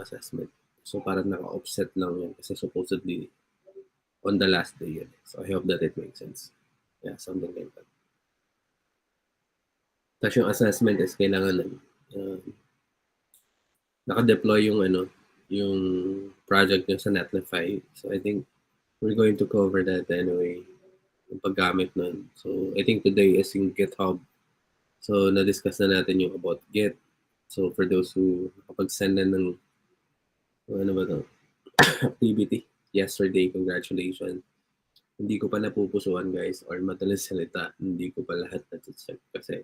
assessment. So parang naka-offset lang yun kasi supposedly on the last day yun. So I hope that it makes sense. Yeah, something like that. Tapos yung assessment is kailangan naka-deploy yung project nyo sa Netlify. So I think we're going to cover that anyway, yung paggamit nun. So I think today is yung GitHub. So na-discuss na natin yung about Git. So for those who nakapag-send na ng activity yesterday, congratulations. Hindi ko pa napupusuan guys, or madalas salita, hindi ko pa lahat na-check kasi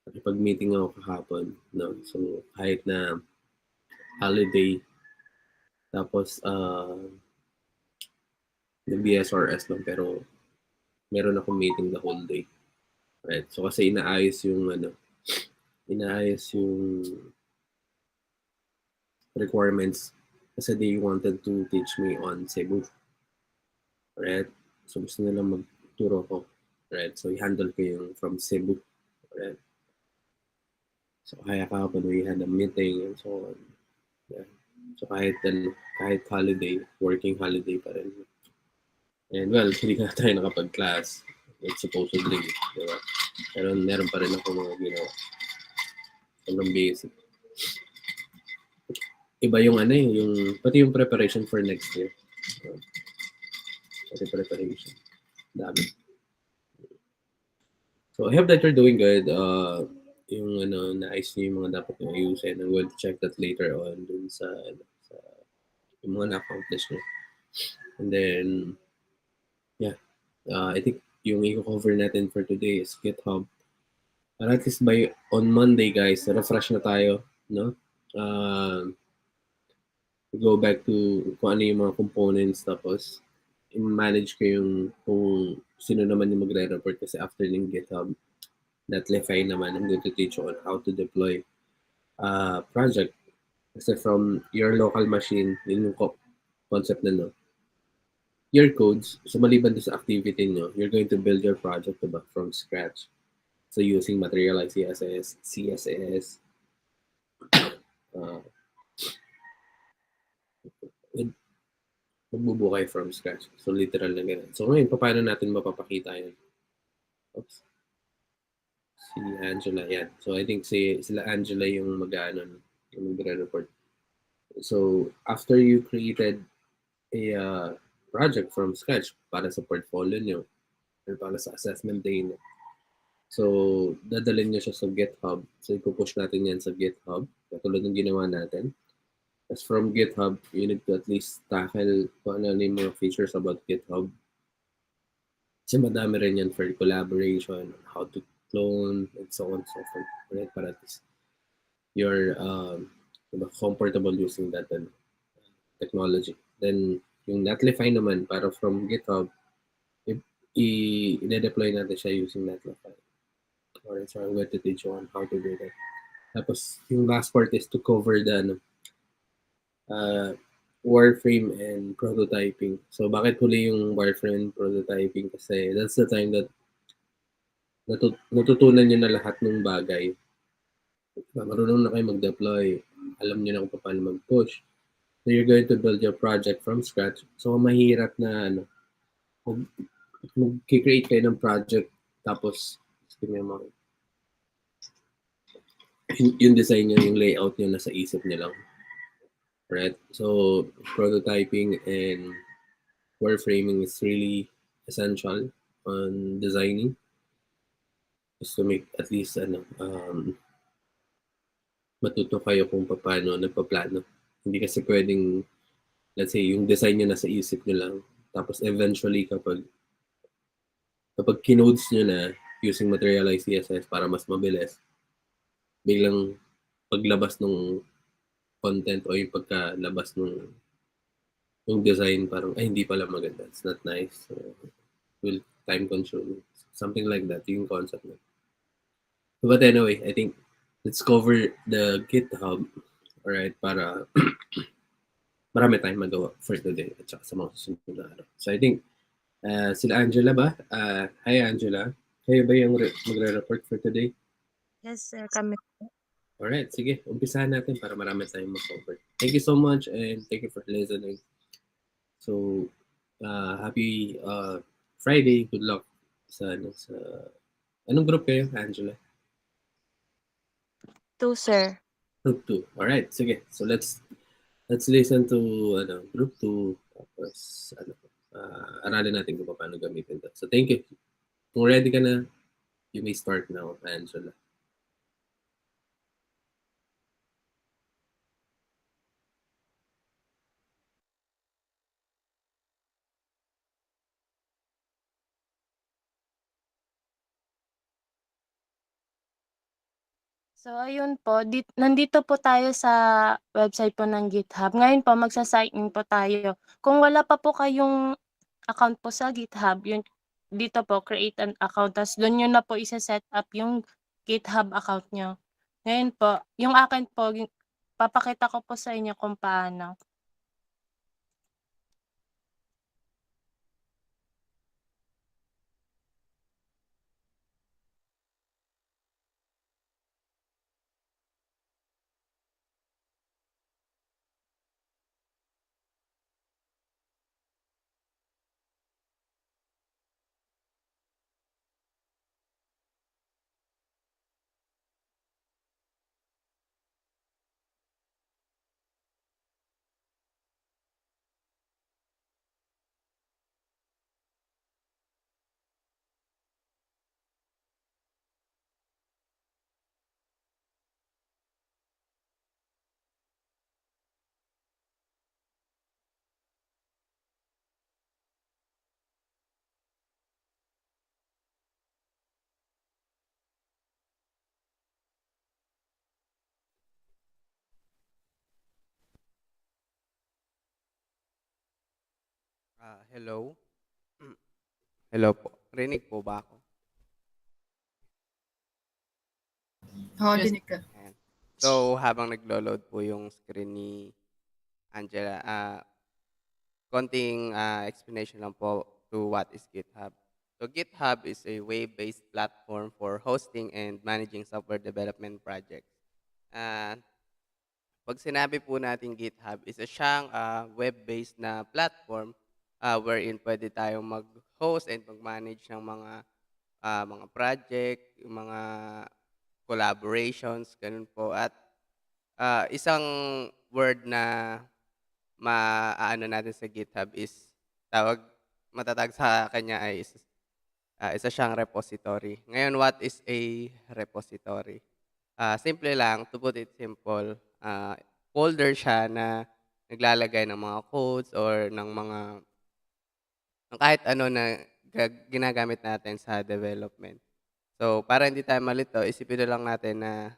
nakipag-meeting ako kahapon, no? So kahit na holiday, tapos BSRS lang, pero meron akong meeting the whole day. Right? So kasi inaayos yung requirements kasi they wanted to teach me on Cebu. Right? So gusto nilang magturo ko. Right? So i-handle ko yung from Cebu. Right? So kaya kahapon we had a meeting and so on. Yeah. So kahit holiday, working holiday pa rin. And well, hindi ka tayo nakapag-class. It's supposedly, di ba? Pero meron pa rin ako mga ginawa. Sobrang basic. Iba yung pati yung preparation for next year. Pati preparation. Dami. So I hope that you're doing good. Yung naayos niyo yung mga dapat nyo ayusin. I'm going to check that later on dun sa yung mga na-accomplish nyo. And then, yeah. I think yung i-cover natin for today is GitHub. At least on Monday, guys, refresh na tayo, no? Go back to kung ano yung mga components, tapos i-manage ko yung kung sino naman yung magre-report kasi after ng GitHub, Netlify naman, I'm going to teach you on how to deploy project. Kasi from your local machine, yun yung concept na, no? Your codes, so maliban sa activity nyo, you're going to build your project, diba, from scratch. So using Materialize CSS, magbubukay from scratch. So literal na ganun. So ngayon, paano natin mapapakita yun? Oops. Si Angela, yan. So I think sila Angela yung magre-report. So after you created a project from scratch para sa portfolio nyo or para sa assessment day nyo, so dadalhin nyo siya sa GitHub. So ipupush natin yan sa GitHub, katulad ng ginawa natin. As from GitHub, you need to at least tackle kung ano yung mga features about GitHub. Kasi madami rin yan for collaboration, how to clone, and so on and so forth. Right? Para at least you're comfortable using that technology. Then, yung Netlify naman, para from GitHub, i-deploy natin siya using Netlify. Alright, so I'm going to teach you on how to do that. Tapos, yung last part is to cover the wireframe and prototyping. So, bakit huli yung wireframe and prototyping? Kasi that's the time that natutunan nyo na lahat ng bagay. Marunong na kayo mag-deploy. Alam nyo na kung paano mag-push. So, you're going to build your project from scratch. So, mahirap na mag-create kayo ng project tapos yung design nyo, yung layout nyo nasa isip nyo lang. Right? So, prototyping and wireframing is really essential on designing. Just to make at least matuto kayo kung paano nagpaplano. Hindi kasi pwedeng, let's say, yung design nyo nasa isip nyo lang. Tapos eventually kapag kinodes nyo na using Materialize CSS para mas mabilis, biglang paglabas ng content o yung pagkalabas ng design, parang, ay, hindi pala maganda. It's not nice. Will time consuming. Something like that, yung concept na. But anyway, I think let's cover the GitHub, alright, para marami tayong magawa for today at saka sa mga susunod na araw. So I think, sila Angela ba? Hi Angela. Kayo ba yung magre-report for today? Yes, sir. Kami. Alright, sige, umpisahan natin para marami tayong ma-cover. Thank you so much and thank you for listening. So, happy Friday. Good luck sa ano sa anong group kayo, Angela? To sir. Group 2. Alright, sige. So let's listen to group 2 tapos aralin natin kung paano gamitin 'to. So thank you. Kung ready ka na, you may start now, Angela. So ayun po, nandito po tayo sa website po ng GitHub. Ngayon po magsa-sign in po tayo. Kung wala pa po kayong account po sa GitHub, yun dito po create an account ta's dun niyo na po set up yung GitHub account niyo. Ngayon po, yung akin po papakita ko po sa inyo kung paano. Hello. Hello po. Rinig po ba ako? Oo, Yes. dinig ka. Ayan. So, habang naglo-load po yung screen ni Angela, konting explanation lang po to what is GitHub. So, GitHub is a web-based platform for hosting and managing software development projects. And pag sinabi po natin GitHub, isa siyang web-based na platform wherein pwede tayong mag-host and mag-manage ng mga project, yung mga collaborations, ganun po. At isang word na maaano natin sa GitHub is tawag matatag sa kanya ay isa siyang repository. Ngayon, what is a repository? Simple lang, to put it simple, folder siya na naglalagay ng mga codes or ng kahit ano na ginagamit natin sa development. So, para hindi tayo malito, isipin na lang natin na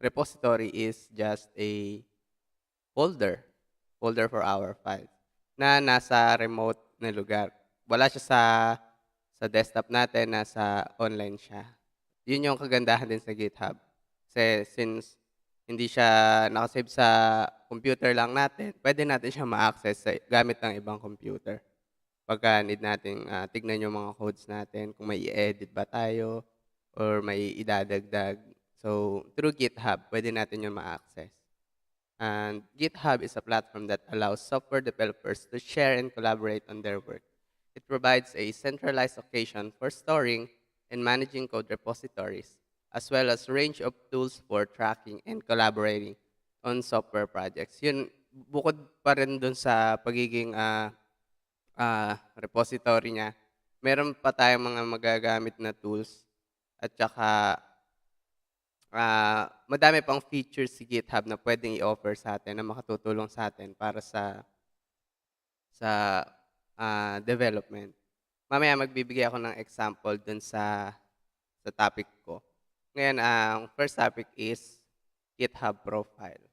repository is just a folder, folder for our files, na nasa remote na lugar. Wala siya sa desktop natin, nasa online siya. Yun yung kagandahan din sa GitHub. Kasi since hindi siya nakasave sa computer lang natin, pwede natin siya ma-access gamit ng ibang computer. Pagka need natin tignan yung mga codes natin, kung may i-edit ba tayo or may idadagdag. So, through GitHub, pwede natin yun ma-access. And GitHub is a platform that allows software developers to share and collaborate on their work. It provides a centralized location for storing and managing code repositories, as well as a range of tools for tracking and collaborating on software projects. Yun, bukod pa rin dun sa pagiging repository niya, meron pa tayong mga magagamit na tools at saka madami pang features si GitHub na pwedeng i-offer sa atin na makatutulong sa atin para sa development. Mamaya magbibigay ako ng example dun sa topic ko. Ngayon, ang first topic is GitHub profile.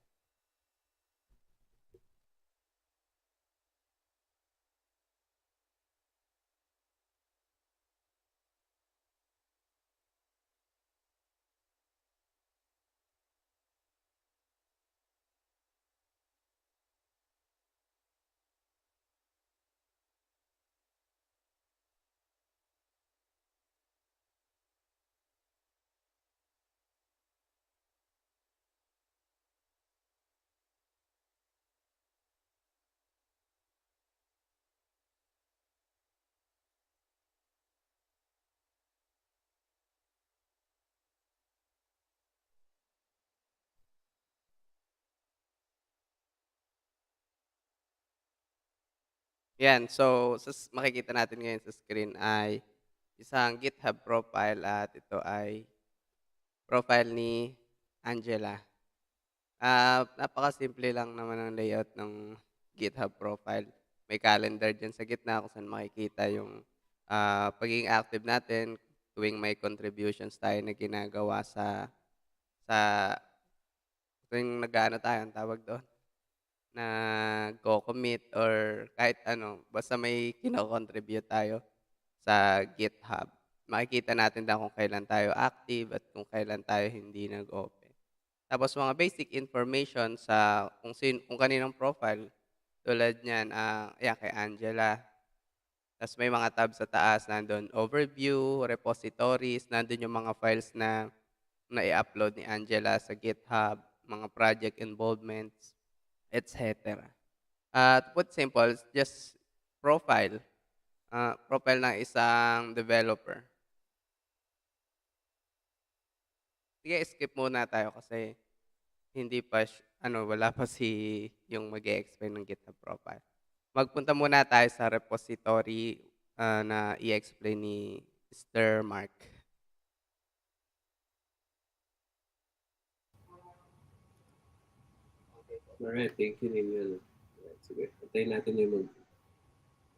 Yan, so makikita natin ngayon sa screen ay isang GitHub profile at ito ay profile ni Angela. Napakasimple lang naman ng layout ng GitHub profile. May calendar diyan sa gitna kung saan makikita yung, pagiging active natin tuwing may contributions tayo na ginagawa sa tuwing nag-aano tayo, anong tawag doon, nagco-commit or kahit ano, basta may kino-contribute tayo sa GitHub. Makikita natin na kung kailan tayo active at kung kailan tayo hindi nag-open. Tapos mga basic information sa kung kaninong profile tulad niyan, ayan kay Angela. Tapos may mga tab sa taas, nandun overview, repositories, nandun yung mga files na i-upload ni Angela sa GitHub, mga project involvements, etc. To put simple, just profile, profile ng isang developer. Sige, skip muna tayo kasi hindi pa wala pa yung mag-e-explain ng GitHub profile. Magpunta muna tayo sa repository na i-explain ni Mr. Mark. Alright, thank you Nino. Alright, sige. Antayin natin yung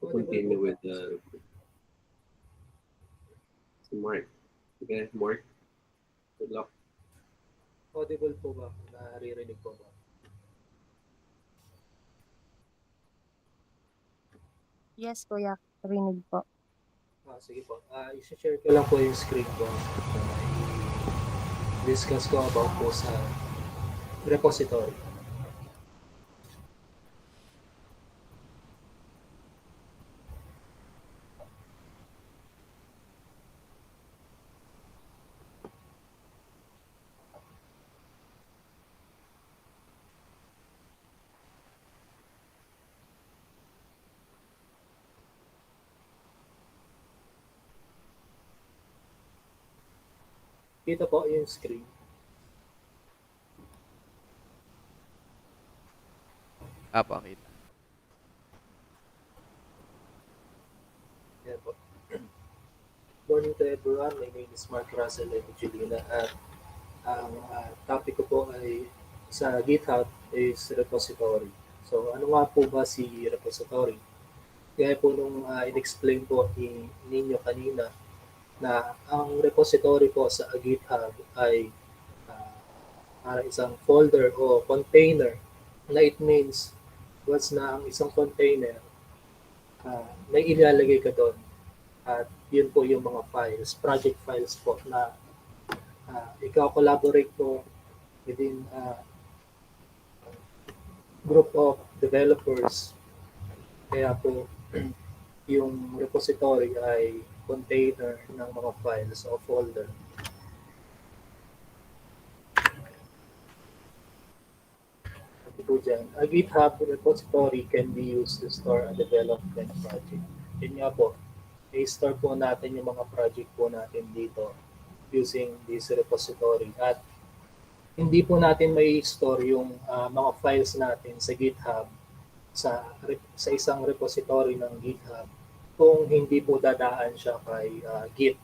continue with si Mark. Sige, Mark. Good luck. Audible po ba? Naririnig po ba? Yes, kuya. Rinig po. Sige po. I-share ko lang po yung screen ko. I-discuss ko about po sa repository. Kita po yung screen. Apo, kita. Yan po. Morning to everyone. My name is Mark Russell and Julina at ang topic ko po ay sa GitHub is repository. So ano nga po ba si repository? Gaya po nung in-explain po ninyo kanina na ang repository po sa GitHub ay isang folder o container na it means once na ang isang container may ilalagay ka doon at yun po yung mga files, project files po na ikaw collaborate po within group of developers. Kaya po yung repository ay container ng mga files o folder. Po dyan, a GitHub repository can be used to store a development project. Yun nga po, i-store po natin yung mga project po natin dito using this repository. At hindi po natin may store yung mga files natin sa GitHub sa isang repository ng GitHub kung hindi po dadaan siya kay Git.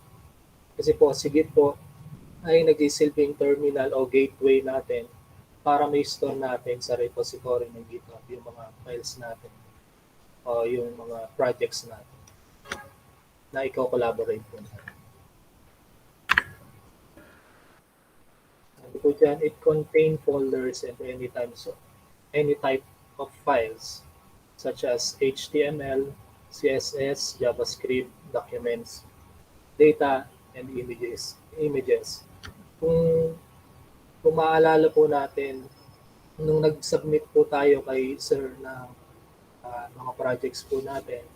Kasi po si Git po ay nagsisilbing terminal o gateway natin para may store natin sa repository ng GitHub yung mga files natin o yung mga projects natin na ikaw collaborate po natin. Sabi po dyan, it contain folders and any type of files such as HTML, CSS, JavaScript, documents, data, and images. Kung maalala po natin, nung nag-submit po tayo kay Sir ng mga projects po natin,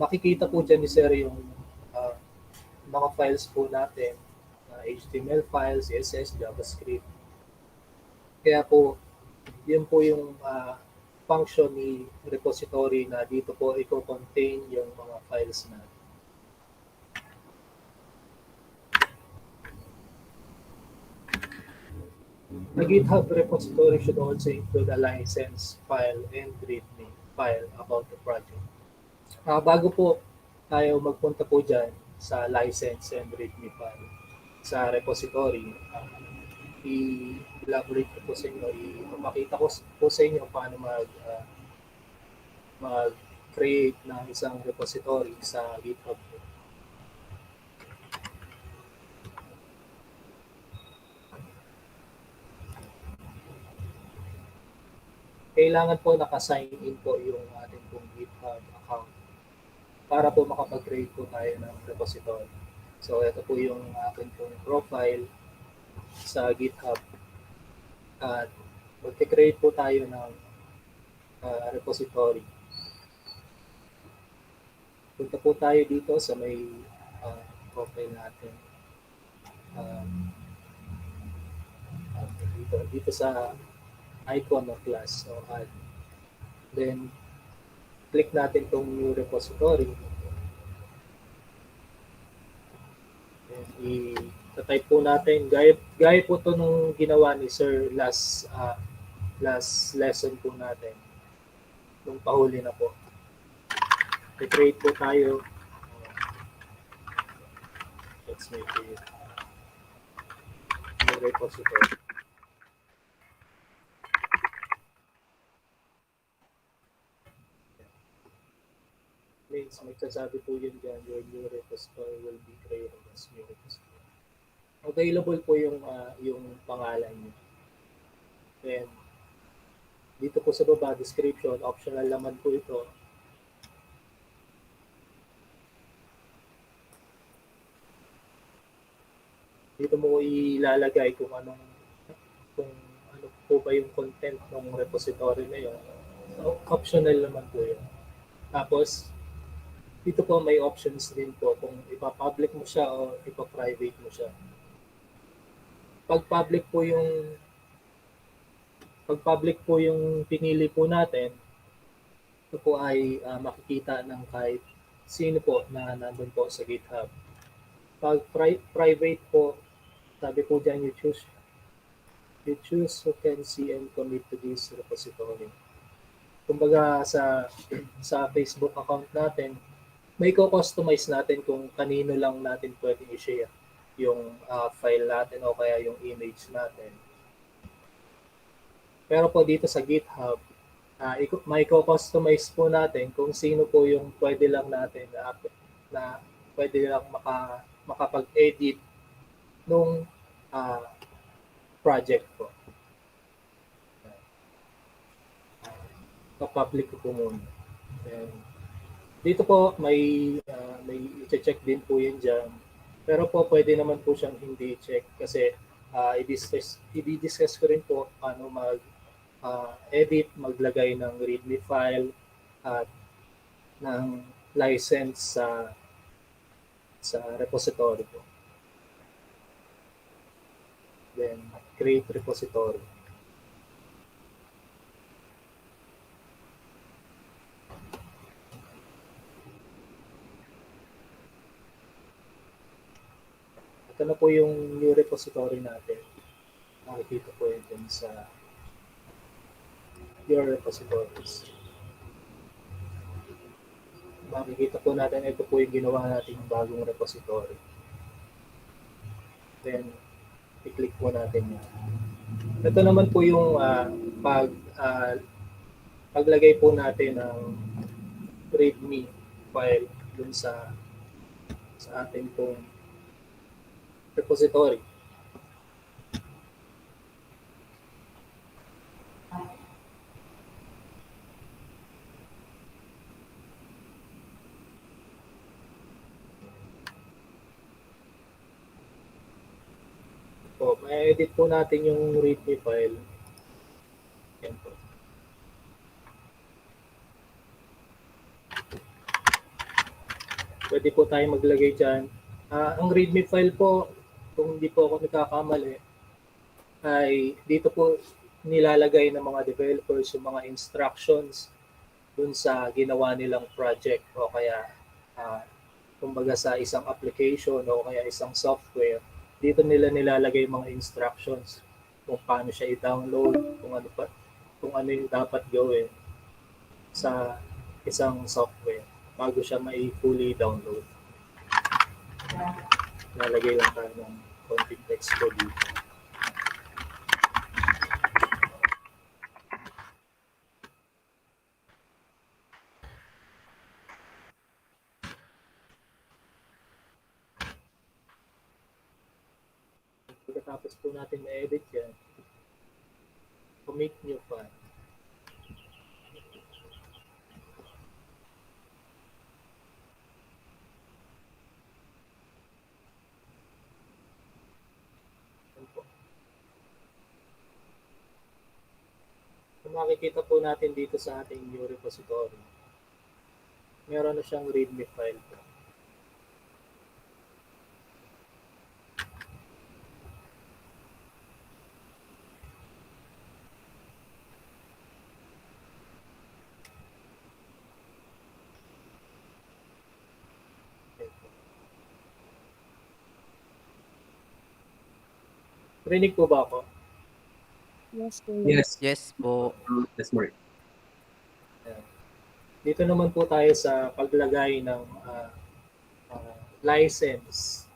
makikita po dyan ni Sir yung mga files po natin, HTML files, CSS, JavaScript. Kaya po, yun po yung function ni repository na dito po i-contain yung mga files natin. The GitHub repository should also include a license, file, and README. file about the project. Bago po tayo magpunta po dyan sa license and readme file sa repository, i-elaborate ko po sa inyo, ipapakita ko po sa inyo paano mag-create ng isang repository sa GitHub. Kailangan po naka-sign in po yung ating pong GitHub account para po makapag-create po tayo ng repository. So, ito po yung ating pong profile sa GitHub. At mag-create po tayo ng repository. Punta po tayo dito sa may profile natin. Dito sa icon of class. So, add. Then, click natin itong new repository. Then, i-type po natin. Gaya po ito nung ginawa ni Sir last lesson po natin. Nung pahuli na po. I-create po tayo. Let's make it new repository. Means may kasabi po yun dyan, your new repository will be created as new repository. Available po yung pangalan niyo. Then, dito po sa baba, description, optional naman po ito. Dito mo ilalagay kung ano po ba yung content ng repository na yun. So, optional naman po yun. Tapos, dito po may options din po kung ipa-public mo siya o ipa-private mo siya. Pag public po yung pinili po natin, ito po ay makikita ng kahit sino po na nandun po sa GitHub. Pag private po, sabi po dyan, you choose who can see and commit to this repository. Kumbaga sa Facebook account natin, may ko-customize natin kung kanino lang natin pwedeng i-share yung file natin o kaya yung image natin. Pero po dito sa GitHub, may ko-customize po natin kung sino po yung pwede lang natin na pwede lang makapag-edit nung project po. Pa-public ko po muna. And dito po may i-check din po yun dyan. Pero po pwede naman po siyang hindi check kasi i-discuss ko rin po paano edit, maglagay ng readme file at ng license sa repository po. Then create repository. Ito na po yung new repository natin. Makikita po yun dun sa your repositories. Makikita po natin, ito po yung ginawa natin bagong repository. Then, i-click po natin yan. Ito naman po yung paglagay po natin ng readme file dun sa ating pong repository. Ma-edit po natin yung readme file. Yan po. Pwede po tayo maglagay dyan. Ang readme file po, kung hindi po ako nagkakamali, ay dito po nilalagay ng mga developers yung mga instructions dun sa ginawa nilang project o kaya kumbaga sa isang application o kaya isang software. Dito nila nilalagay mga instructions kung paano siya i-download, kung ano yung dapat gawin. sa isang software bago siya may fully download. Lalagay lang tayo ng konting text ko dito. Pagkatapos po natin na-edit yan, commit new file. Yan po. Kung makikita po natin dito sa ating new repository, meron na siyang readme file po. Rinig po ba ako? Yes, po. Yes. Yes po. That's Mark. Dito naman po tayo sa paglagay ng license.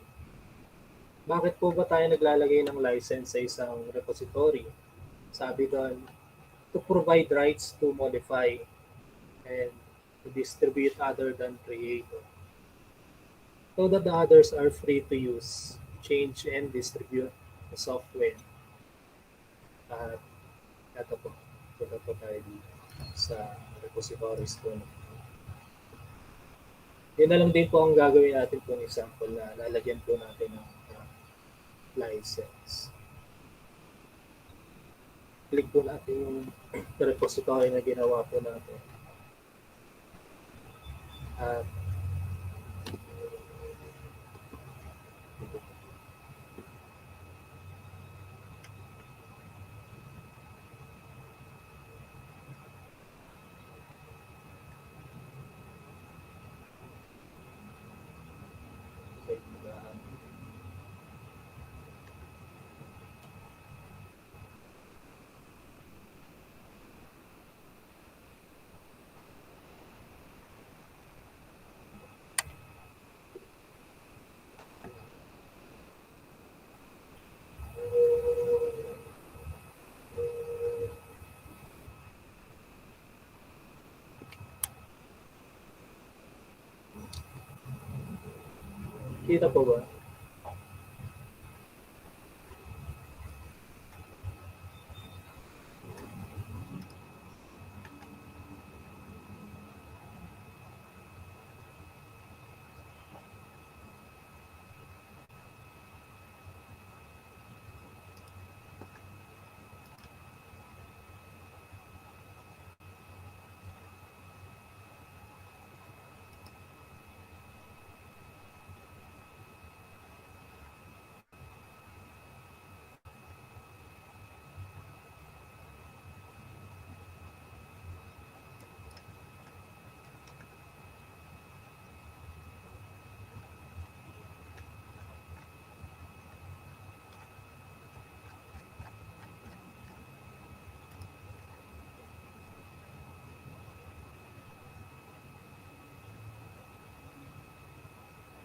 Bakit po ba tayo naglalagay ng license sa isang repository? Sabi doon, to provide rights to modify and to distribute other than create. So that the others are free to use, change, and distribute the software. At ito po, punta po tayo dito sa repositories po. Yun na lang din po ang gagawin natin po ng example na lalagyan po natin ng license. Click po natin yung repository na ginawa po natin. At kita po ba?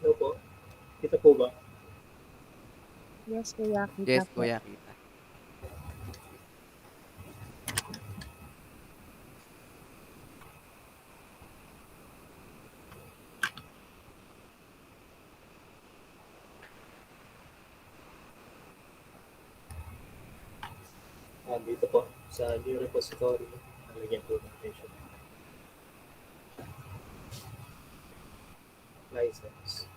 Ano po? Kita po ba? Yes, kuya. Kita Yes, po. kuya, kita. Dito po sa new repository, nalagyan po natin siya. License.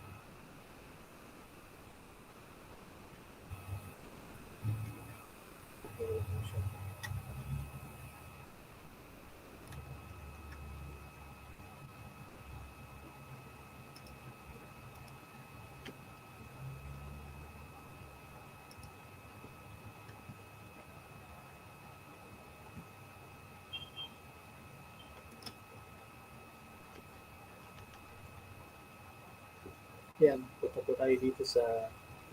Yan, punta po tayo dito sa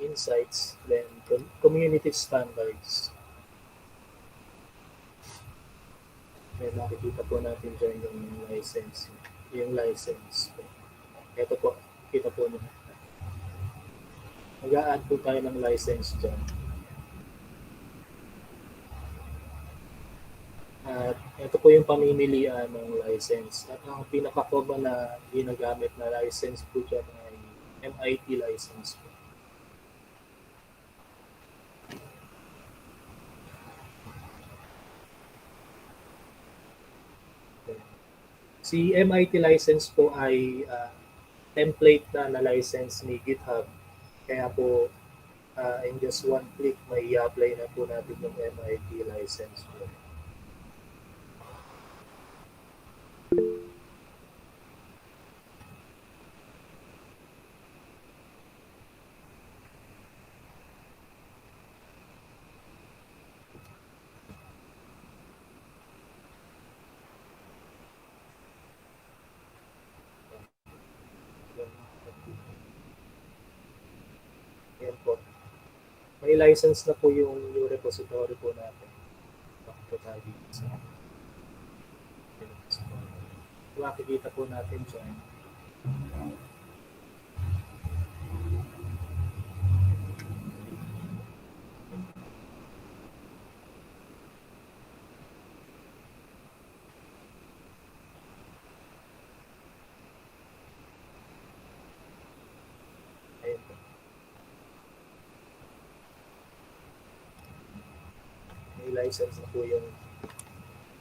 insights, then community standards. May makikita po natin dyan yung license. Yung license po. Ito po, kita po nyo. Mag-a-add po tayo ng license dyan. At ito po yung pamimilian ng license. At ang pinaka-common na ginagamit na license po dyan ay MIT license po. Si MIT license po ay template na license ni GitHub. Kaya po, in just one click, may i-apply na po natin yung MIT license po. Yan po. May license na po yung repository po natin. Bakit tayo dito sa makikita po natin dyan. Ayan po. May license na po yung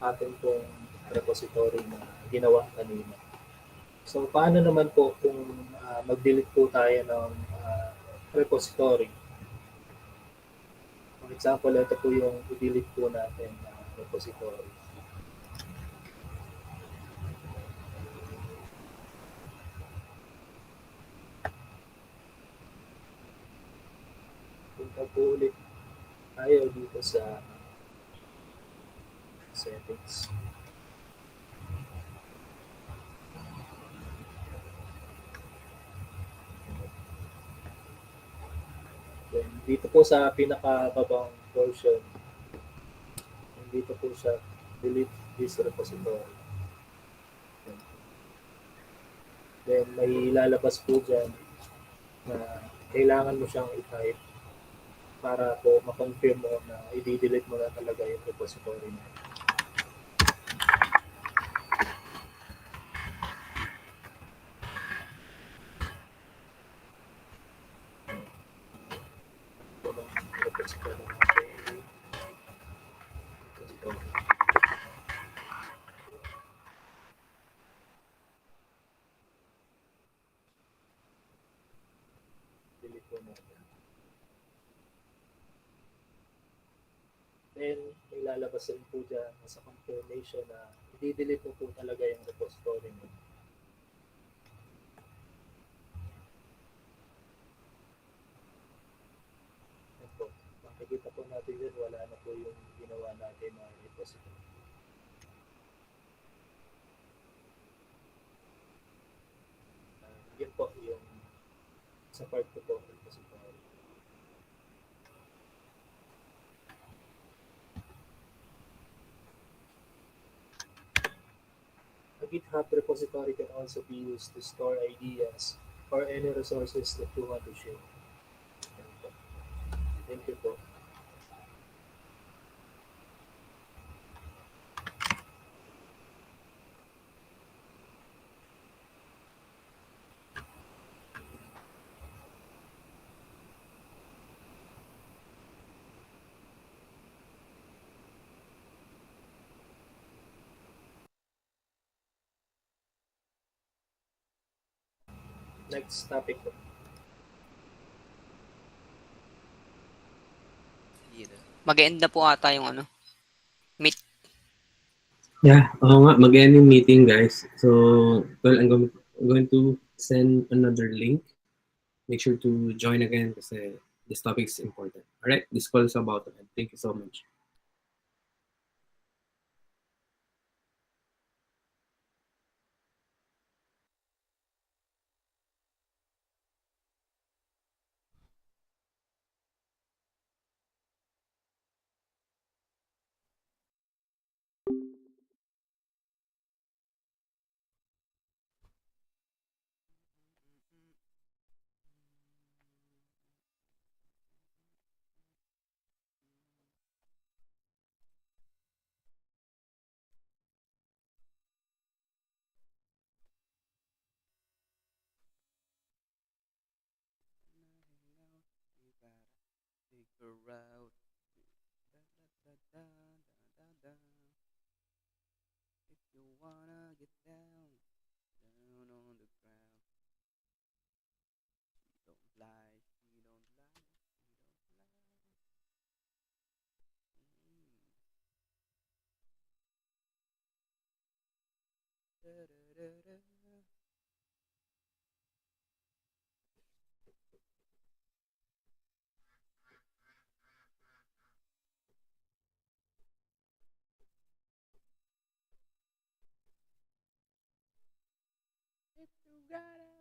atin pong repository na ginawa kanina. So, paano naman po kung mag-delete po tayo ng repository? For example, ito po yung i-delete po natin na repository. Punta po ulit tayo dito sa settings. Then, dito po sa pinakababang version, dito po siya, delete this repository. Then, may lalabas po dyan na kailangan mo siyang i-type para po ma-confirm mo na i-delete mo na talaga yung repository mo. Delete po natin. Then, may lalabas din po dyan sa confirmation na i-delete mo po talaga yung repository mo. Ito, makikita po natin dyan, wala na po yung ginawa natin na repository. Yun po yung sa part ko po repository. A GitHub repository can also be used to store ideas or any resources that you want to share. Thank you po. Next topic po. Mag-end na po ata yung meet. Yeah, oo nga, mag-end yung meeting, guys. So, well, I'm going to send another link. Make sure to join again kasi this topic is important. All right, this call is about to end. Thank you so much. the route. Da, da, da, da, da, da. If you wanna get down, down on the ground. She don't lie, she don't lie, she don't lie. Mm. Da, da, da, da. If you gotta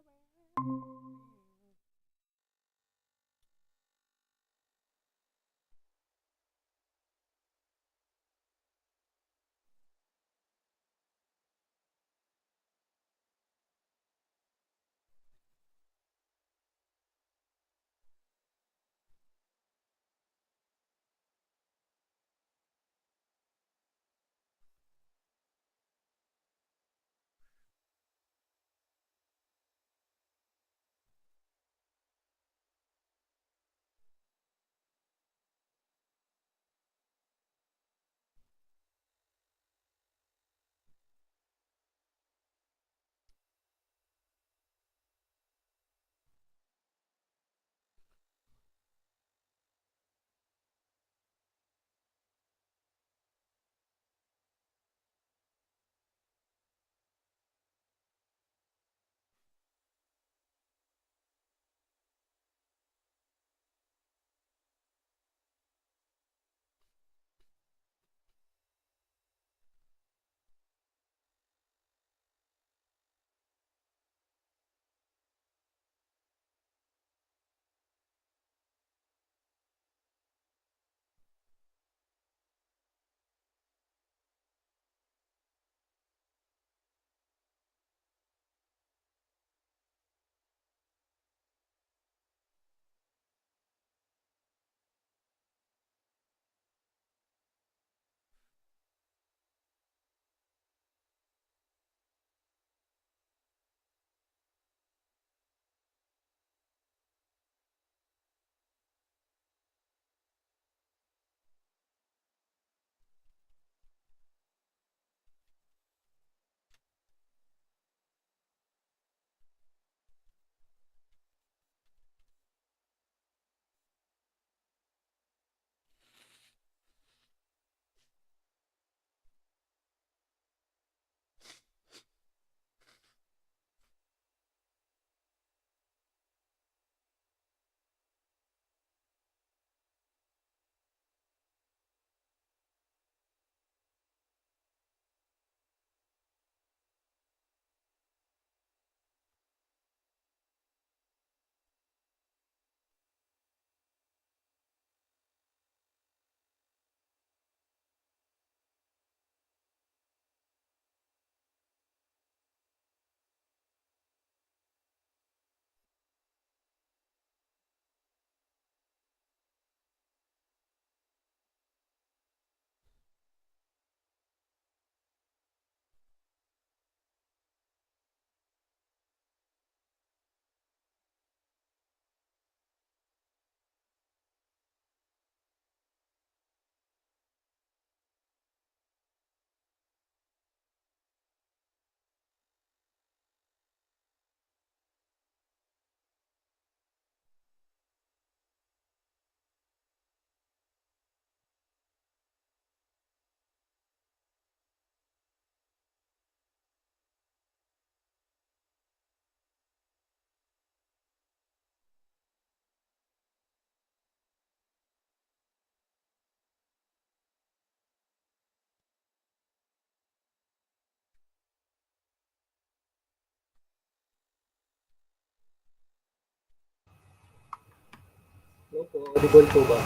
Hello po, audible po ba?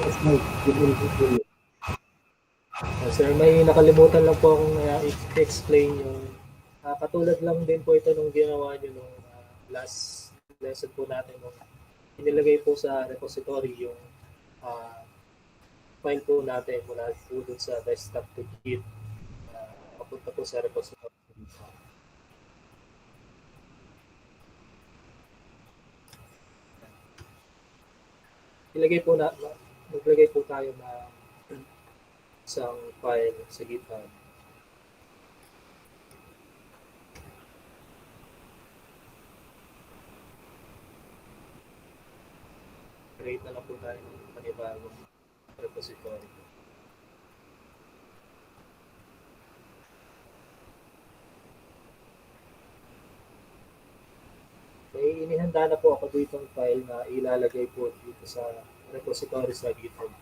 Yes, Mike. Good evening. Sir, may nakalimutan lang po akong i-explain yung katulad lang din po ito nung ginawa niyo nung last lesson po natin nung inilagay po sa repository yung ah, file po natin mula po dun sa desktop to Git papunta po sa repository. maglagay po tayo na isang file sa GitHub. Create na lang po tayo ng panibagong repository. May inihanda na po ako dito ng file na ilalagay po dito sa repository sa GitHub.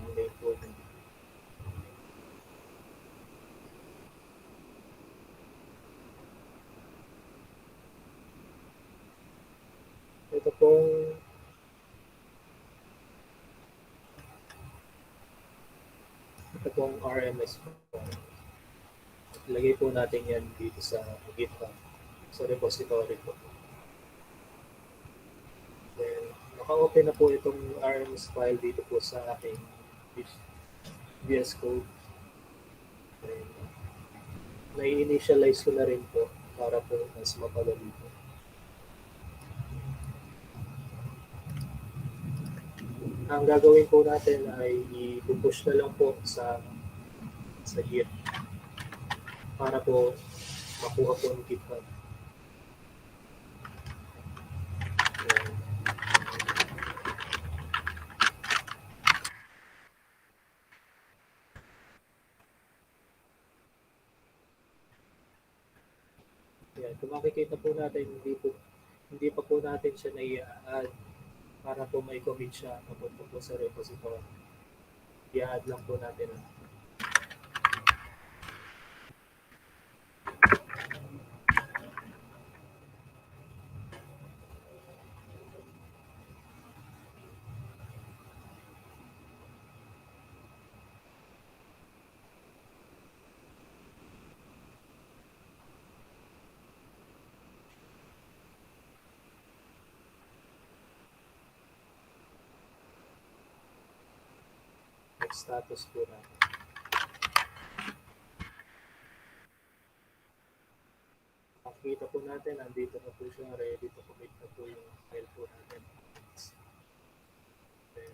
Ang link po dito. Ito pong RMS po. Ilagay po natin yan dito sa GitHub, sa repository po. Then, naka-open na po itong RMS file dito po sa aking VS Code. Then, nai-initialize ko na rin po para po mas mapadali po. Ang gagawin po natin ay i-push na lang po sa Git para po makuha po ng GitHub. Yan, kung makikita po natin, hindi pa po natin siya na-i-add para po may commit siya papunta po sa repository. I-add lang po natin. Status po natin. Makikita po natin, nandito na po siya, ready to commit na po yung file po natin. Then,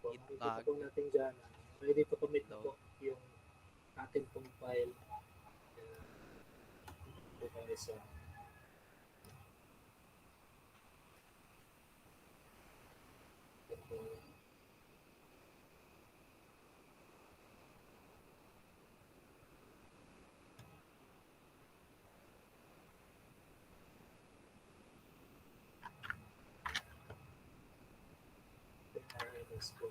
makikita po natin dyan, ready to commit na po yung ating pong file. Ito tayo sa RMS po.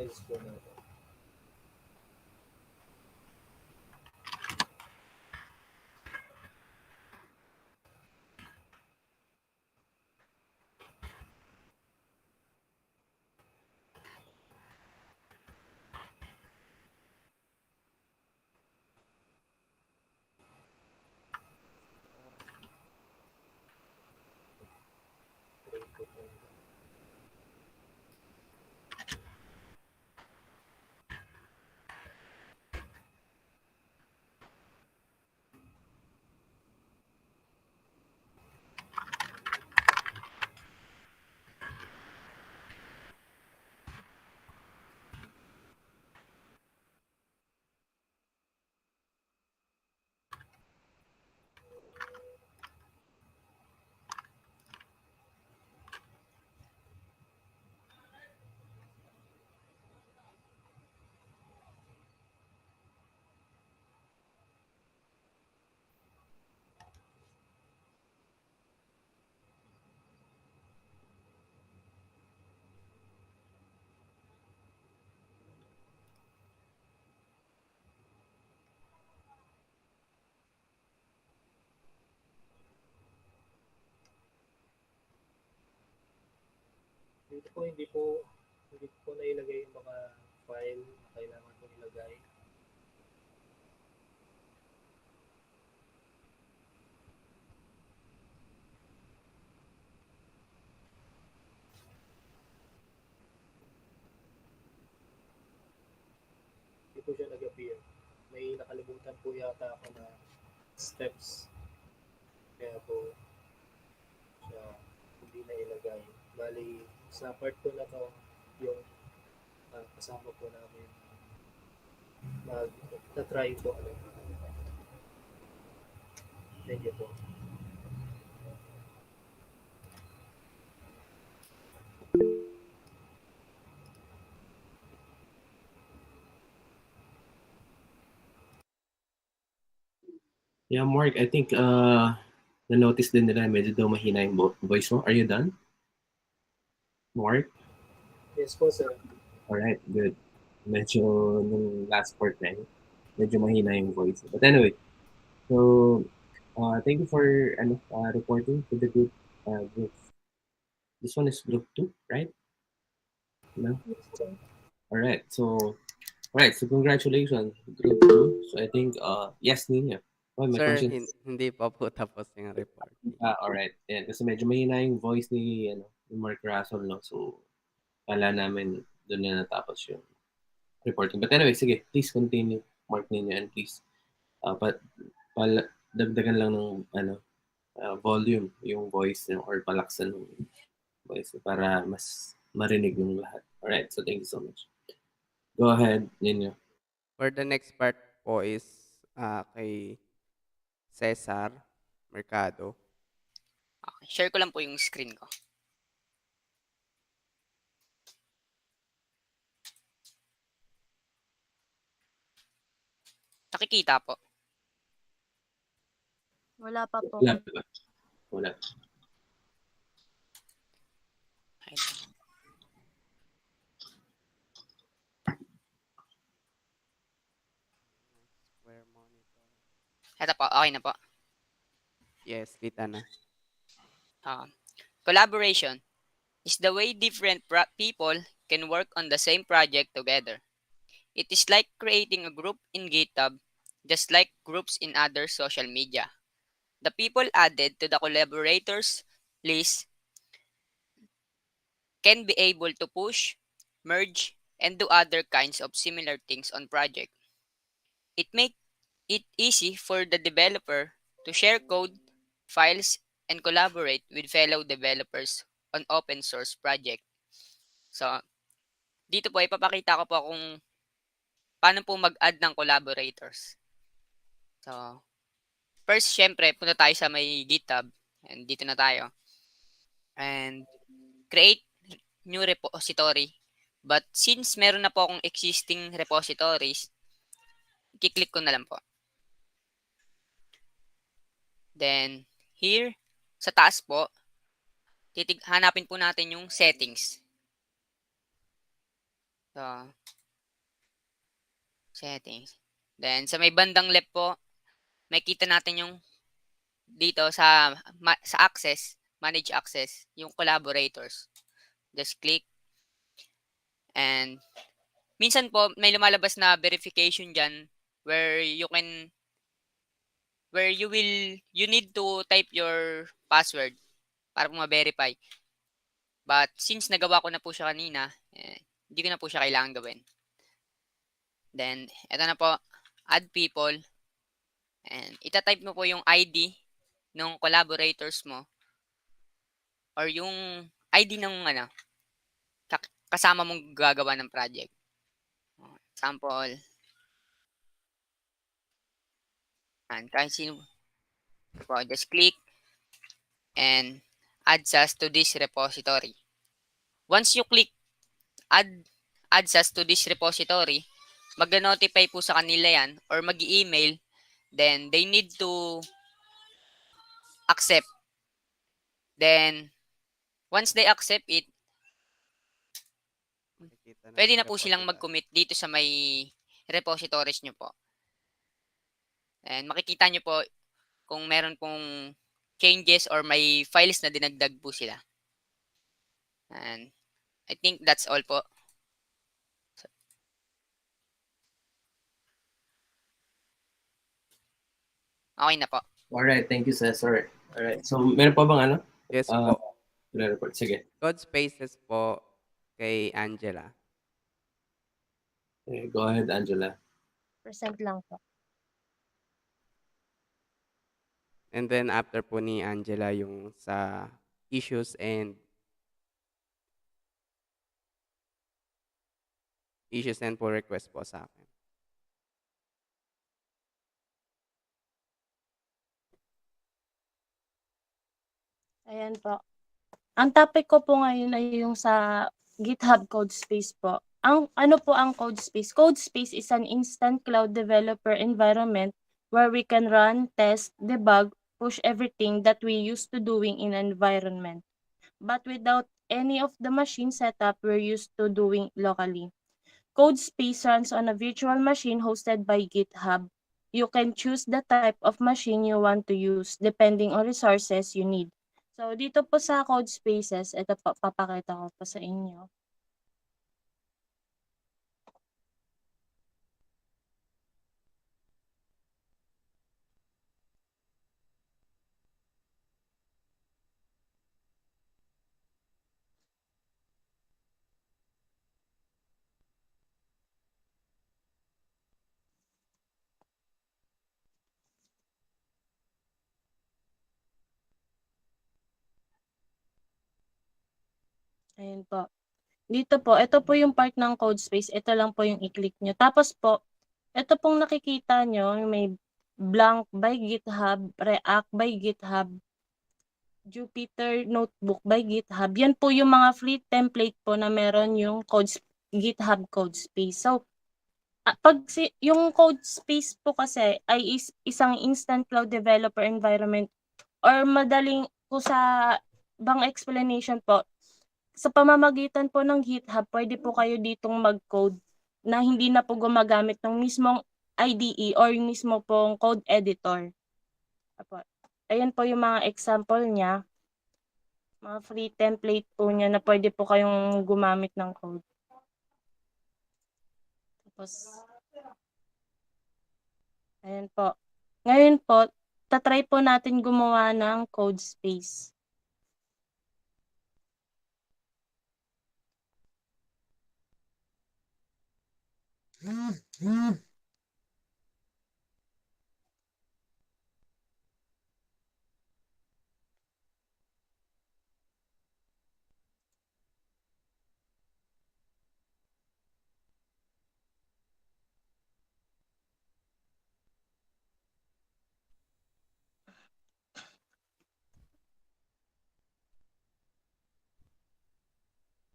files po natin. Dito po hindi po nailagay yung mga file na kailangan po ilagay. Hindi po siya nag-appear. May nakalimutan po yata ako na steps. Kaya po siya hindi na ilagay. Bali, sa part po na to, yung kasama po namin na-try po. Thank you po. Yeah, Mark, I think na-notice din nila medyo daw mahina yung voice mo. Are you done? Mark? Yes po, sir. Alright, good. Medyo nung last part na yun, medyo mahina yung voice. But anyway, so thank you for reporting to the group. Group. This one is group 2, right? No? Alright, so congratulations, group 2. So I think, yes, Nina. Oh, may Sir, questions? hindi pa po tapos yung report. Alright. Yan, kasi medyo mahina yung voice ni Mark Russell, no? So, kala namin doon na natapos yung reporting. But anyway, sige, please continue, Mark ninyo, and please, dagdagan lang ng volume yung voice, or palaksan ng voice para mas marinig ng lahat. Alright, so thank you so much. Go ahead, ninyo. For the next part po is kay Cesar Mercado. Okay. Share ko lang po yung screen ko. Nakikita po. Wala pa po. Wala ba? Wala. Ay, Square monitor. Ito po, okay na po. Yes, kita na. Collaboration is the way different people can work on the same project together. It is like creating a group in GitHub, just like groups in other social media. The people added to the collaborators list can be able to push, merge, and do other kinds of similar things on project. It makes it easy for the developer to share code, files, and collaborate with fellow developers on open source project. So, dito po ipapakita ko po kung paano po mag-add ng collaborators. So, first, syempre, punta tayo sa may GitHub. And dito na tayo. And create new repository. But since meron na po akong existing repositories, i-click ko na lang po. Then, here, sa taas po, hanapin po natin yung settings. So, settings. Then, sa may bandang left po, makikita natin yung dito sa access, manage access, yung collaborators. Just click and minsan po may lumalabas na verification diyan where you need to type your password para po ma-verify. But since nagawa ko na po siya kanina, hindi ko na po siya kailangan gawin. Then, eto na po, add people. And itatype mo po yung ID ng collaborators mo or yung ID ng kasama mong gagawa ng project. Sample. And kahit sino po, just click and add SAS to this repository. Once you click add SAS to this repository, mag-notify po sa kanila yan or mag-email, then they need to accept. Then, once they accept it, Makikita na pwede yung na po silang repository. mag-commit dito sa may repositories nyo po. And makikita nyo po kung meron pong changes or may files na dinagdag po sila. And I think that's all po. Okay na po. Alright, thank you, Cesar. Alright, so meron pa bang ano? Yes po. Report. Sige. Code spaces po kay Angela. Okay, go ahead, Angela. Present lang po. And then after po ni Angela yung sa issues and pull request po sa akin. Ayan po. Ang topic ko po ngayon ay yung sa GitHub Codespace po. Ano po ang Codespace? Codespace is an instant cloud developer environment where we can run, test, debug, push everything that we used to doing in an environment, but without any of the machine setup we're used to doing locally. Codespace runs on a virtual machine hosted by GitHub. You can choose the type of machine you want to use depending on resources you need. So, dito po sa Codespaces, ito po, papakita ko po sa inyo. Ayan po. Dito po, ito po yung part ng Codespace. Ito lang po yung i-click nyo. Tapos po, ito pong nakikita nyo, may blank by GitHub, React by GitHub, Jupyter Notebook by GitHub. Yan po yung mga free template po na meron yung GitHub Codespace. So, yung Codespace po kasi ay isang instant cloud developer environment or madaling po sa bang explanation po, sa pamamagitan po ng GitHub, pwede po kayo ditong mag-code na hindi na po gumagamit ng mismong IDE or yung mismo pong code editor. Apo. Ayan po yung mga example niya. Mga free template po niya na pwede po kayong gumamit ng code. Tapos, ayan po. Ngayon po, tatry po natin gumawa ng code space.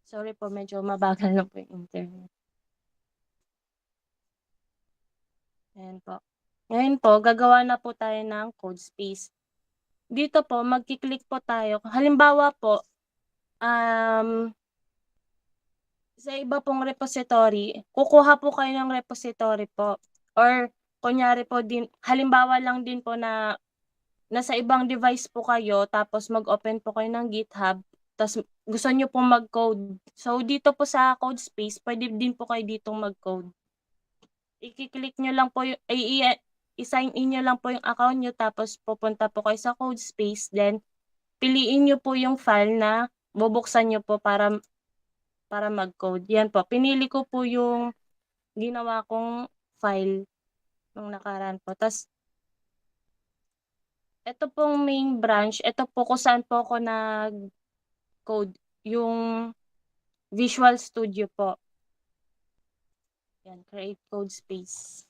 Sorry po, medyo mabagal lang po yung internet. Ayan po. Ngayon po, gagawa na po tayo ng code space. Dito po, magkiklik po tayo. Halimbawa po, Sa iba pong repository, kukuha po kayo ng repository po or kunyari po din halimbawa lang din po na nasa ibang device po kayo tapos mag-open po kayo ng GitHub ta's gusto niyo pong mag-code. So, dito po sa code space puwede din po kayo ditong mag-code. I-ki-click niyo lang po yung i-sign in niyo lang po yung account niyo tapos pupunta po kayo sa code space then piliin niyo po yung file na bubuksan niyo po para mag-code. Yan po, pinili ko po yung ginawa kong file nung nakaraan po. Ta's eto pong main branch, eto po kung saan po ako nag-code, yung Visual Studio po. Yan, create code space.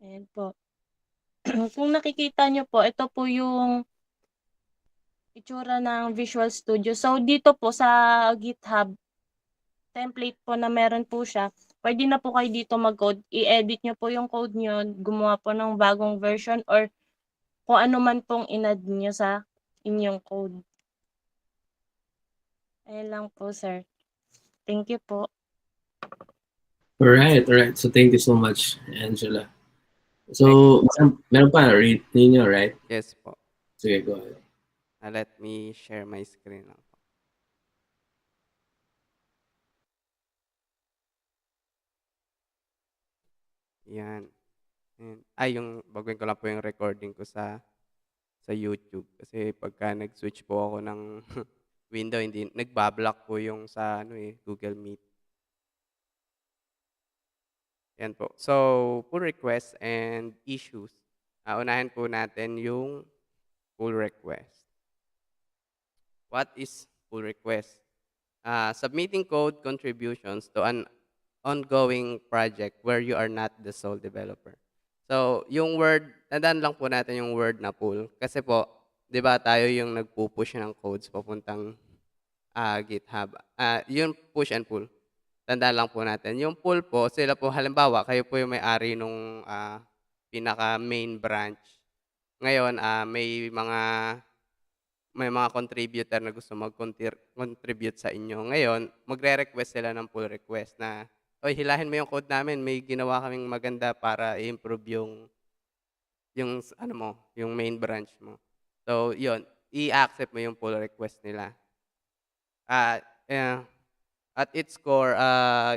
Ayan po. Kung nakikita niyo po, ito po yung itsura ng Visual Studio. So, dito po sa GitHub, template po na meron po siya, puwede na po kayo dito mag-code. I-edit niyo po yung code niyo, gumawa po ng bagong version or kung ano man pong in-add niyo sa inyong code. Ayan lang po, sir. Thank you po. Alright. So thank you so much, Angela. So, meron pa, read ninyo, right? Yes po. Sige, go ahead. Let me share my screen lang po. Yan. Yung baguhin ko lang po yung recording ko sa YouTube. Kasi pagka nag-switch po ako ng window, hindi nagbablock po yung sa Google Meet. Yan po. So, pull requests and issues. Unahin po natin yung pull request. What is pull request? Submitting code contributions to an ongoing project where you are not the sole developer. So, yung word, tandaan lang po natin yung word na pull. Kasi po, di ba tayo yung nagpo-push ng codes papuntang GitHub. Yung push and pull. Tandaan lang po natin. Yung pull po, sila po, halimbawa, kayo po yung may-ari nung pinaka main branch. Ngayon, may mga contributor na gusto mag-contribute sa inyo. Ngayon, magre-request sila ng pull request na, oy, hilahin mo yung code namin, may ginawa kaming maganda para i-improve yung main branch mo. So, yun, i-accept mo yung pull request nila. At its core,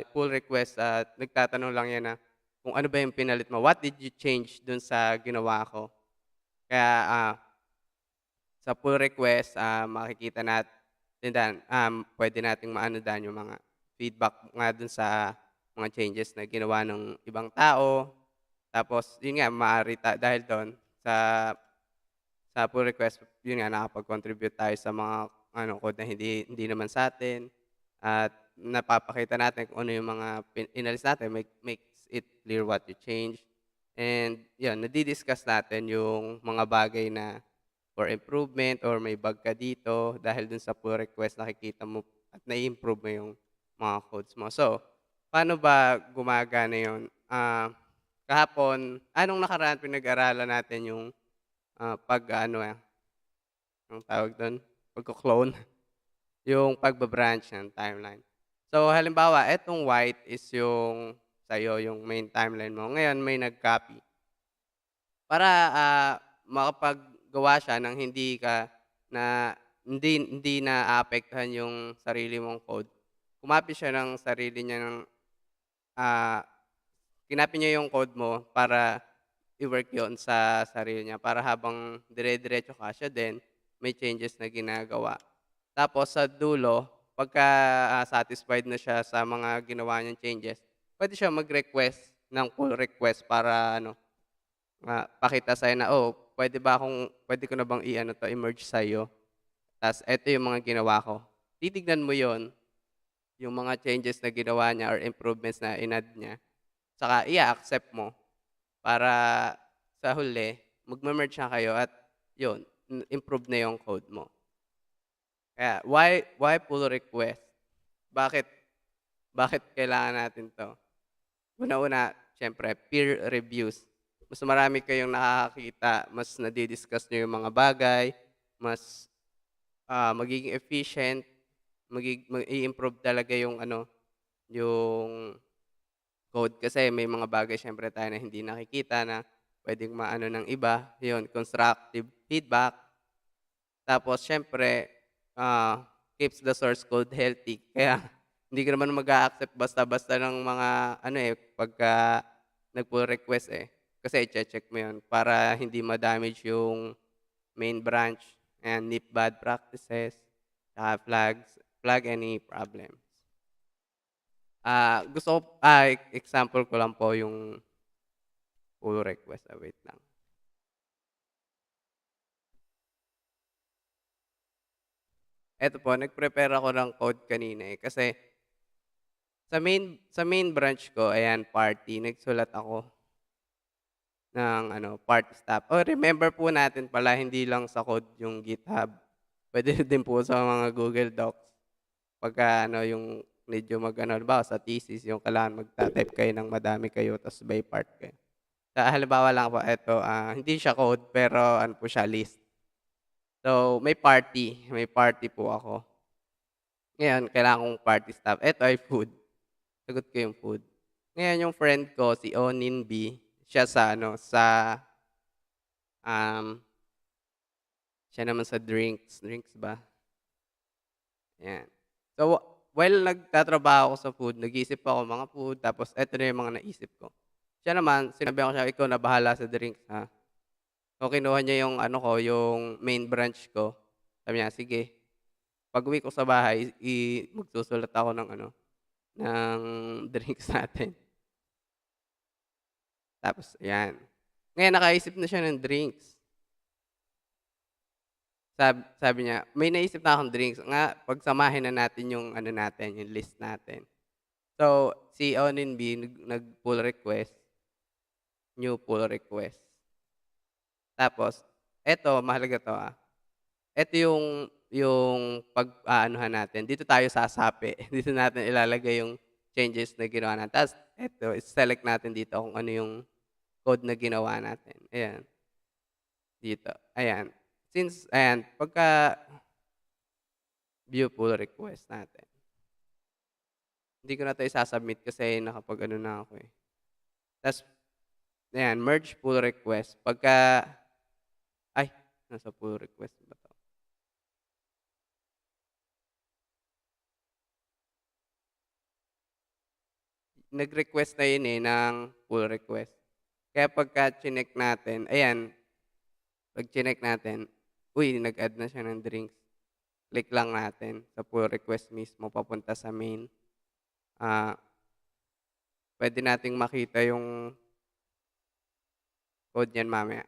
pull request, nagtatanong lang yan na kung ano ba yung pinalit mo. What did you change dun sa ginawa ko? Kaya, sa pull request, makikita natin pwede nating maano dan yung mga feedback nga dun sa mga changes na ginawa ng ibang tao. Tapos, yun nga, maaari dahil doon sa pull request, yun nga, nakapag-contribute tayo sa mga code na hindi naman sa atin. At napapakita natin kung ano yung mga inalis natin, makes it clear what you change. And yun, nadidiscuss natin yung mga bagay na for improvement or may bug ka dito dahil dun sa pull request nakikita mo at na-improve mo yung mga codes mo. So, paano ba gumagana yun? Kahapon, anong nakaraan pinag-aralan natin yung ang tawag doon? Pagko-clone. Yung pagbabranch ng timeline. So, halimbawa, etong white is yung sa'yo, yung main timeline mo. Ngayon, may nag-copy. Para makapaggawa siya ng hindi na aapektuhan yung sarili mong code. Kumapi siya ng sarili niya kinapy niya yung code mo para i-work yon sa sarili niya. Para habang dire-diretso ka siya din, may changes na ginagawa. Tapos sa dulo, pagka satisfied na siya sa mga ginawa niyang changes, pwede siya mag-request ng pull request para ano, pakita sa'yo na, "Oh, pwede ko na bang i-ano 'to, i-merge sa'yo? Ta's eto yung mga ginawa ko." Titignan mo yon, yung mga changes na ginawa niya or improvements na in-add niya, saka i-a-accept mo para sa huli magme-merge na kayo at yun, improve na yung code mo. Kaya why pull request? Bakit bakit kailangan natin 'to? Una-una, siyempre peer reviews. Mas marami kayong nakakakita, mas nadi-discuss niyo yung mga bagay, mas, magiging efficient, mag-i-improve talaga yung ano, yung code kasi may mga bagay siyempre tayo na hindi nakikita na puwedeng maano ng iba, yun constructive feedback. Tapos siyempre, keeps the source code healthy. Kaya hindi ka naman mag-a-accept basta-basta ng mga ano, pagka nag-pull request, Kasi iche-check mo 'yun para hindi ma-damage yung main branch and nip bad practices, tsaka flag any problems. Example ko lang po yung pull request, wait lang. Eto po, nag-prepare ako ng code kanina, kasi sa main branch ko, ayan, party, nagsulat ako ng ano, party stuff. Oh, remember po natin pala, hindi lang sa code yung GitHub. Pwede din po sa mga Google Docs. Pagka ano, yung medyo mag-ano, halimbawa sa thesis, yung kailangan magta-type kayo ng madami kayo, tapos by part kayo. Halimbawa lang po, eto, hindi siya code, pero ano po siya, list. So, may party po ako. Ngayon, kailangan kong party stuff. Eto ay food. Sagot ko yung food. Ngayon, yung friend ko, si Onin B, siya sa ano, um, siya naman sa drinks. Drinks ba? Ayan. So, while nagtatrabaho ako sa food, nag-iisip ako mga food, tapos eto na yung mga naisip ko. Siya naman, sinabihan ko siya, ikaw na bahala sa drinks, ha? So, kinuha niya yung ano ko, yung main branch ko. Sabi niya, sige, pag-uwi ko sa bahay, magsusulat ako ng ano, ng drinks natin. Tapos, ayan. Ngayon, nakaisip na siya ng drinks. Sabi niya, may naisip na akong drinks. Nga, pagsamahin na natin yung ano natin, yung list natin. So, si Onin B, nag-pull request, new pull request. Tapos, eto, mahalaga to, Eto yung pag-aanuhan natin. Dito tayo sasapi. Dito natin ilalagay yung changes na ginawa natin. Tapos, eto, select natin dito kung ano yung code na ginawa natin. Ayan. Dito. Ayan. Ayan, pagka view pull request natin. Hindi ko na ito isasubmit kasi nakapag-ano na ako, Tapos, ayan, merge pull request. Nasa pull request ba to? Nag-request na yun ng pull request. Kaya pagka chinek natin, ayan, pag chinek natin, nag-add na siya ng drinks. Click lang natin sa pull request mismo, papunta sa main. Pwede nating makita yung code niyan mamaya.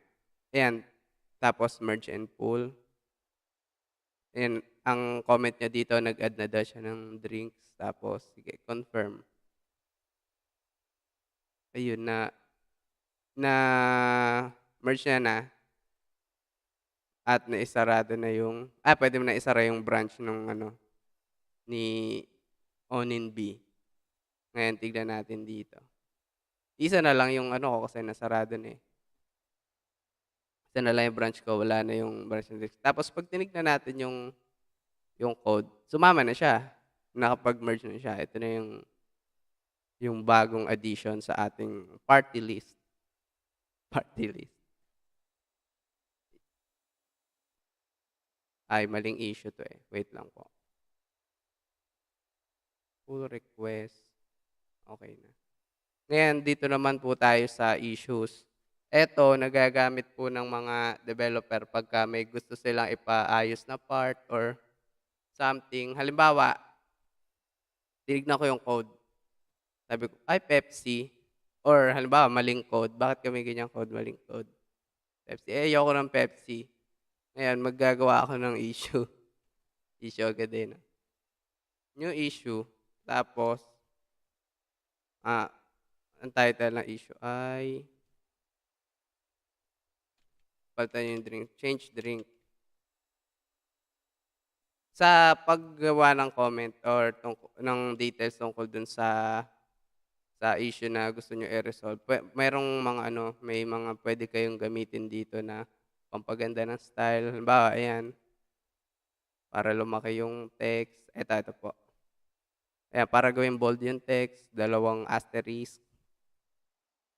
Ayan, tapos merge and pull. Ayan, ang comment niya dito, nag-add na daw siya ng drinks. Tapos, sige, confirm. Ayun na merge na at naisarado na yung pwede mo na isara yung branch nung ano ni Onin B. Ngayon tignan natin dito. Isa na lang yung ano ko kasi nasarado na Isa na lang yung branch ko, wala na yung branch ng drinks. Tapos pag tinignan natin yung code, sumama na siya. Nakapag-merge na siya. Ito na yung bagong addition sa ating party list. Party list. Ay, maling issue to Wait lang po. Pull request. Okay na. Ngayon, dito naman po tayo sa issues. Ito, nagagamit po ng mga developer pagka may gusto silang ipaayos na part or something. Halimbawa, tinignan ko yung code. Sabi ko, "Ay, Pepsi." Or halimbawa, maling code. Bakit kami ganyang code, maling code? Pepsi. Eh, ayoko ng Pepsi. Ngayon, maggagawa ako ng issue. Issue agad din. New issue. Tapos, ah, ang title ng issue ay palitan yung drink. Change drink. Sa paggawa ng comment or ng details tungkol dun sa issue na gusto nyo i-resolve, merong mga may mga pwede kayong gamitin dito na pampaganda ng style. Halimbawa, ayan, para lumaki yung text. Ito po. Ayan, para gawing bold yung text, 2 asterisk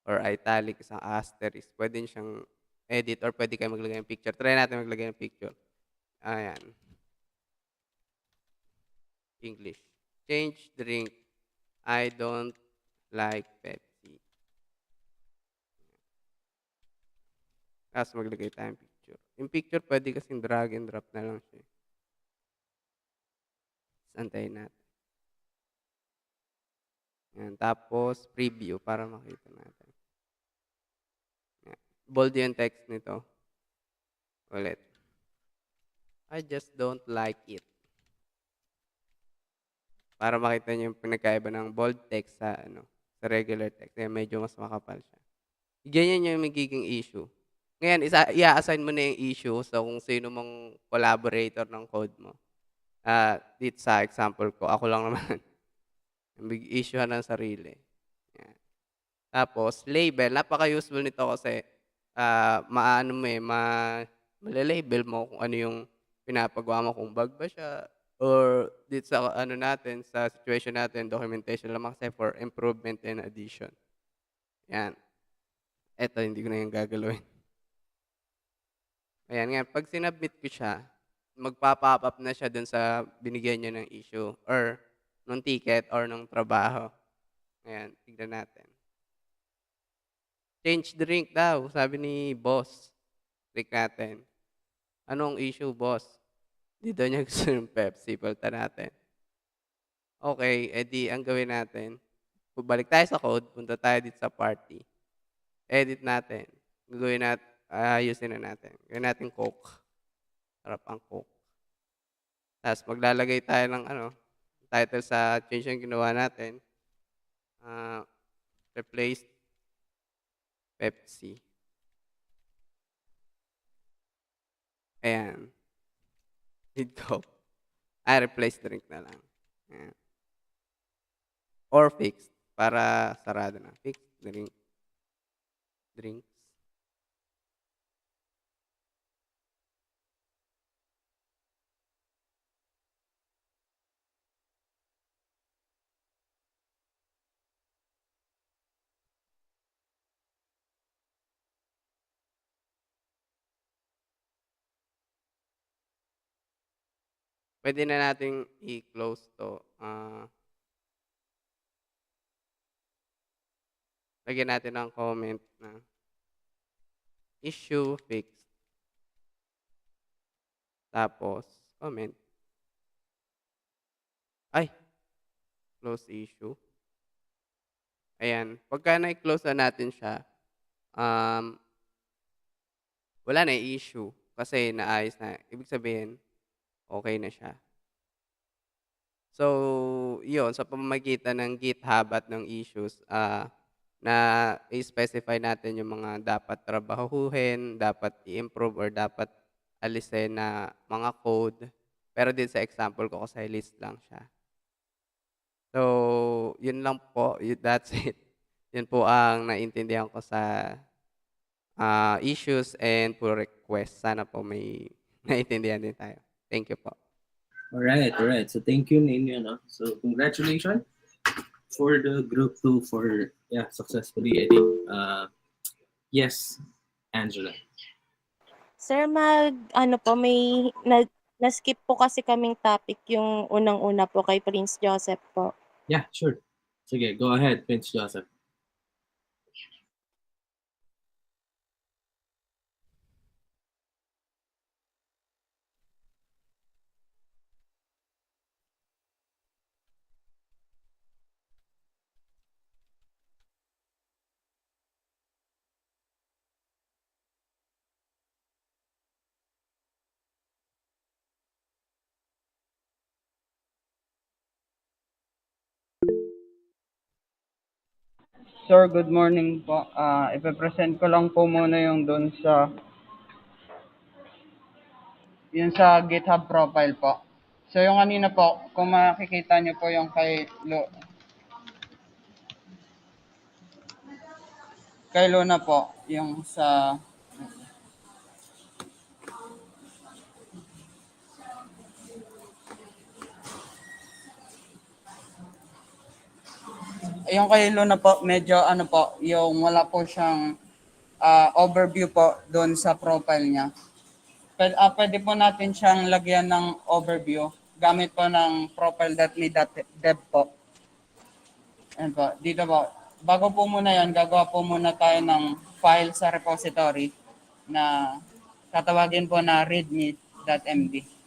or italic, isang asterisk. Pwede siyang edit or pwede kayo maglagay ng picture. Try natin maglagay ng picture. Ayan. English. Change drink. I don't like Pepsi. Tapos maglagay tayong picture. Yung picture pwede kasing drag and drop na lang siya. Antayin natin. Yan. Tapos preview para makita natin. Yan. Bold yung text nito. Ulit. I just don't like it. Para makita niyo yung pinagkaiba ng bold text sa sa regular text. Kaya medyo mas makapal siya. Ganyan yung magiging issue. Ngayon, i-assign mo na yung issue sa kung sino mong collaborator ng code mo. Dito sa example ko, ako lang naman. Mag-issue ng sarili. Yan. Tapos, label. Napaka-useful nito kasi malalabel mo kung ano yung pinapagawa mo, kung bug ba siya, or dito sa natin, sa situation natin, documentation lamang kasi for improvement and addition. Yan. Eto, hindi ko na yung gagalawin. Ayan nga, pag sinubmit ko siya, magpa-pop up na siya dun sa binigyan niya ng issue or nung ticket or nung trabaho. Ayan, tignan natin. Change drink daw, sabi ni boss. Click natin. Anong issue, boss? Di daw niya gusto ng Pepsi. Palitan natin. Okay, edi ang gawin natin. Balik tayo sa code, punta tayo dito sa party. Edit natin. Gagawin natin, ayusin na natin. Gawin natin Coke. Sarap ang Coke. Tapos maglalagay tayo ng title sa change yung ginawa natin. Replace Pepsi. Ayan. Need Coke. Replace drink na lang. Ayan. Or fixed. Para sarado na. Fixed drink. Drinks. Pwede na nating i-close to. Lagyan natin ng comment na issue fixed. Tapos, comment. Close issue. Ayan. Pagka na-close na natin siya, wala na issue kasi naayos na. Ibig sabihin, okay na siya. So, yun, sa pamamagitan ng GitHub at ng issues, na i-specify natin yung mga dapat trabahuhin, dapat i-improve, or dapat alisin na mga code. Pero din sa example ko kasi list lang siya. So, yun lang po. That's it. Yun po ang naintindihan ko sa issues and pull requests. Sana po may naintindihan din tayo. Thank you po. Alright. So thank you ninyo, no? So congratulations for the group 2 for successfully editing. Yes, Angela. Sir, may na-skip po kasi kaming topic yung unang-una po kay Prince Joseph po. Yeah, sure. Sige, go ahead, Prince Joseph. Sir, good morning po. Ipe-present ko lang po muna yung doon sa yung sa GitHub profile po. So yung kanina po, kung makikita niyo po yung kay Luna po, yung sa yung kay Luna po, medyo ano po, yung wala po siyang overview po doon sa profile niya. Pwede po natin siyang lagyan ng overview gamit po ng profile.me.dev po. Ayan po, dito po. Bago po muna yan, gagawa po muna tayo ng file sa repository na tatawagin po na readme.md.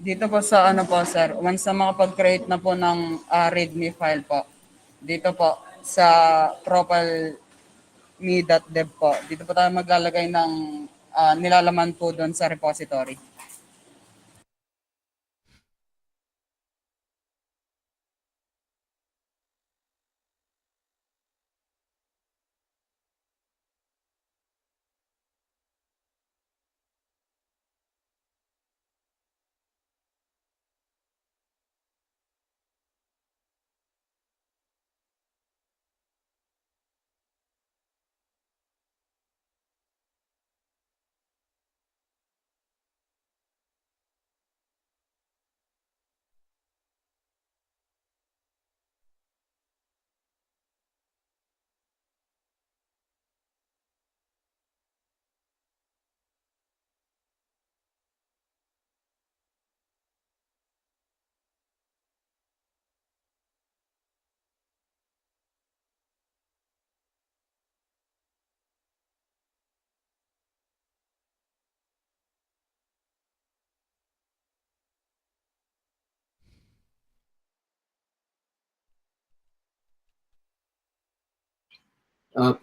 Dito po sa ano po sir, once na makapag-create na po ng readme file po, dito po sa profile.me.dev po, dito po tayo maglalagay ng nilalaman po doon sa repository.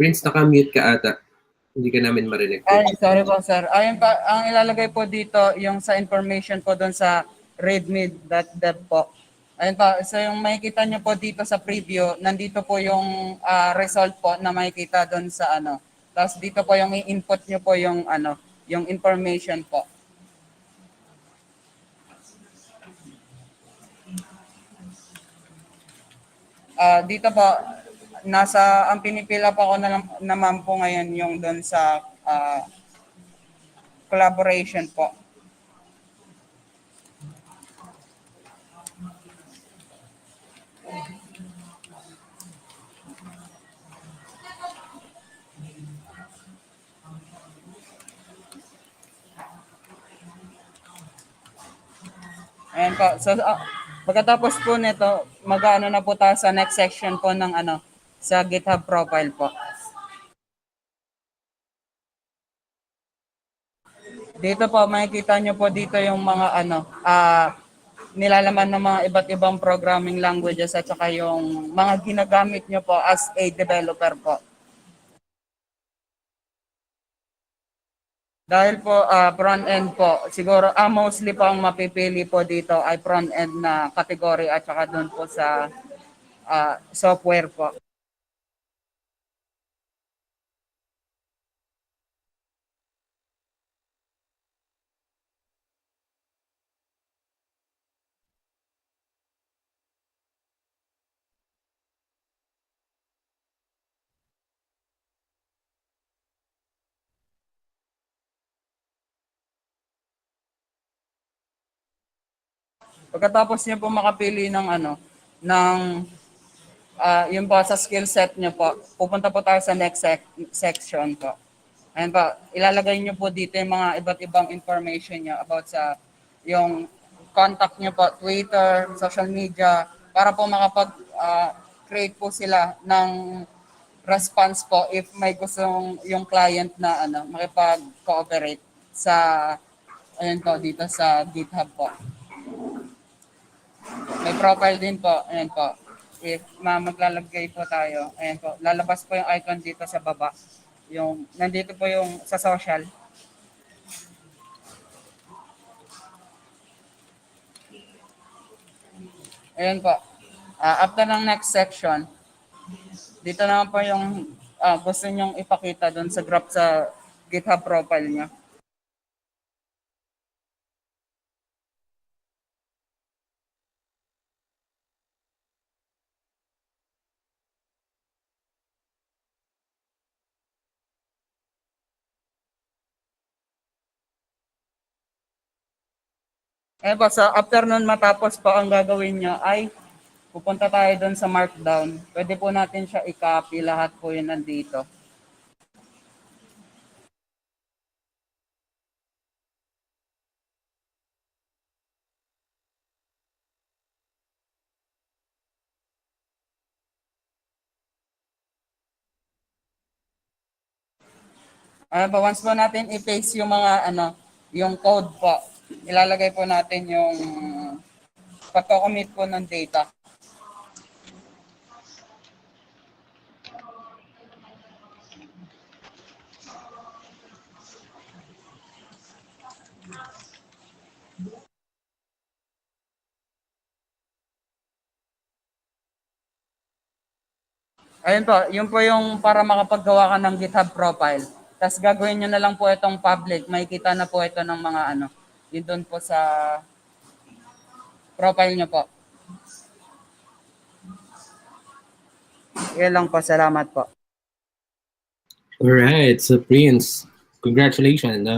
Prince, naka-mute ka ata. Hindi ka namin marinig. Ay, sorry po sir. Ayun pa, ang ilalagay po dito yung sa information po doon sa readme.dev po. Ayun pa, so yung makikita nyo po dito sa preview, nandito po yung result po na makikita doon sa ano. Tapos dito po yung i-input nyo po yung ano, yung information po. Dito po, ang pinipila po ako naman po ngayon yung doon sa collaboration po. Ayan po. So, pagkatapos po nito, mag-ano na po tayo sa next section po ng ano, sa GitHub profile po. Dito po, makikita nyo po dito yung mga ano, nilalaman ng mga iba't ibang programming languages at saka yung mga ginagamit nyo po as a developer po. Dahil po front-end po, siguro mostly po ang mapipili po dito ay front-end na category at saka doon po sa software po. Pagkatapos niyo po makapili ng yun po sa skill set niyo po, pupunta po tayo sa next section po. Ayan po, ilalagay niyo po dito yung mga iba't ibang information niyo about sa yung contact niyo po, Twitter, social media, para po create po sila ng response po if may gustong yung client na makipag-cooperate sa ayun po dito sa GitHub po. May profile din po, ayan po. If maglalagay po tayo, ayan po, lalabas po yung icon dito sa baba. Yung nandito po yung sa social. Ayan po. After ng next section, dito naman po yung gusto nyong ipakita doon sa graph sa GitHub profile niya. Ayan po, so after nun matapos po ang gagawin nyo ay pupunta tayo doon sa markdown. Pwede po natin siya i-copy, lahat po yun nandito. Ayan po, once po natin i-paste yung mga yung code po, ilalagay po natin yung pagko-commit po ng data. Ayun po, yun po yung para makapaggawa ka ng GitHub profile. Tapos gagawin nyo na lang po itong public. Makikita na po ito ng mga yun doon po sa profile nyo po. Yan lang po, salamat po. Alright, so Prince, congratulations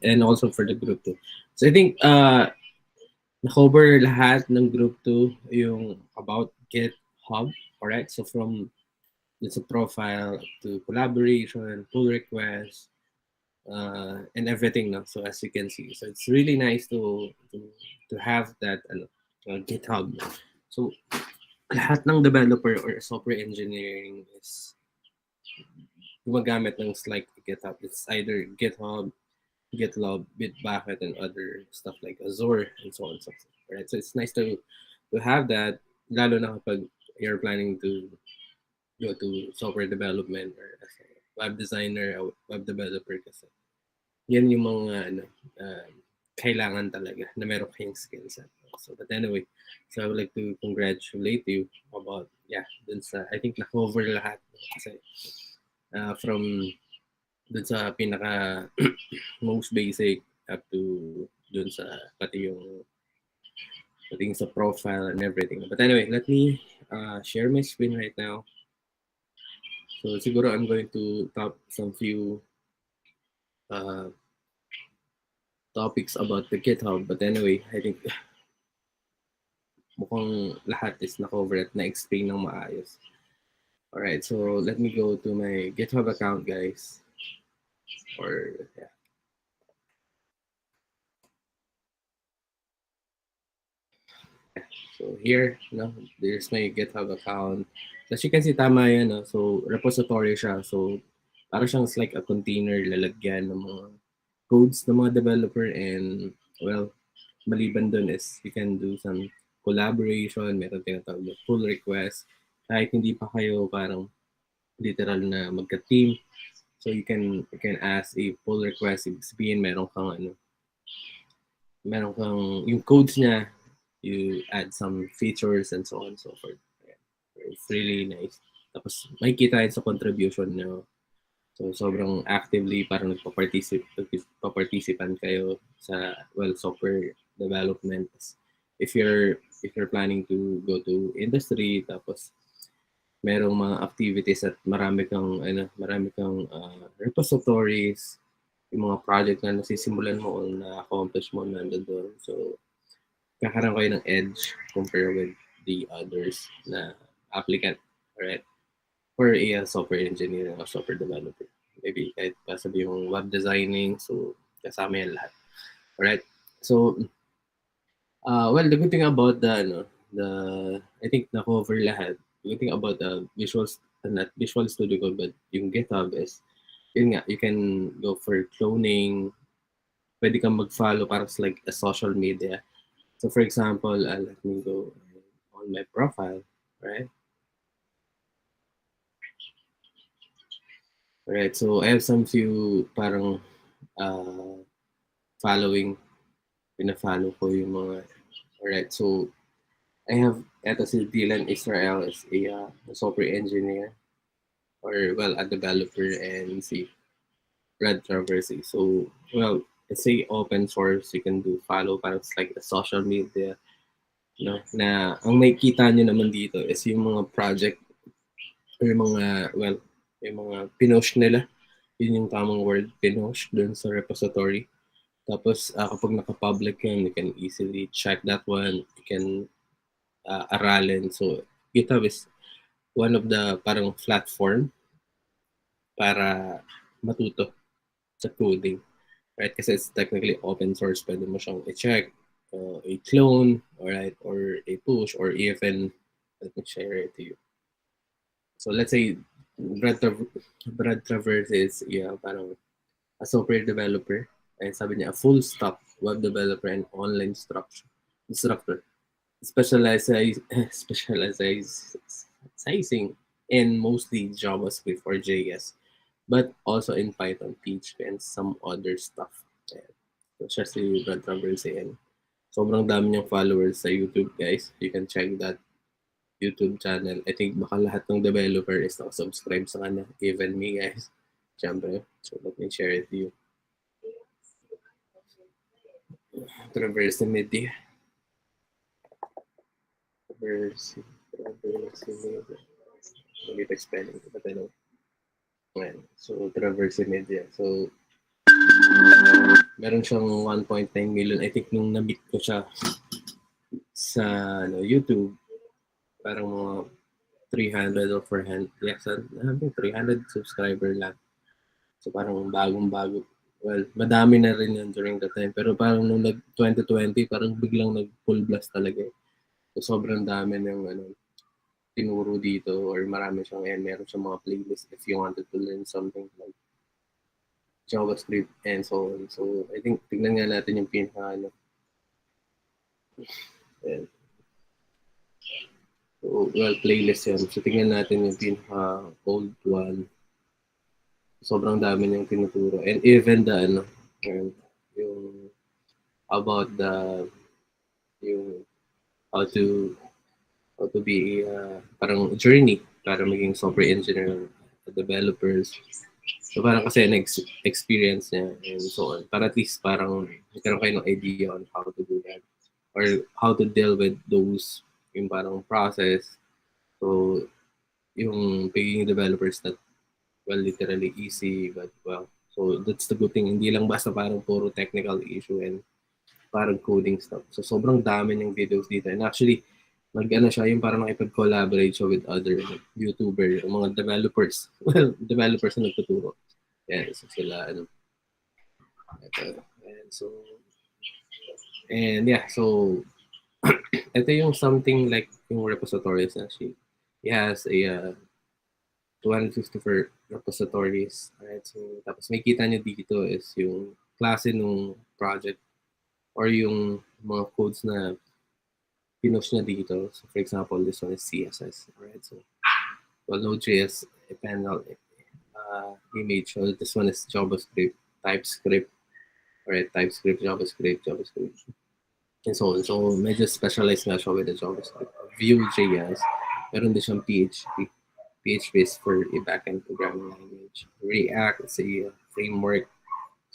and also for the group 2. So I think na-cover lahat ng group 2 yung about GitHub, alright? So from it's a profile to collaboration, pull requests, and everything now. So as you can see, so it's really nice to have that GitHub. So lahat ng developer or software engineering is gumagamit ng Slack GitHub. It's either GitHub, GitLab, Bitbucket, and other stuff like Azure and so on and so forth. Right? So it's nice to have that, lalo na kapag you're planning to go to software development or as a web designer or web developer kasi yan yung mga kailangan talaga na meron kayong skill set. So but anyway, so I would like to congratulate you about dun sa I think na-cover lahat kasi from dun sa pinaka most basic up to dun sa pati yung sa profile and everything. But anyway, let me share my screen right now. So siguro I'm going to top some few topics about the GitHub. But anyway, I think mukhang lahat is na-cover at na-explain ng maayos. Alright, so let me go to my GitHub account, guys. So here, there's my GitHub account. As you can see, tama yan. So repository siya. So parang siyang like a container lalagyan ng mga codes ng mga developer, and well, maliban dun is you can do some collaboration, meron tinatawag na pull request. Kahit hindi pa kayo parang literal na magka-team, so you can ask a pull request. Ibig sabihin meron kang yung codes niya, you add some features and so on and so forth. It's really nice. Tapos makikita yun sa contribution nyo. So sobrang actively parang nagpa-participant kayo sa software development. If you're planning to go to industry, tapos merong mga activities at marami kang repositories, yung mga project na nasisimulan mo o na-accomplish mo nandoon. So kakaroon kayo ng edge compare with the others na applicant, alright? For a software engineer or software developer. Maybe kahit pa sabi yung web designing, so kasama yan lahat. Alright? So, well, the good thing about I think na-cover lahat. The good thing about not Visual Studio Code, but yung GitHub is, yun nga, you can go for cloning, pwede kang mag-follow para sa like a social media. So for example, let me go on my profile, right? Alright, so I have some few parang following, pina-follow ko yung mga, alright, so I have, eto si Dylan Israel is a software engineer, or well, a developer, and si Red Traversy. So, well, it's a open source, you can do follow, parang it's like a social media, no? Na ang makikita nyo naman dito is yung mga project, or yung mga, well, yung mga pinost nila. Yun yung tamang word, pinost, dun sa repository. Tapos, kapag naka-public yun, you can easily check that one. You can aralin. So, GitHub is one of the parang platform para matuto sa coding. Right? Kasi it's technically open source. Pwede mo siyang i-check, i-clone, alright, or i-push, or even, let me share it to you. So, let's say, Brad Travers is parang a software developer. And sabi niya, a full stack web developer and online instructor. Specializing in mostly JavaScript or JS, but also in Python, PHP, and some other stuff. So, siya si Brad Travers and sobrang dami niyang followers sa YouTube, guys. You can check that YouTube channel. I think baka lahat ng developer is nakasubscribe sa kanya, even me, guys. Siyempre. So, let me share it to you. Traverse Media. Traverse Media. Maybe it's spelling, but I know. Ayan. So, Traverse Media. So, meron siyang 1.9 million. I think nung na-meet ko siya sa YouTube, parang mga 300 or 400, yes, 300 subscriber lang. So parang bagong-bago. Well, madami na rin yun during that time. Pero parang nung 2020, parang biglang nag-full blast talaga. So sobrang dami ng tinuro dito, or marami siyang, meron siyang mga playlist if you wanted to learn something like JavaScript and so on. So I think tignan nga natin yung pinaka So, well, playlist yan. So, tingnan natin yung pinaka-old one. Sobrang dami niyang tinuturo. And even the, yung about yung how to be parang journey para maging software engineer, developers. So, parang kasi experience niya and so on. Para at least parang magkaroon kayo ng idea on how to do that or how to deal with those yung parang process. So, yung pagiging developers that, well, literally easy, but well, so that's the good thing. Hindi lang basta parang puro technical issue and parang coding stuff. So, sobrang dami ng videos dito. And actually, siya yung parang nakipag-collaborate siya with other YouTuber, yung mga developers. Well, developers na nagtuturo. Yeah, so sila, and yeah, so, ito yung something like yung repositories na he has a 254 repositories. Alright, so tapos may kita nyo dito is yung klase ng project or yung mga codes na pinost niya dito. So for example, this one is CSS. Alright, so well, Node.js, panel, image. So this one is JavaScript, TypeScript. Alright, TypeScript, JavaScript, and so on. So medyo specialized nga siya with the JavaScript. Vue.js, meron din siyang PHP. PHP is for a backend programming language. React is a framework.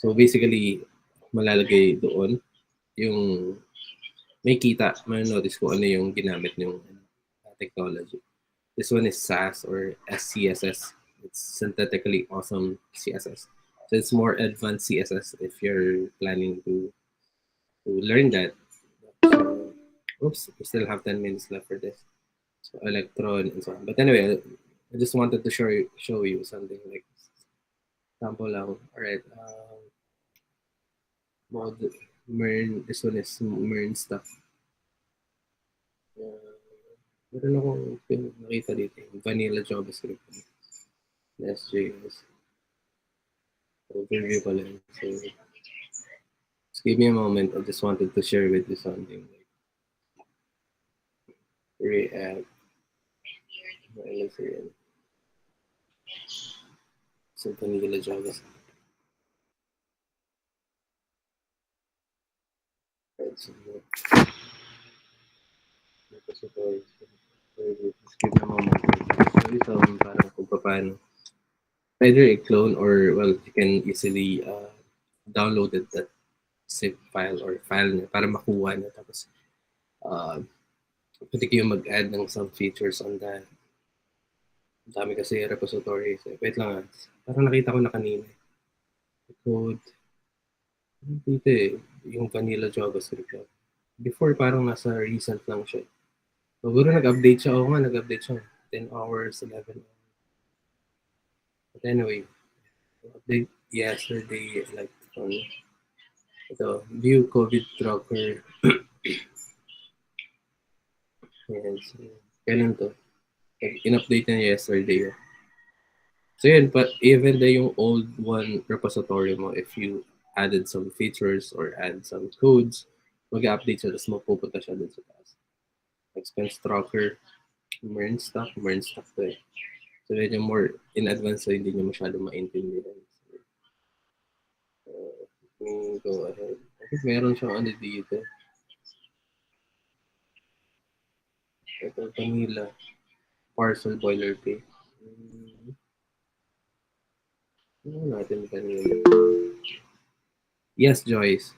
So basically, malalagay doon yung may kita, may notice ko ano yung ginamit yung technology. This one is SAS or SCSS. It's synthetically awesome CSS. So it's more advanced CSS if you're planning to learn that. So Oops, we still have 10 minutes left for this. So electron and so on. But anyway, I just wanted to show you something like this. Sample lang. Alright. MERN. This one is MERN stuff. Meron akong nakita dito. Vanilla JavaScript. SJS. Overview pala. So, just give me a moment. I just wanted to share with you something. React. Let's see. So, vanilla JavaScript. Right, so, just give me a moment. So, ito, parang kung paano. Either a clone or, well, you can easily download it, that zip file or file niya para makuha niya. Tapos, pwede kayo mag-add ng some features on that. Ang dami kasi repositories. Wait lang. Parang nakita ko na kanina. Code. Dito yung vanilla JavaScript. Before, parang nasa recent lang siya. Siguro nag-update siya. Oo nga, nag-update siya. 10 hours, 11 hours. But anyway, update yesterday, like, ito, view COVID tracker. Yes. Ganun to. In-update niya yesterday. So yun, but even yung old one repository mo, if you added some features or add some codes, mag-update siya, tapos mapupunta siya dun sa taas. Expense tracker, MERN stuff to eh. So medyo more in advance, so hindi nyo masyado maintindihan. Go ahead. I think meron siyang ano dito. Ito, vanilla. Parcel boilerplate. Ano natin vanilla? Yes, Joyce.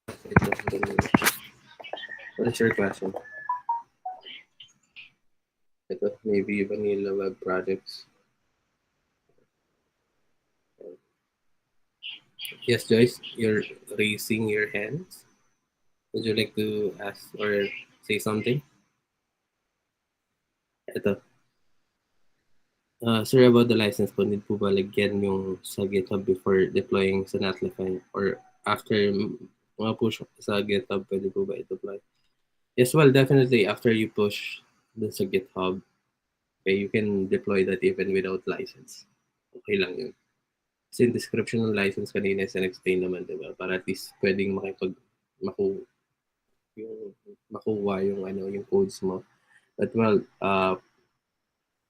Ito, vanilla. What is your question? Ito, maybe vanilla web projects. Yes, Joyce, you're raising your hands. Would you like to ask or say something? Ito. Sir, about the license po, need po ba lagyan yung sa GitHub before deploying sa Netlify? Or after mga push sa GitHub, pwede po ba i-deploy? Yes, well, definitely after you push dun sa GitHub, okay, you can deploy that even without license. Okay lang yun. Kasi yung description ng license kanina is explain naman, di ba? Para at least pwedeng makuha yung codes mo. But well,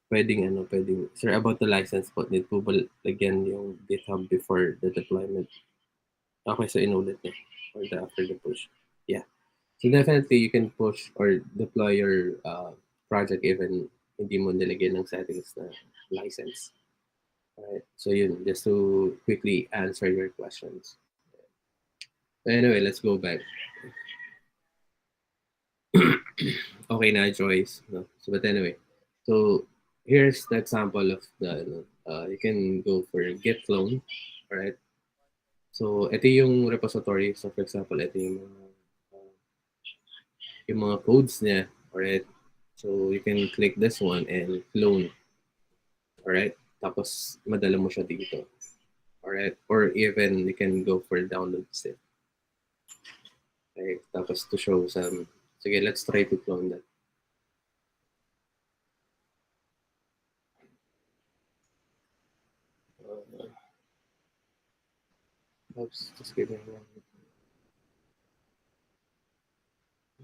pwedeng, sir, about the license po, need po ba lagyan yung GitHub before the deployment? Okay, so inulit niya or after the push. Yeah. So definitely you can push or deploy your project even hindi mo nilagyan ng settings na license. Alright, so yun, just to quickly answer your questions. Anyway, let's go back. Okay na, Joyce. No? So, but anyway, so here's the example of the, you can go for git clone, alright? So, ito yung repository. So, for example, ito yung mga codes niya, alright? So, you can click this one and clone, alright? Tapos, madala mo siya dito, alright? Or even, you can go for download zip. Okay, tapos to show some, sige, let's try to clone that. Oops, just give me a moment.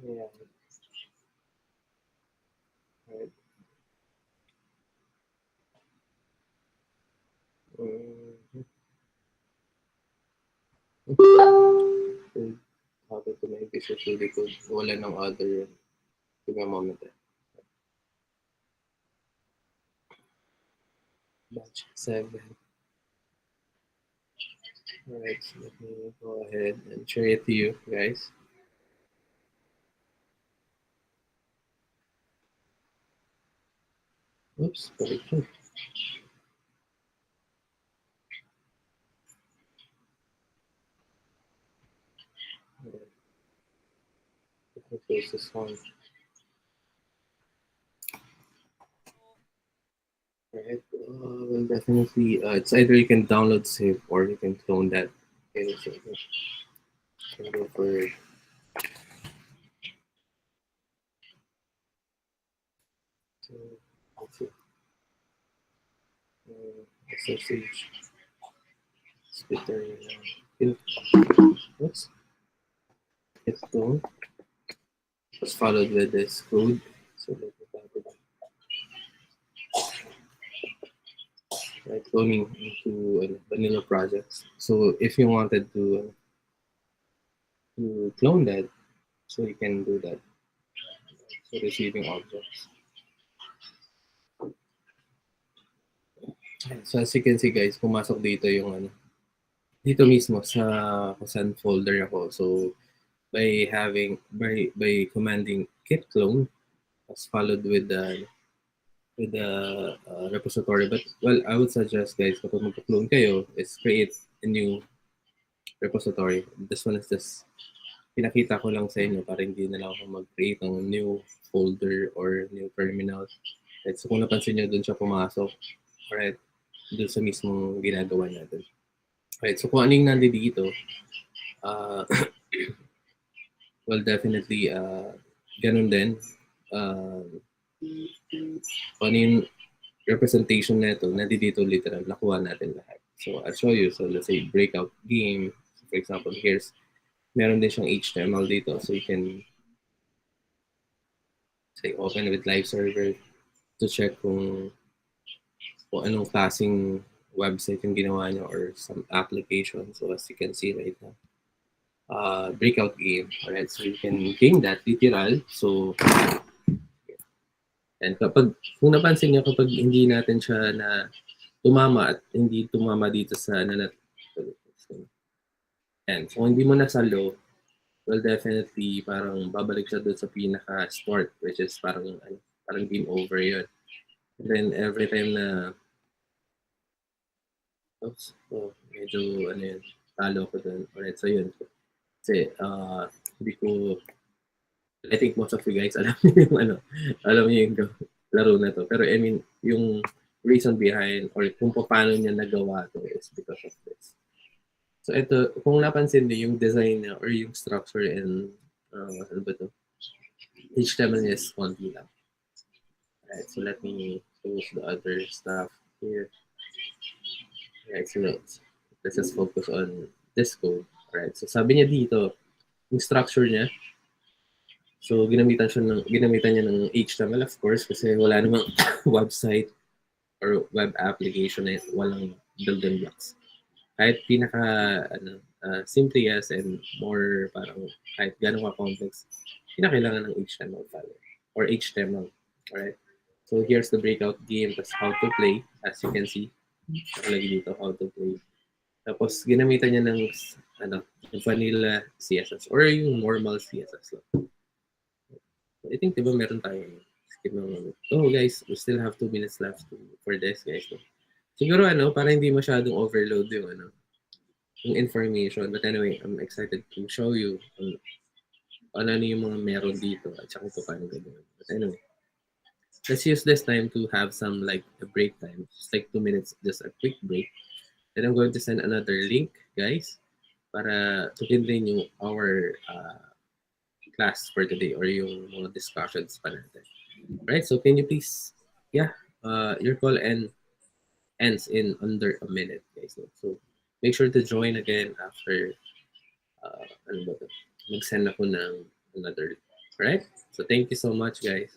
Yeah. Right. Happy to make this really good. Wala ng other. Give me a moment. Batch 7. Alright, so let me go ahead and share it to you guys. Oops, correction. close this one. Right. Well, definitely, it's either you can download zip or you can clone that. Okay, so you can go for so, let's see. SSH splitter. Oops. It's clone. Was followed with this code. So let me type it out. Right, cloning into vanilla projects. So if you wanted to clone that, so you can do that. So receiving objects. So as you can see guys, pumasok dito yung dito mismo sa kung saan folder ako. So by commanding git clone, as followed with the repository. But well, I would suggest guys kapag magka-clone kayo is create a new repository. This one is just pinakita ko lang sa inyo para hindi na lang ako mag-create ng new folder or new terminal. Right? So kung napansin nyo, dun siya pumasok. Alright, dun sa mismong ginagawa natin. Right, so kung ano yung nandito, well, definitely, ganun din. Kung ano yung representation nito, nandito literal, nakuha natin lahat. So I'll show you. So let's say breakout game. So, for example, meron din siyang HTML dito. So you can say open with live server to check kung anong klaseng website yung ginawa niyo or some application. So as you can see right now, breakout game. Alright, so you can game that literal. So, and kung napansin niyo, kapag hindi natin siya na tumama at hindi tumama dito sa and so hindi mo nasalo, well, definitely parang babalik siya doon sa pinaka-start, which is parang game over yun. And then every time na oops, medyo yun, talo ko doon. Alright, so yun. Kasi hindi ko I think most of you guys alam niyo yung alam niyo yung laro na to. Pero I mean, yung reason behind or kung paano niya nagawa to is because of this. So ito, kung napansin niyo yung design niya or yung structure and ano ba to? HTML niya is konti lang. Alright, so let me choose the other stuff here. Alright, so let's just focus on this code. Alright, so sabi niya dito, yung structure niya, so ginamitan niya ng HTML of course kasi wala namang website or web application na walang building blocks. Kahit simple yes and more parang kahit gano'n ka-complex, kinakailangan ng HTML file or HTML. Alright? So here's the breakout game, that's how to play. As you can see, nakalagay dito how to play. Tapos ginamitan niya ng vanilla CSS or yung normal CSS lang. I think diba meron tayong skip ng oh guys, we still have 2 minutes left for this guys. So, siguro para hindi masyadong overload yung yung information. But anyway, I'm excited to show you ano yung mga meron dito at saka kung paano gagawin. But anyway, let's use this time to have some like a break time. Just like 2 minutes, just a quick break. Then I'm going to send another link, guys, para to continue our class for today or yung mga discussions pa natin. Right? So can you please, your call ends in under a minute, guys. So make sure to join again after mag-send ako ng another link. Alright? So thank you so much, guys.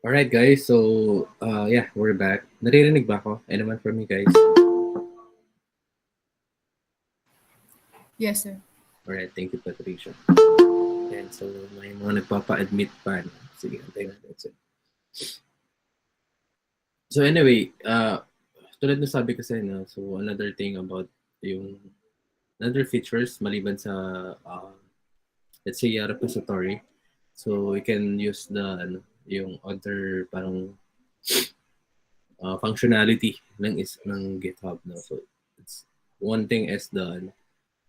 Alright guys, so yeah, we're back. Naririnig ba ako? Anyone from you guys? Yes, sir. Alright, thank you Patricia. And so may mga nagpapa-admit pa. No? Sige, antayin natin. So anyway, tulad na sabi kasi na, so another thing about yung another features maliban sa let's say repository. So we can use the ano, yung other parang functionality ng GitHub, no. So it's one thing is the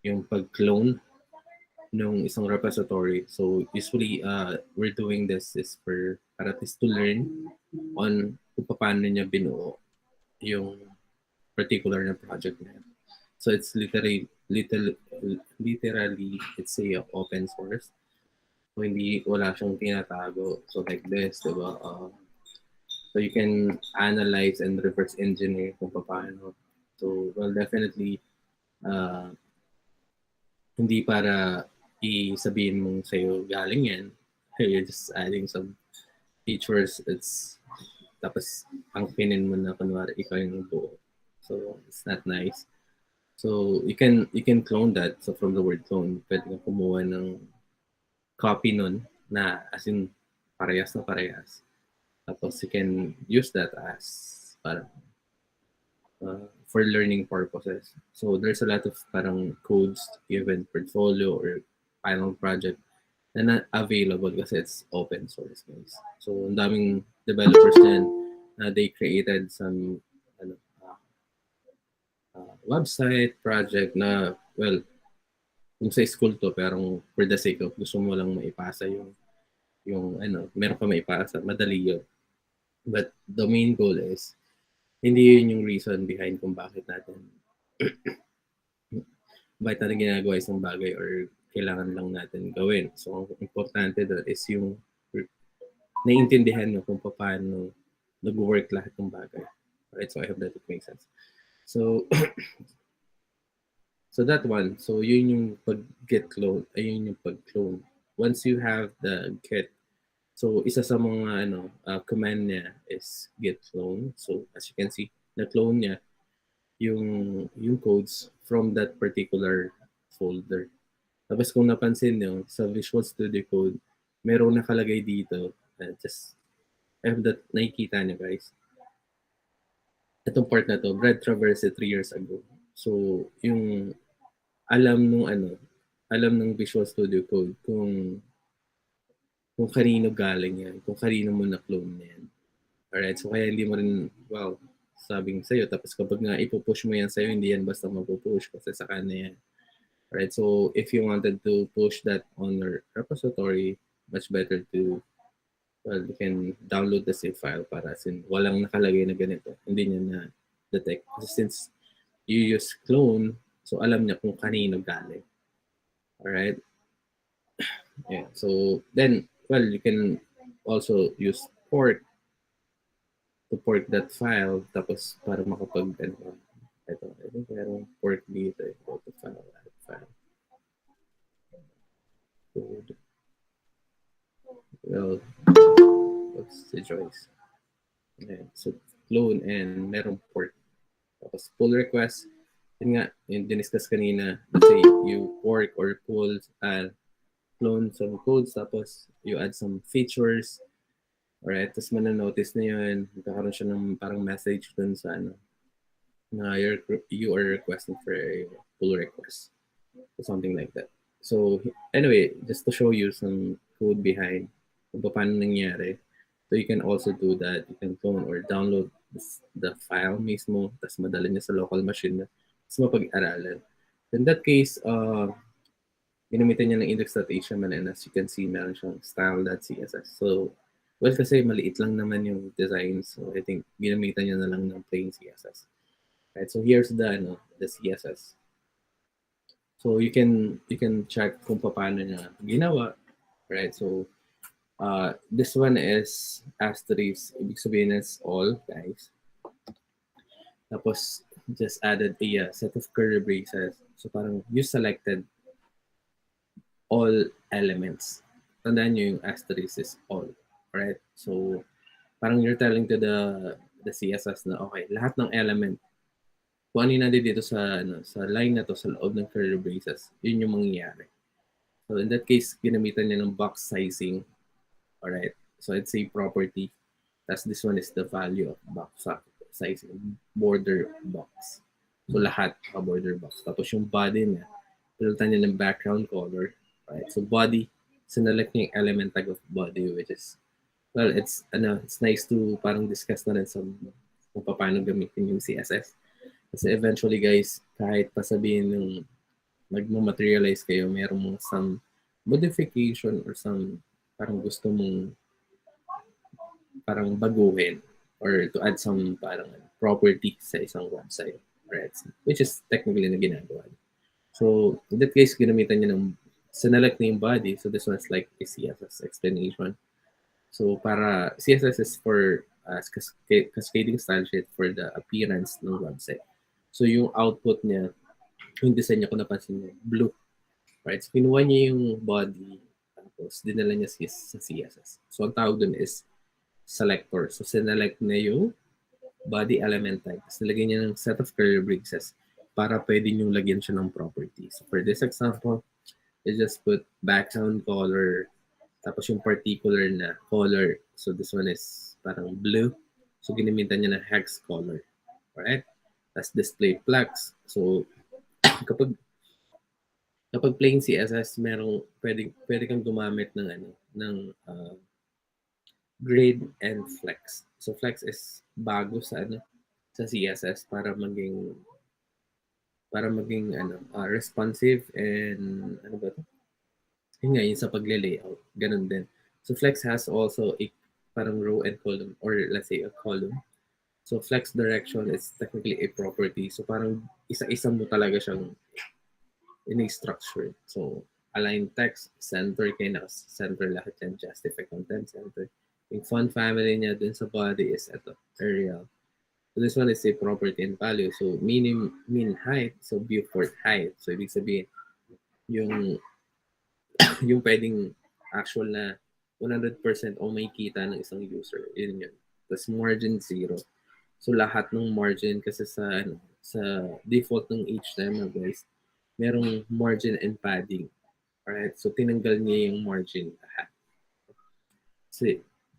yung pag-clone ng isang repository. So usually we're doing this is para at least to learn on kung paano niya binuo yung particular na project na yun. So it's literally it's a open source. So hindi wala siyang tinatago. So like this, diba? So you can analyze and reverse engineer kung paano. So well definitely hindi para sabihin mong sa'yo galing yan. You're just adding some features. It's tapos ang pinin mo na kunwari ikaw yung buo. So it's not nice. So you can clone that. So from the word clone, pwede kang kumuha ng copy nun na as in parehas na parehas. Tapos you can use that as parang for learning purposes. So there's a lot of parang codes, even portfolio or final project na available kasi it's open source guys. So ang daming developers dyan na they created some website project na well kung sa school to pero for the sake of gusto mo lang maipasa yung meron ka maipasa madali yun. But the main goal is hindi yun yung reason behind kung bakit natin ginagawa isang bagay or kailangan lang natin gawin. So, ang importante doon is yung naiintindihan nyo kung paano nag-work lahat ng bagay. Alright, so I hope that it makes sense. So, so that one, so yun yung pag-get clone, ayun yung pag-clone. Once you have the get, so isa sa mga command niya is get clone. So, as you can see, na-clone niya yung codes from that particular folder. Tapos kung napansin nyo, sa Visual Studio Code, merong nakalagay dito, just F that nakikita nyo guys. Itong part na to, Brad traversed it 3 years ago. So, yung alam ng Visual Studio Code kung kanino galing yan, kung kanino mo na-clone na yan. Alright, so kaya hindi mo rin, sabing sa'yo, tapos kapag nga ipupush mo yan sa'yo, hindi yan basta mapupush kasi sa kanya yan. Alright, so if you wanted to push that on your repository, much better to, you can download the save file para walang nakalagay na ganito. Hindi niya na-detect. Kasi since you use clone, so alam niya kung kanino galing. Alright? Yeah, so then, you can also use port to port that file, tapos para makapag, I think merong port dito, go to file, add file. Code. Well, what's the choice? Okay, so clone and merong port. Tapos pull request, yun nga, yung diniscuss kanina, let's say you fork or pull, clone some codes, tapos you add some features. Alright, tapos mananotice na yun, magkakaroon siya ng parang message dun sa na you are requesting for a pull request or something like that. So anyway, just to show you some code behind kung paano nangyari. So you can also do that. You can clone or download the file mismo, tapos madala niya sa local machine na tapos mapag-aralan. In that case, ginamitan niya ng index.html and as you can see, meron siyang style.css. So, kasi maliit lang naman yung design. So, I think ginamitan niya na lang ng plain CSS. Right, so here's the CSS. So, you can check kung paano niya ginawa. Right, so, this one is asterisk. Ibig sabihin is all, guys. Tapos, just added a set of curly braces. So, parang you selected all elements. Tandaan nyo yung asterisk is all. Right? So, parang you're telling to the CSS na, okay, lahat ng element, kung ano yung nandito dito sa line na to, sa loob ng curly braces, yun yung mangyayari. So, in that case, ginamitan niya ng box sizing. Alright? So, it's a property. That's this one is the value of box sizing. Border box. So, lahat border box. Tapos yung body niya, pinalitan niya ng background color. Right? So body, sinelect niya yung element tag of body, which is, well, it's nice to parang discuss na rin sa kung paano gamitin yung CSS. Kasi eventually guys, kahit pasabihin yung magmamaterialize kayo, meron mong some modification or some parang gusto mong parang baguhin or to add some parang property sa isang website. Right? Which is technically na ginagawa. So, in that case, ginamitan niya ng sinelect na yung body. So, this one's like a CSS explanation. So, para CSS is for cascading style sheet for the appearance ng website. So, yung output niya, yung design niya, kung napansin niyo, blue. Right? So, kinuha niya yung body, tapos dinala niya sa CSS. So, ang tawag dun is selector. So, sinelect na yung body element type. Tapos, nilagay niya ng set of curly braces para pwede nyo lagyan siya ng properties. So for this example, you just put background color, tapos yung particular na color. So this one is parang blue. So ginamitan niya ng hex color. Alright? Tapos display flex. So kapag plain CSS, pwede kang gumamit ng grade and flex. So flex is bago sa CSS para maging responsive and yun nga, yung sa pagle-layout, ganun din. So flex has also a parang row and column, or let's say a column. So flex direction is technically a property. So parang isa-isa mo talaga siyang in-structure. So align text, center, kaya naka-center lahat yan, justify content, center. Yung font family niya dun sa body is Arial. So this one is a property and value. So mean height, so viewport height. So ibig sabihin, yung pwedeng actual na 100% o may kita ng isang user. Yun. Tapos margin 0. So lahat ng margin kasi sa default ng HTML guys, merong margin and padding. Alright, so tinanggal niya yung margin lahat. So,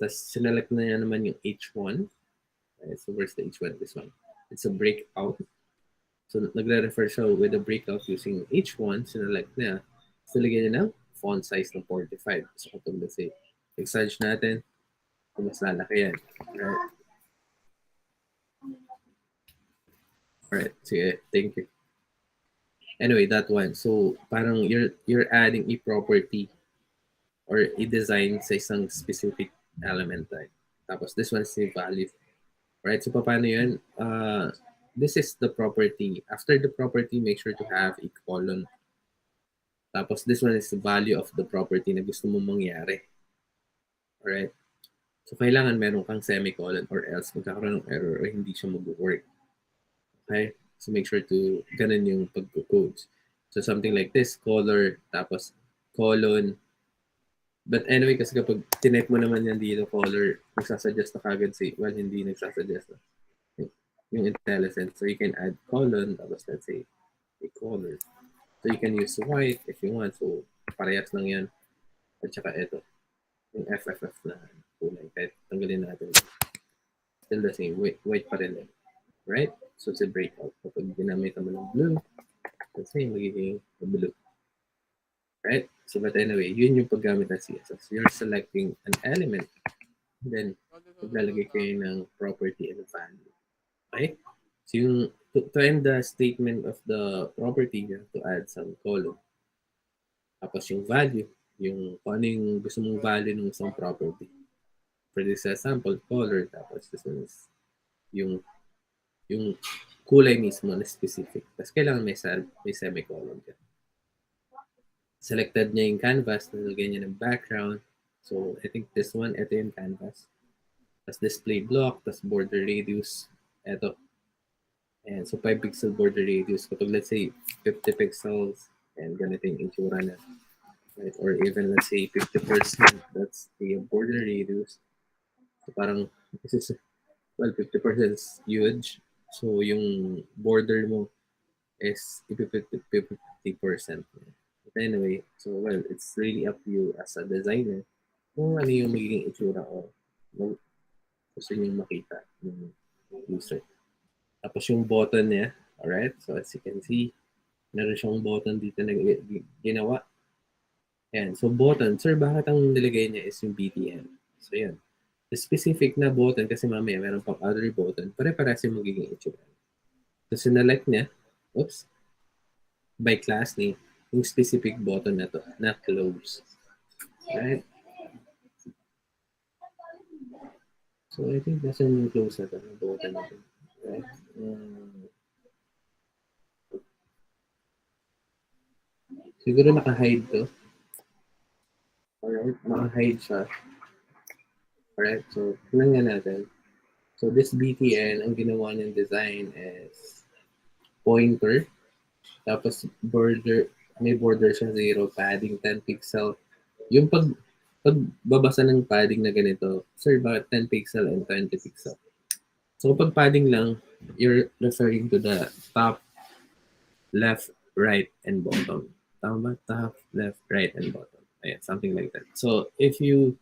tapos sinelect na niya naman yung H1. Alright, so where's the H1? This one. It's a breakout. So nagre-refer siya with a breakout using H1. Sinelect niya. So lagyan niya ng font size ng 45. So kapag let's say, exage natin, mas lalaki yan. Alright. Alright, sige, thank you. Anyway, that one. So parang you're adding a property or a design sa isang specific element type. Tapos this one is the value. Right? So paano yun? This is the property. After the property, make sure to have a colon. Tapos this one is the value of the property na gusto mong mangyari. Alright? So kailangan meron kang semicolon or else magkakaroon ng error or hindi siya mag-work. Okay? So make sure to ganun yung pag-codes. So something like this, color, tapos colon. But anyway, kasi kapag tinet mo naman yan dito, color, nagsasuggest na kagad si, well, hindi nagsasuggest na. Yung IntelliSense. So you can add colon, tapos let's say, a color. So you can use white if you want. So parehas lang yan. At saka ito, yung FFF na kulay. Kahit tanggalin natin. Still the same. White pa rin yan. Right? So it's a breakout. Kapag ginamit mo ng blue, let's say magiging blue. Right? So but anyway, yun yung paggamit ng CSS. You're selecting an element. Then, maglalagay kayo ng property and value. Okay? So yung, to end the statement of the property, you have to add some column. Tapos yung value, yung kung ano yung gusto mong value ng isang property. For this example, color. Tapos this one is yung kulay mismo na specific. Tapos kailangan may semicolon dyan. Selected niya yung canvas, nalagay niya ng background. So, I think this one, ito yung canvas. Tapos display block, tapos border radius, ito. And so 5 pixel border radius. Kapag let's say 50 pixels, and ganito yung itsura na. Right? Or even let's say 50%, that's the border radius. So parang, this is, well, 50% is huge. So yung border mo is 50%. But anyway, so well, it's really up to you as a designer kung ano yung magiging itsura o gusto nyo makita ng user. Tapos yung button niya, alright? So as you can see, meron siyang button dito na ginawa. Ayan, so button. Sir, bakit ang nilagay niya is yung BTN? So yan. The specific na button, kasi mamaya meron pang other button, pare-pares yung magiging itsura. So sinelect niya, oops, by class name, yung specific button na to, na close. Right? So I think nasa yung close na to, yung button na to. Right? Siguro naka-hide to. Alright, naka-hide siya. Alright, so tingnan nga natin. So this BTN, ang ginawa ng design is pointer, tapos border, may border siya 0, padding 10 pixel. Yung pagbabasa ng padding na ganito, sir, bakit 10 pixel and 20 pixel? So kapag padding lang, you're referring to the top, left, right, and bottom. Tama ba? Top, left, right, and bottom. Ayan, something like that. So if you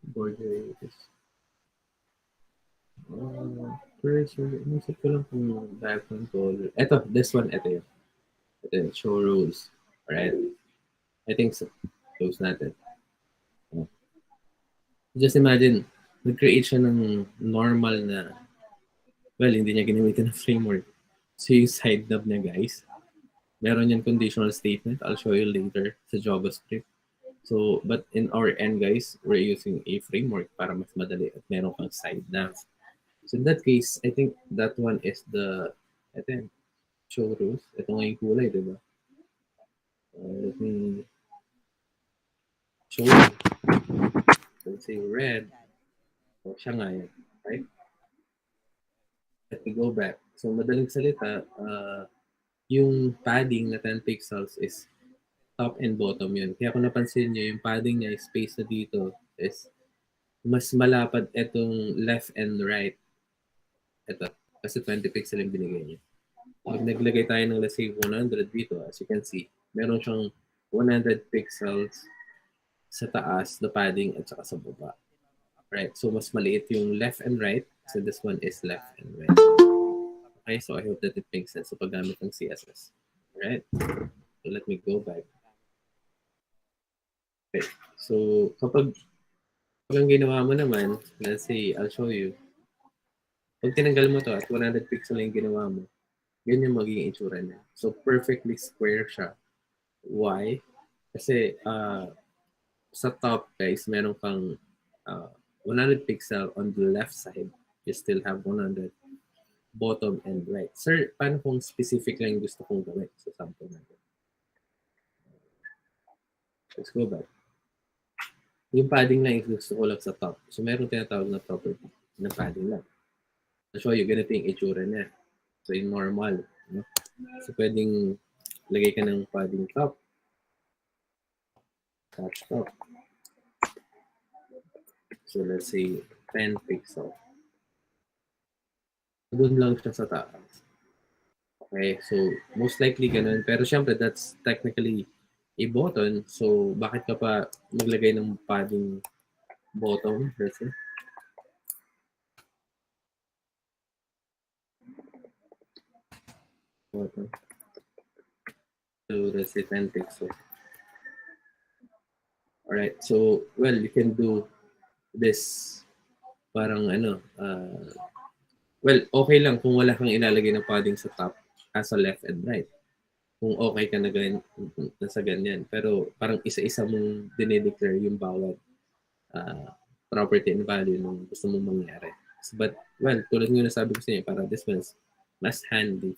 border is cursor, inisip ko lang kung background color. Ito, this one, ito yun. Ito yun, show rules. Alright? I think so. Close natin. Just imagine, nag-create siya ng normal na, well, hindi niya ginamitan ng framework. So yung side knob niya, guys, meron yan conditional statement. I'll show you later sa JavaScript. So, but in our end, guys, we're using a framework para mas madali at meron kang side nav. So in that case, I think that one is the, ito yun, show rules. Ito nga yung kulay, diba? Let me show you. Let's say red. O, siya nga yan. Right? Let me go back. So madaling salita, yung padding na 10 pixels is top and bottom yun. Kaya kung napansin nyo, yung padding niya, space na dito is mas malapad itong left and right. Ito. Kasi 20 pixel yung binigay niya. Pag naglagay tayo ng let's say 100 dito, as you can see, Meron siyang 100 pixels sa taas na padding at saka sa baba. Right? So, mas maliit yung left and right. So, this one is left and right. Okay, so I hope that it makes sense sa paggamit ng CSS. Alright? So, let me go back. Okay. So, kapag ang ginawa mo naman, let's say, I'll show you. Pag tinanggal mo to at 100 pixel yung ginawa mo, yun yung magiging itsura niya. So, perfectly square siya. Why? Kasi sa top, guys, meron kang 100 pixel on the left side. You still have 100 bottom and right. Sir, paano kung specific lang yung gusto kong gawin sa sample natin? Let's go back. Yung padding lang yung gusto ko lang sa top. So, meron tinatawag na property na padding lang. I'll show you, ganito yung itsura niya. So, yung normal. No? So, pwedeng lagay ka ng padding top. Touch top. So, let's say 10 pixel. Doon lang siya sa taas. Okay, so most likely ganun. Pero syempre, that's technically a button. So, bakit ka pa maglagay ng padding bottom? Let's say. Bottom. So, let's say 10 pixel. Alright, so, well, you can do this parang well, okay lang kung wala kang ilalagay ng padding sa top as a left and right. Kung okay ka na nasa ganyan. Pero parang isa-isa mong dinedeclare yung bawat property and value nung gusto mong mangyari. But, well, tulad nga nasabi ko sa inyo, para this one's mas handy.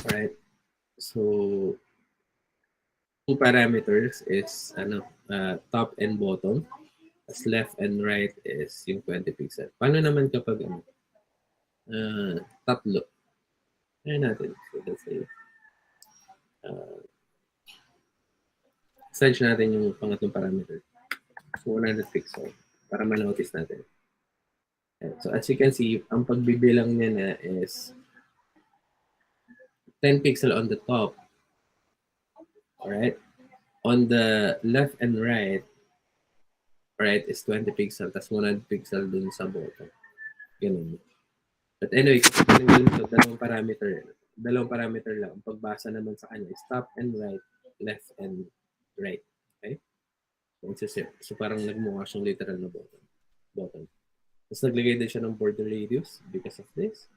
Alright. So, two parameters is top and bottom. As left and right is yung 20 pixel. Paano naman kapag tatlo? Ayan natin. So, let's say, search natin yung pangatlong parameter. So, 100 pixel para ma-notice natin. Ayan. So, as you can see, ang pagbibilang niya na is 10 pixel on the top. Alright? On the left and right is 20 pixel, tas 100 pixel dun sa bottom. Ganun. But anyway, kapag tinanggal mo ito, dalawang parameter lang. Ang pagbasa naman sa kanya is top and right, left and right. Okay? So parang nagmukha siyang literal na bottom. Tapos naglagay din siya ng border radius because of this.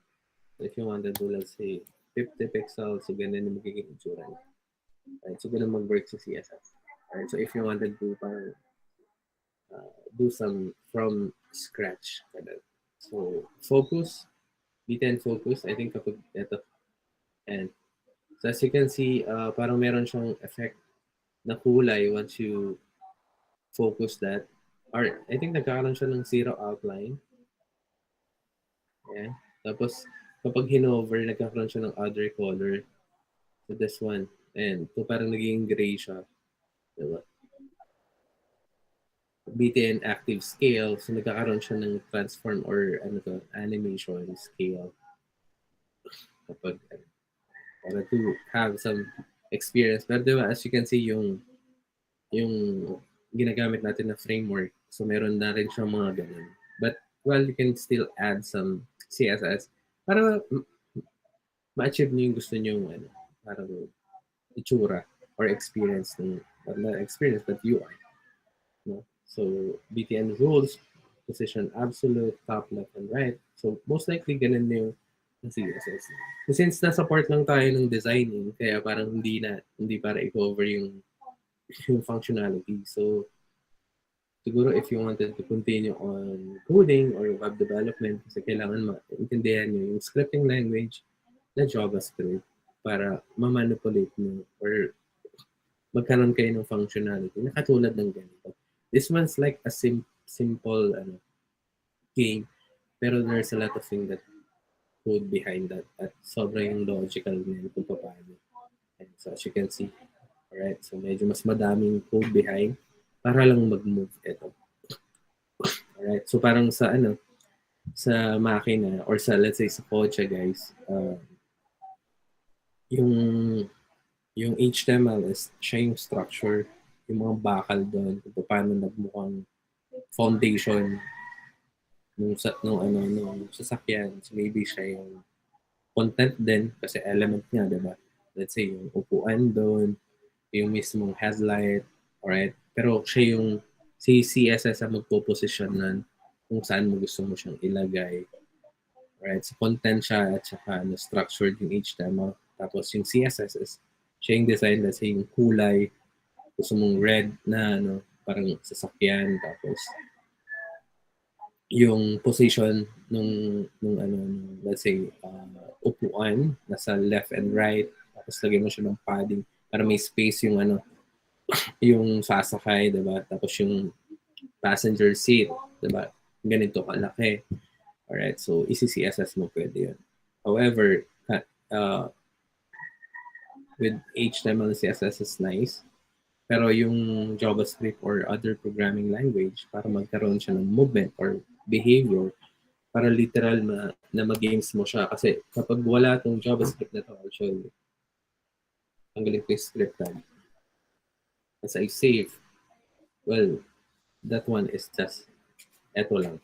So if you want to do, let's say, 50 pixels, so ganun yung magiging itsura niya. Right? So ganun mag-work sa CSS. Right? So if you want to do parang do some from scratch. So focus, B10 focus, I think kapag ito. And so as you can see, parang meron siyang effect na kulay once you focus that. Or I think nagkakaroon siya ng zero outline. Yeah. Tapos kapag hinover, nagkakaroon siya ng other color. So this one. And so parang naging gray siya. Diba? BTN active scale, so nagkakaroon siya ng transform or animation scale kapag para to have some experience. Pero diba, as you can see, yung ginagamit natin na framework, so meron na rin siyang mga ganun. But, well, you can still add some CSS para ma-achieve niyo yung gusto niyo parang itsura or experience not experience, but UI. No? So, BTN rules, position absolute, top, left, and right. So, most likely, ganun yung CSS. Since na-support lang tayo ng designing, kaya parang hindi para i-cover yung functionality. So, siguro if you wanted to continue on coding or web development, kasi kailangan maintindihan nyo yung scripting language na JavaScript para ma-manipulate nyo or magkaroon kayo ng functionality na katulad ng ganito. This one's like a simple game, pero there's a lot of things that code behind that at sobrang logical niya kung paano. And so as you can see, alright, so medyo mas madaming code behind para lang mag-move ito. Alright, so parang sa sa makina or sa let's say sa kotse guys, yung Yung HTML is siya yung structure, yung mga bakal doon, kung paano nagmukhang foundation nung sasakyan. So maybe siya yung content din kasi element niya, di ba? Let's say yung upuan doon, yung mismong headlight, alright? Pero siya yung si CSS ang magpo-position nun kung saan mo gusto mo siyang ilagay. Alright, so content siya at saka structured yung HTML. Tapos yung CSS is siya yung design, let's say yung kulay, gusto mong red na parang sasakyan, tapos yung position nung let's say upuan nasa left and right, tapos lagyan mo siya ng padding para may space yung yung sasakay, diba? Tapos yung passenger seat, diba? Ganito kalaki. Alright, so isi-CSS mo pwede yun. However, with HTML and CSS is nice, pero yung JavaScript or other programming language, para magkaroon siya ng movement or behavior, para literal na mag-games mo siya. Kasi kapag wala tong JavaScript na to, I'll show you. Tanggalin ko yung script tag. As I save, well, that one is just, eto lang.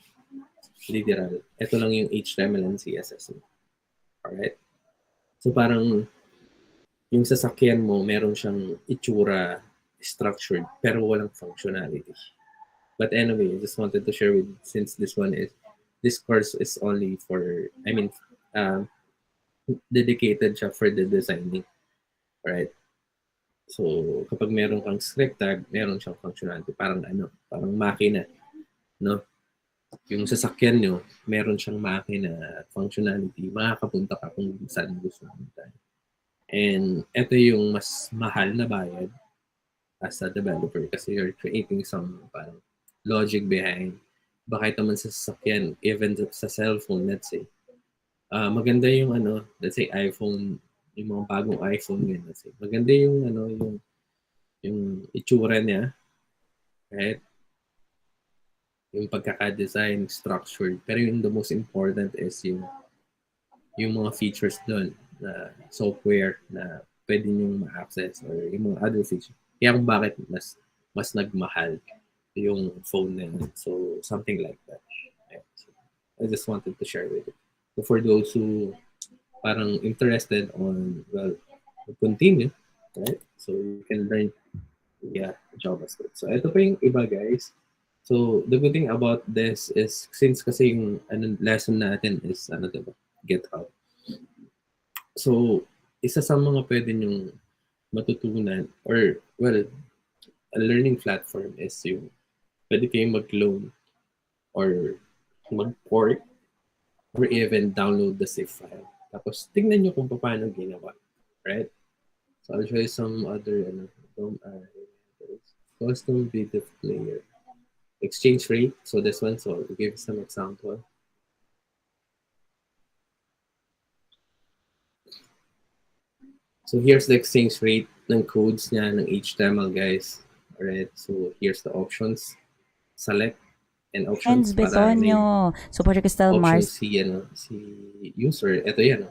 Literal. Eto lang yung HTML and CSS mo. Alright? So parang, yung sasakyan mo, meron siyang itsura, structured, pero walang functionality. But anyway, I just wanted to share with, since this course is only for, dedicated siya for the designing. Right? So, kapag meron kang script tag, meron siyang functionality. Parang parang makina. No? Yung sasakyan nyo, meron siyang makina functionality. Makakapunta ka kung saan gusto mo punta. And ito yung mas mahal na bayad as a developer kasi you're creating some parang logic behind. Baka ito man sa sasakyan, even sa cellphone, let's say. Maganda yung let's say iPhone, yung mga bagong iPhone ngayon, let's say. Maganda yung yung itsura niya, right? Yung pagkaka-design, structured. Pero yung the most important is yung mga features doon na software na pwede nyo ma-access or yung mga other features. Kaya kung bakit mas nagmahal yung phone na yun. So, something like that. Yeah. So, I just wanted to share with you. So, for those who parang interested on, well, continue, right? So, you can learn, JavaScript. So, ito pa yung iba, guys. So, the good thing about this is, since kasi yung lesson natin is, diba? GitHub. So, isa sa mga pwede nyong matutunan or, well, a learning platform is yung pwede kayong mag-clone or mag-port or even download the zip file. Tapos, tingnan nyo kung paano ginawa. Right? So, I'll show you some other custom video player. Exchange rate. So, this one. So, I'll give some example. So, here's the exchange rate ng codes niya ng HTML, guys. Alright. So, here's the options. Select and options para Besonyo. Super Crystal Mars. si user. Ito yan.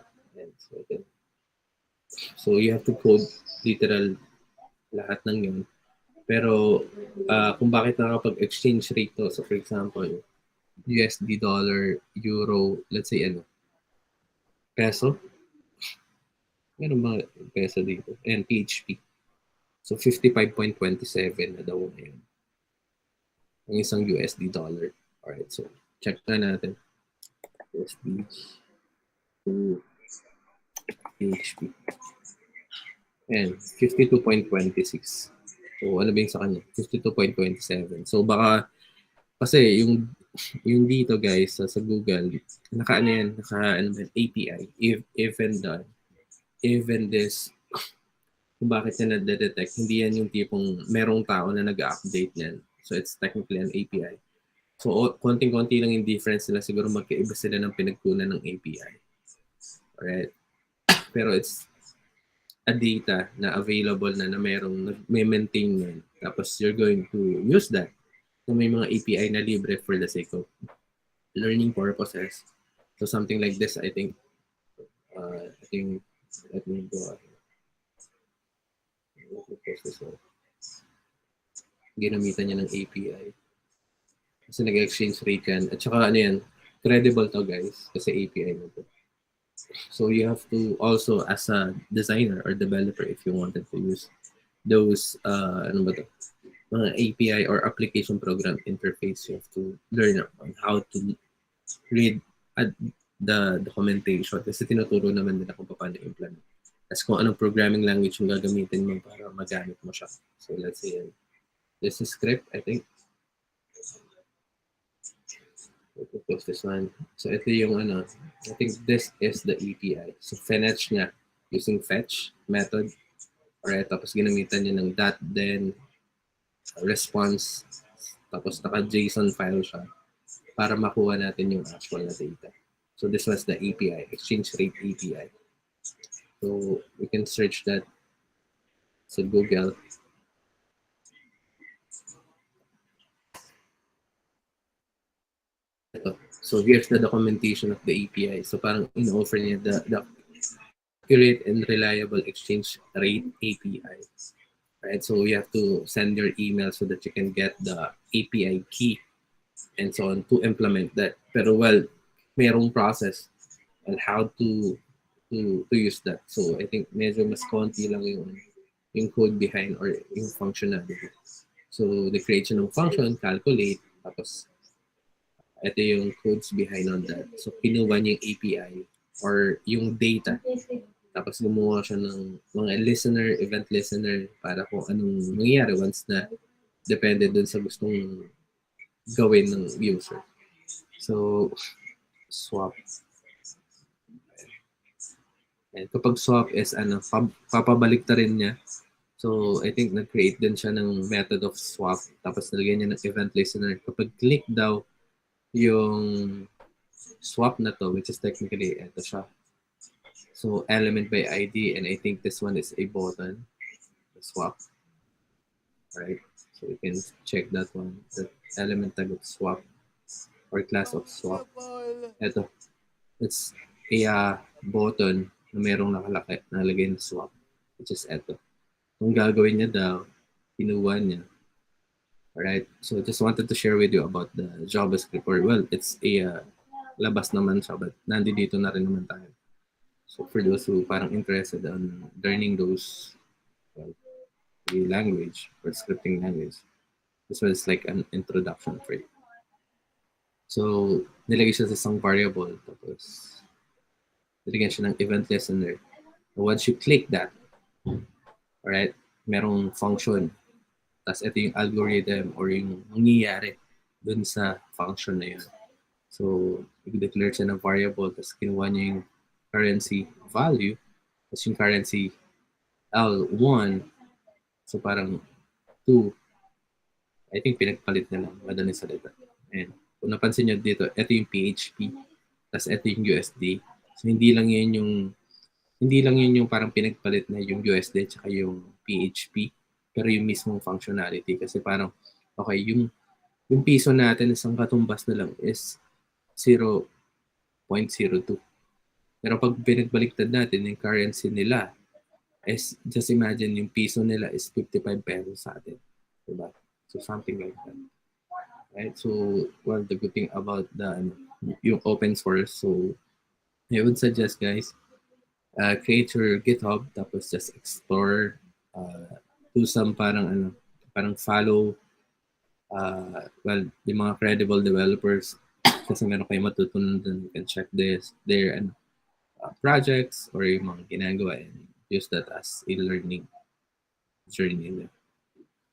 So, you have to code literal lahat ng yun. Pero, kung bakit nakapag-exchange rate to, so for example, USD, dollar, euro, let's say peso. Meron mga peso dito. And PHP. So, 55.27 na daw ngayon. Ang isang USD dollar. Alright, so, check na natin. USD to PHP. And 52.26. So, ano ba yung sa kanya? 52.27. So, baka, kasi yung dito guys, sa Google, naka API, even this, kung bakit na na-detect, hindi yan yung tipong merong tao na nag-update niyan. So, it's technically an API. So, konting-konti lang yung difference nila. Siguro magkaiba sila ng pinagkunan ng API. Alright? Pero it's a data na available na merong may maintain yan. Tapos you're going to use that. So may mga API na libre for the sake of learning purposes. So something like this, I think let me go ahead. Ginamitan niya ng API. Kasi nag-exchange rate yan. At saka ano yan, credible to guys, kasi API na to. So you have to also, as a designer or developer, if you wanted to use those, ano ba to? Mga API or application program interface, you have to learn on how to read the documentation. Kasi tinuturo naman nila kung paano implement. Tapos kung anong programming language yung gagamitin mo para magamit mo siya. So let's say, this is script, I think. Post this one. So ito yung ano, I think this is the API. So fetch niya using fetch method. Alright, tapos ginamitan niya ng that, then response, tapos naka-JSON file siya para makuha natin yung actual na data. So this was the API, exchange rate API. So we can search that sa Google. Ito. So here's the documentation of the API. So parang in-offer niya the accurate and reliable exchange rate API. Right? So you have to send your email so that you can get the API key and so on to implement that. Pero well, mayroong process on how to use that. So I think medyo mas konti lang yung code behind or yung functionality. So the creation ng function, calculate, tapos ito yung codes behind on that. So kinuha niya yung API or yung data. Tapos gumawa siya ng mga listener, event listener para kung anong mangyayari once na depende dun sa gustong gawin ng user. So, swap. And kapag swap is ano, papabalik ta rin niya. So, I think nag-create din siya ng method of swap. Tapos nalagyan niya ng event listener. Kapag click daw yung swap na to, which is technically ito siya. So, element by ID, and I think this one is a button, the swap. Right? So, we can check that one. The element tag of swap or class of swap. Ito. It's a button na merong nakalagay na swap, which is ito. Kung gagawin niya daw, kinuha niya. Alright? So, I just wanted to share with you about the JavaScript. Or, well, it's a labas naman siya, but nandito na rin naman tayo. So for those who parang interested on learning those the language or scripting language, this was like an introduction for you. So nilagay siya sa isang variable, tapos nilagyan siya ng event listener. Once you click that, alright, merong function. Tapos ito yung algorithm or yung nangyayari dun sa function na yun. So i-declare siya ng variable, tapos kinuha niya yung currency value, tapos yung currency L1, so parang 2, I think pinagpalit na lang, madaling salita. And kung napansin nyo dito, ito yung PHP, tapos ito yung USD. So hindi lang yun yung parang pinagpalit na yung USD tsaka yung PHP, pero yung mismong functionality. Kasi parang, okay, yung piso natin, isang katumbas na lang is 0.02. Pero pag pinagbaliktad natin, yung currency nila is, just imagine, yung piso nila is 55 pesos sa atin. Diba? So, something like that. Right? So, well, the good thing about yung open source, so, I would suggest, guys, create your GitHub, tapos just explore, do some parang follow, well, yung mga credible developers, kasi meron kayo matutunan dun, you can check their projects or yung mga ginagawa and use that as a learning journey.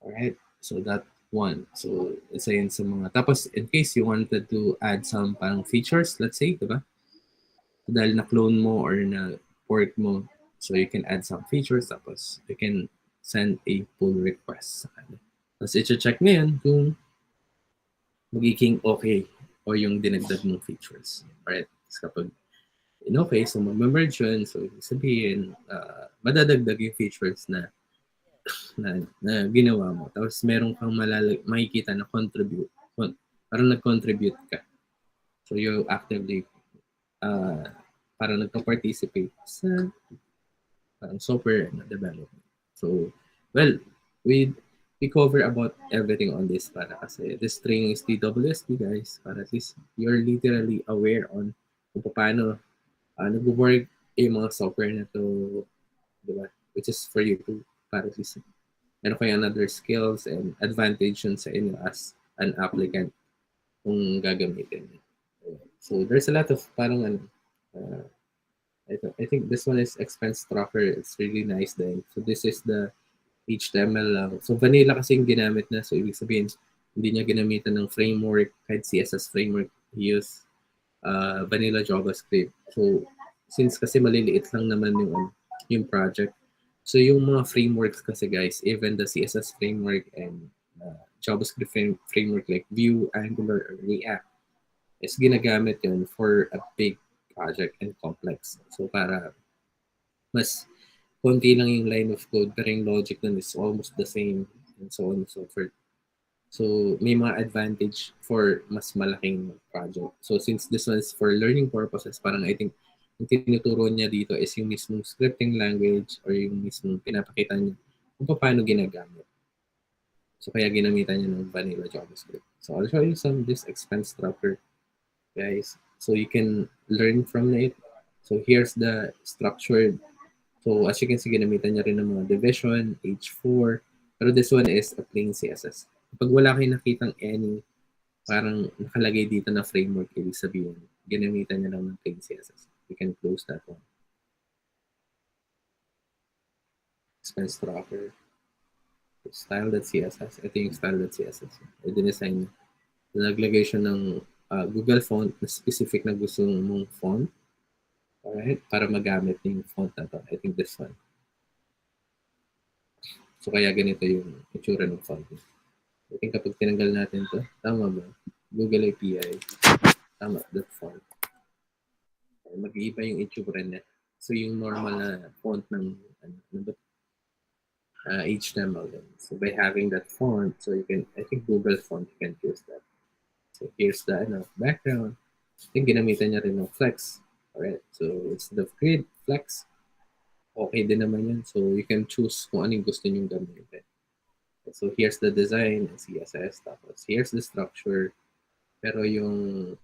Alright, so that one. So, isa yun sa mga, tapos in case you wanted to add some parang features, let's say, diba? So, dahil na-clone mo or na-port mo, so you can add some features, tapos you can send a pull request sa kanya. Tapos i-check mo yan kung magiging okay o yung dinagdag mong features. Alright, so kapag okay, so mag-merge yun. So, sabihin, madadagdag yung features na ginawa mo. Tapos, meron kang makikita na contribute. Parang nag-contribute ka. So, you actively parang nagpa-participate sa parang software development. So, well, we cover about everything on this para kasi this training is TWSD guys, para at least you're literally aware on kung paano nag-work yung mga software na to, di ba? Which is for you to para at least ano kayo another skills and advantage yun sa inyo as an applicant kung gagamitin. So there's a lot of parang I think this one is expense tracker. It's really nice din. So this is the HTML lang. So vanilla kasi yung ginamit na. So ibig sabihin, hindi niya ginamitan ng framework, kahit CSS framework, he use vanilla JavaScript. So since kasi maliliit lang naman yung project, so yung mga frameworks kasi guys, even the CSS framework and JavaScript framework like Vue, Angular, or React, is ginagamit yun for a big project and complex. So para mas konti lang yung line of code pero yung logic nun is almost the same and so on and so forth. So may mga advantage for mas malaking project. So since this one is for learning purposes, parang I think yung tinuturo niya dito is yung mismong scripting language or yung mismong pinapakita niya kung paano ginagamit. So kaya ginamitan niya ng vanilla JavaScript. So I'll show you this expense tracker, guys. So you can learn from it. So here's the structured. So as you can see, ginamitan niya rin ng mga division, H4. Pero this one is a plain CSS. Kapag wala kayong nakitang any, parang nakalagay dito na framework, ibig sabihin, ginamitan niya lang ng plain CSS. We can close that one. Expense tracker. Style.css. Ito yung style.css. I-design niya. Naglagay siya ng Google font na specific na gusto mong font. Alright? Para magamit yung font na to. I think this one. So kaya ganito yung itsura ng font. I think kapag tinanggal natin to, tama ba? Google API. Tama, that font. Mag-iiba yung itsura niya. So yung normal na font ng HTML. So by having that font, so you can, I think Google font, you can use that. So here's the background. I think ginamitan niya rin ng flex. Alright, so instead of grid, flex. Okay din naman yan. So you can choose kung anong gusto niyong gamitin. So here's the design, CSS. Tapos here's the structure. Pero yung,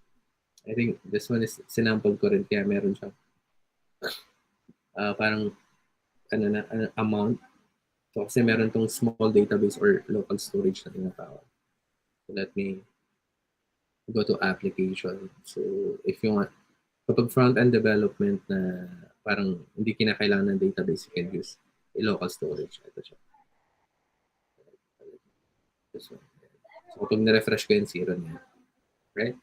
I think this one is, sinample ko rin kaya meron siya. Parang, amount. So kasi meron tong small database or local storage na tinatawag. So let me go to application. So if you want, kapag front-end development na parang hindi kinakailangan ng database, you can use a local storage. Ito siya. This one. So kapag na-refresh ko yung zero niya. Right?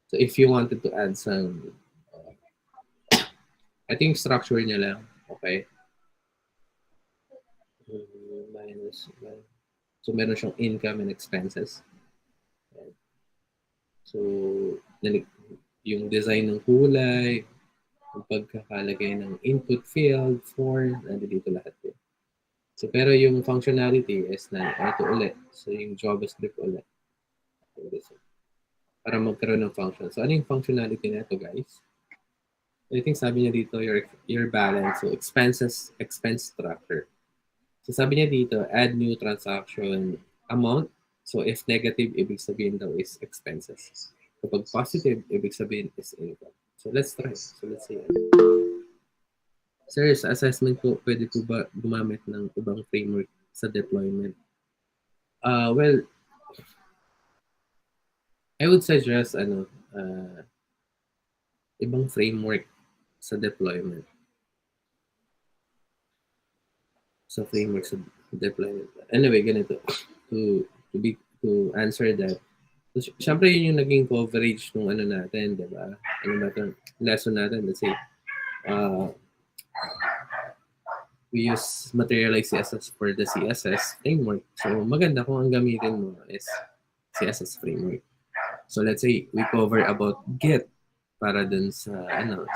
So if you wanted to add some, I think structure niya lang. Okay? Minus. So meron siyang income and expenses. So yung design ng kulay, yung pagkakalagay ng input field, form, nandito lahat yun. So pero yung functionality is na ito ulit. So yung JavaScript ulit. Para magkaroon ng function. So ano yung functionality na ito, guys? I think sabi niya dito, your balance. So expense tracker. So sabi niya dito, add new transaction amount. So if negative, ibig sabihin daw is expenses. Kapag positive, ibig sabihin is income. So let's try. So let's see. Sir, sa assessment ko, pwede po ba gumamit ng ibang framework sa deployment? Well, I would suggest ibang framework sa deployment. Sa framework sa deployment. Anyway, ganito. To answer that. So, syempre yun yung naging coverage ng natin, di ba? Ano ba ito? Lesson natin, let's say, we use materialize CSS for the CSS framework. So, maganda kung ang gamitin mo is CSS framework. So, let's say, we cover about Git para dun sa,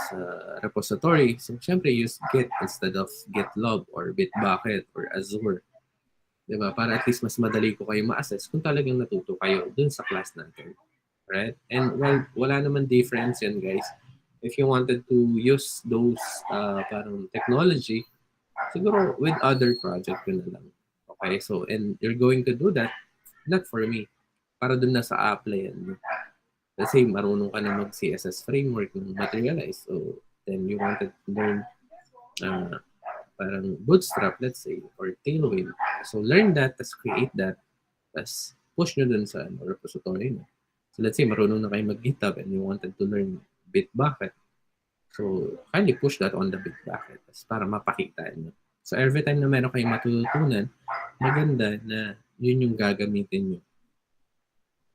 sa repository. So, syempre, use Git instead of GitLab or Bitbucket or Azure. Diba? Para at least mas madali ko kayo ma-assess kung talagang natuto kayo dun sa class natin. Right? And well, wala naman difference yan, guys. If you wanted to use those parang technology, siguro with other project ko na lang. Okay, so, and you're going to do that, not for me, para dun na sa apply yan. Let's say, marunong ka na mag-CSS framework ng Materialize, so then you wanted to learn parang Bootstrap, let's say, or Tailwind. So learn that, tas create that, tas push nyo dun sa repository na. So let's say, marunong na kayo mag-GitHub and you wanted to learn Bitbucket. So, kindly push that on the Bitbucket para mapakita nyo. So, every time na meron kayong matututunan, maganda na yun yung gagamitin nyo.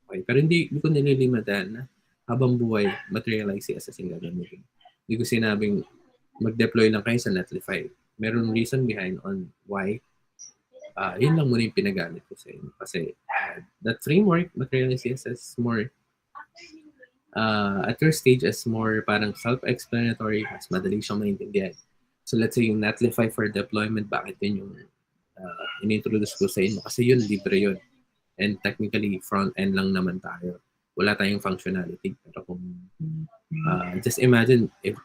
Okay, pero hindi ko nililimatan na habang buhay, Materialize CSS yung gagamitin. Hindi ko sinabing mag-deploy lang kayo sa Netlify. Meron reason behind on why. Yun lang muna yung pinagamit ko sa inyo. Kasi that framework, Materialize CSS, more at your stage is more parang self-explanatory, mas madali siyang maintindihan. So let's say yung Netlify for deployment, bakit yun yung in-introduce ko sa inyo? Kasi yun, libre yun. And technically, front-end lang naman tayo. Wala tayong functionality. Pero kung, just imagine, if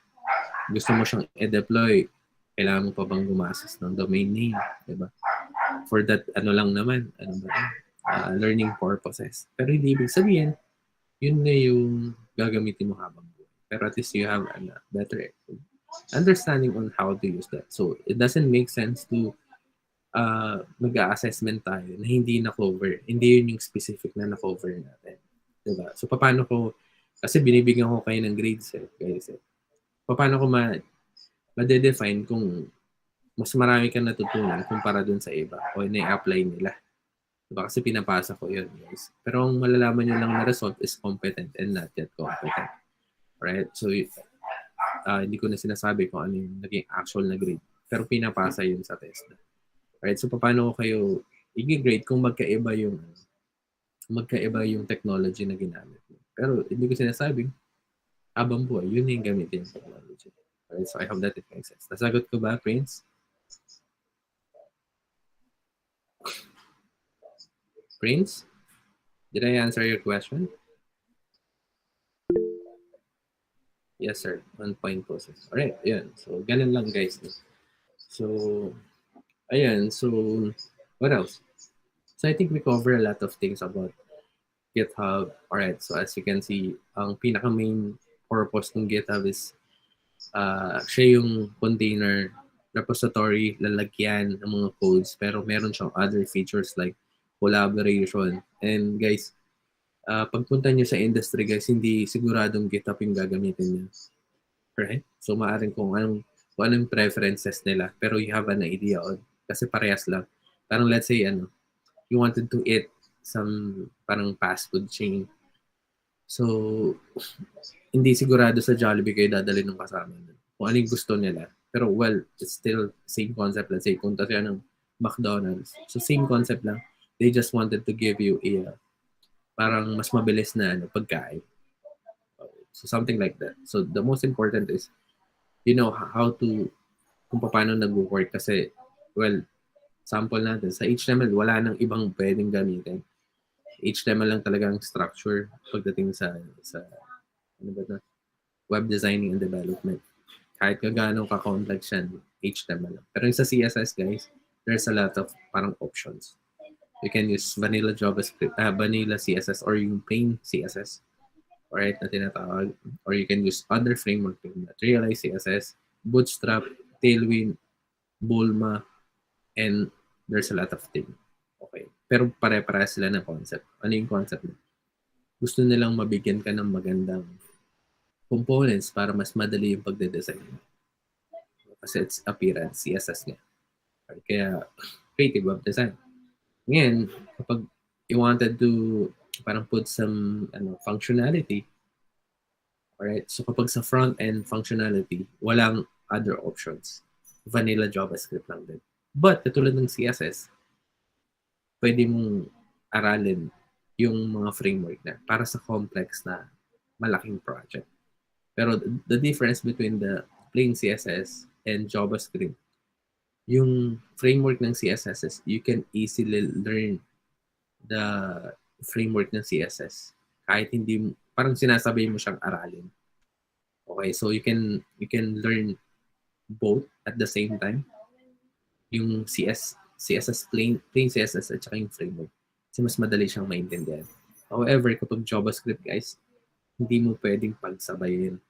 gusto mo siyang i-deploy, kailangan mo pa bang gumastos ng domain name, diba? For that, lang naman, learning purposes. Pero hindi ibig sabihin, yun na yung gagamitin mo habang buhay. Pero at least you have a better understanding on how to use that. So, it doesn't make sense to mag-assessment tayo na hindi na-cover. Hindi yun yung specific na na-cover natin. Diba? So, paano ko, kasi binibigyan ko kayo ng grades guys. Paano ko ma-define kung mas marami kang natutunan kumpara dun sa iba o na-apply nila. Diba? Kasi pinapasa ko yun, guys. Pero ang malalaman nyo lang na result is competent and not yet competent. Right? So, hindi ko na sinasabi kung ano yung naging actual na grade. Pero pinapasa yun sa test. Right? So, paano ko kayo i-grade kung magkaiba yung technology na ginamit mo. Pero hindi ko sinasabing habang buhay, yun yung gamitin yung technology. Right? So, I hope that it makes sense. Nasagot ko ba, Prince? Prince? Did I answer your question? Yes, sir. 1 point po, sir. Alright, yun. So, ganun lang, guys. So, ayan. So, what else? So, I think we cover a lot of things about GitHub. Alright, so as you can see, ang pinaka-main purpose ng GitHub is siya yung container repository, lalagyan ng mga codes, pero meron siyang other features like collaboration. And guys, pagpunta nyo sa industry, guys, hindi siguradong GitHub yung gagamitin nyo. Right? So, maaaring kung anong preferences nila, pero you have an idea on, kasi parehas lang. Parang let's say, you wanted to eat some parang fast food chain. So, hindi sigurado sa Jollibee kayo dadalhin ng kasama. Kung ano yung gusto nila. Pero well, it's still same concept. Let's say, punta siya ng McDonald's. So, same concept lang. They just wanted to give you parang mas mabilis na pagkain. So, something like that. So, the most important is, you know, how to, kung paano nag-work. Kasi, well, sample natin, sa HTML, wala nang ibang pwedeng gamitin. HTML lang talagang structure pagdating sa web designing and development. Kahit gaano ka-complex yan, HTML lang. Pero yung sa CSS, guys, there's a lot of parang options. You can use vanilla JavaScript, vanilla CSS, or yung plain CSS, alright, na tinatawag. Or you can use other framework like Materialize CSS, Bootstrap, Tailwind, Bulma, and there's a lot of things. Okay. Pero pare-pare sila ng concept. Ano yung concept? Gusto nilang mabigyan ka ng magandang components para mas madali yung pagde-design. Kasi it's appearance, CSS nga. Kaya, creative web design. Ngayon, kapag you wanted to parang put some functionality, alright, so kapag sa front-end functionality, walang other options. Vanilla JavaScript lang din. But, katulad ng CSS, pwede mong aralin yung mga framework na para sa complex na malaking project. Pero the difference between the plain CSS and JavaScript, yung framework ng CSS is you can easily learn the framework ng CSS. Kahit hindi, parang sinasabay mo siyang aralin. Okay, so you can learn both at the same time. Yung CSS, plain CSS at saka yung framework. Kasi mas madali siyang maintindihan. However, kapag JavaScript, guys, hindi mo pwedeng pagsabayin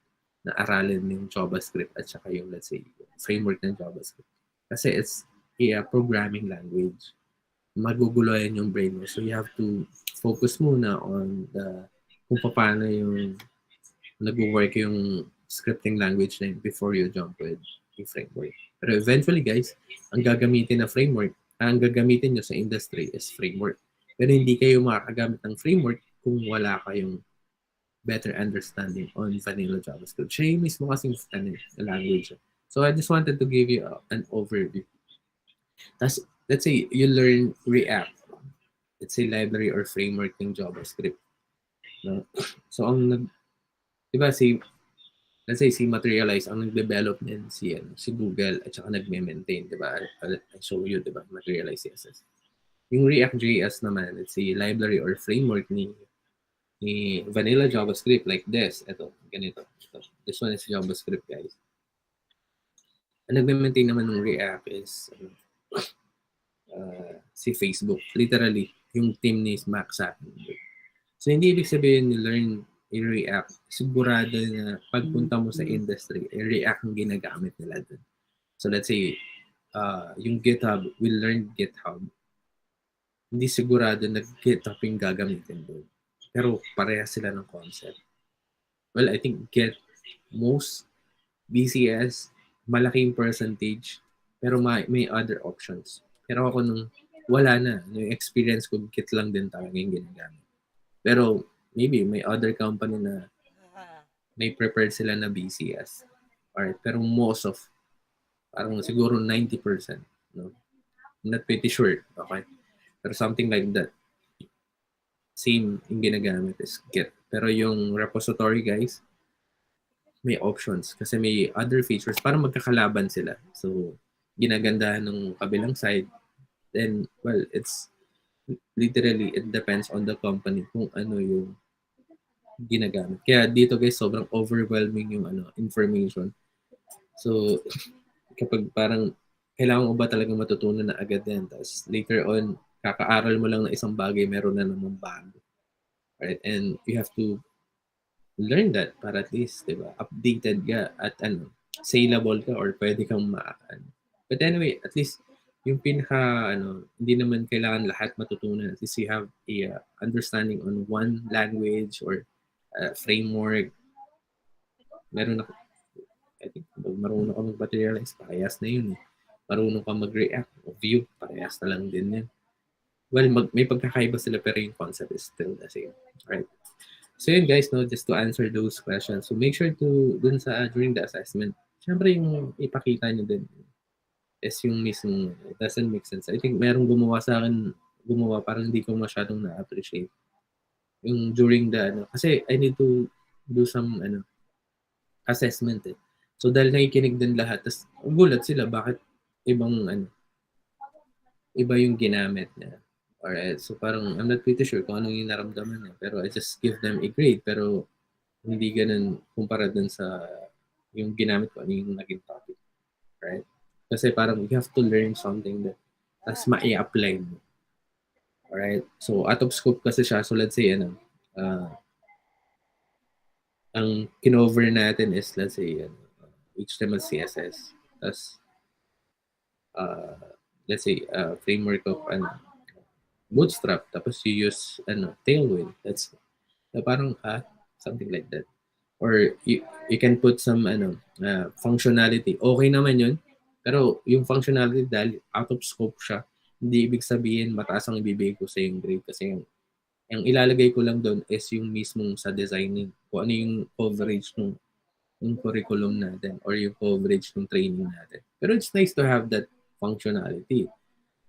na aralin yung JavaScript at saka yung, let's say, framework ng JavaScript. Kasi it's a programming language. Magugulo yan yung brain mo. So you have to focus muna on kung paano yung nag-work yung scripting language na yun before you jump with yung framework. Pero eventually, guys, ang gagamitin nyo sa industry is framework. Pero hindi kayo makakagamit ng framework kung wala kayong better understanding on vanilla JavaScript. Siya yung mismo kasing language. So I just wanted to give you an overview. Let's say you learn React. Let's say library or framework ng JavaScript. No? So diba let's say si Materialize, ang nag-develop din si Google at saka nagme-maintain, diba? I show you, diba? Materialize CSS. Yung React.js naman, let's say library or framework ni vanilla JavaScript like this. Ito, ganito. This one is JavaScript, guys. Ang nagme-maintain naman ng React is si Facebook. Literally, yung team ni Max Zuckerberg. So, hindi ibig sabihin ni learn i-React. Sigurado na pagpunta mo sa industry, i-React ang ginagamit nila dun. So, let's say, yung GitHub, we'll learn GitHub. Hindi sigurado na GitHub yung gagamitin doon. Pero pareha sila ng concept. Well, I think most BCS, malaking percentage, pero may other options. Pero ako nung wala na, yung experience ko, Git lang din talaga yung ginagamit. Pero maybe may other company na may prepared sila na BCS. Alright, pero most of, parang siguro 90%. No? I'm not pretty sure. Okay? Pero something like that. Same yung ginagamit is Git. Pero yung repository, guys, may options. Kasi may other features. Parang magkakalaban sila. So, ginagandahan ng kabilang side. Then, well, it's literally, it depends on the company kung ano yung ginagamit. Kaya dito, guys, sobrang overwhelming yung information. So, kapag parang kailangan mo ba talaga matutunan na agad yan. Tapos later on, kakaaral mo lang na isang bagay, meron na naman bago. Right? And you have to learn that para at least, di ba, updated ka at saleable ka or pwede kang But anyway, at least yung hindi naman kailangan lahat matutunan. At least you have a understanding on one language or framework. Meron ako, I think, marunong ka mag-materialize, parehas na yun. Marunong ka mag-react o view, parehas na lang din yan. Well, may pagkakaiba sila pero yung concept is still the same. Right? So yun guys, no, just to answer those questions. So make sure to, during the assessment, syempre yung ipakita nyo din is yung mismo, it doesn't make sense. I think merong gumawa sa akin, parang hindi ko masyadong na-appreciate. Yung during the, kasi I need to do some, assessment eh. So dahil nakikinig din lahat, tas gulat sila bakit ibang, iba yung ginamit niya. Alright, so parang I'm not pretty sure kung anong yung naramdaman niya. Pero I just give them a grade. Pero hindi ganun kumpara dun sa yung ginamit ko, ano yung naging topic. Right? Kasi parang you have to learn something that tas ma-i-apply mo. Alright? So out of scope kasi siya. So let's say, ang kinover natin is, let's say, HTML, CSS. Tas, let's say, framework of, Bootstrap, tapos you use Tailwind. That's parang something like that. Or you can put some functionality. Okay naman yun. Pero yung functionality dahil out of scope siya, hindi ibig sabihin mataas ang ibibigay ko sa yung grade kasi yung ilalagay ko lang doon is yung mismong sa designing. Kung ano yung coverage ng curriculum natin or yung coverage ng training natin. Pero it's nice to have that functionality.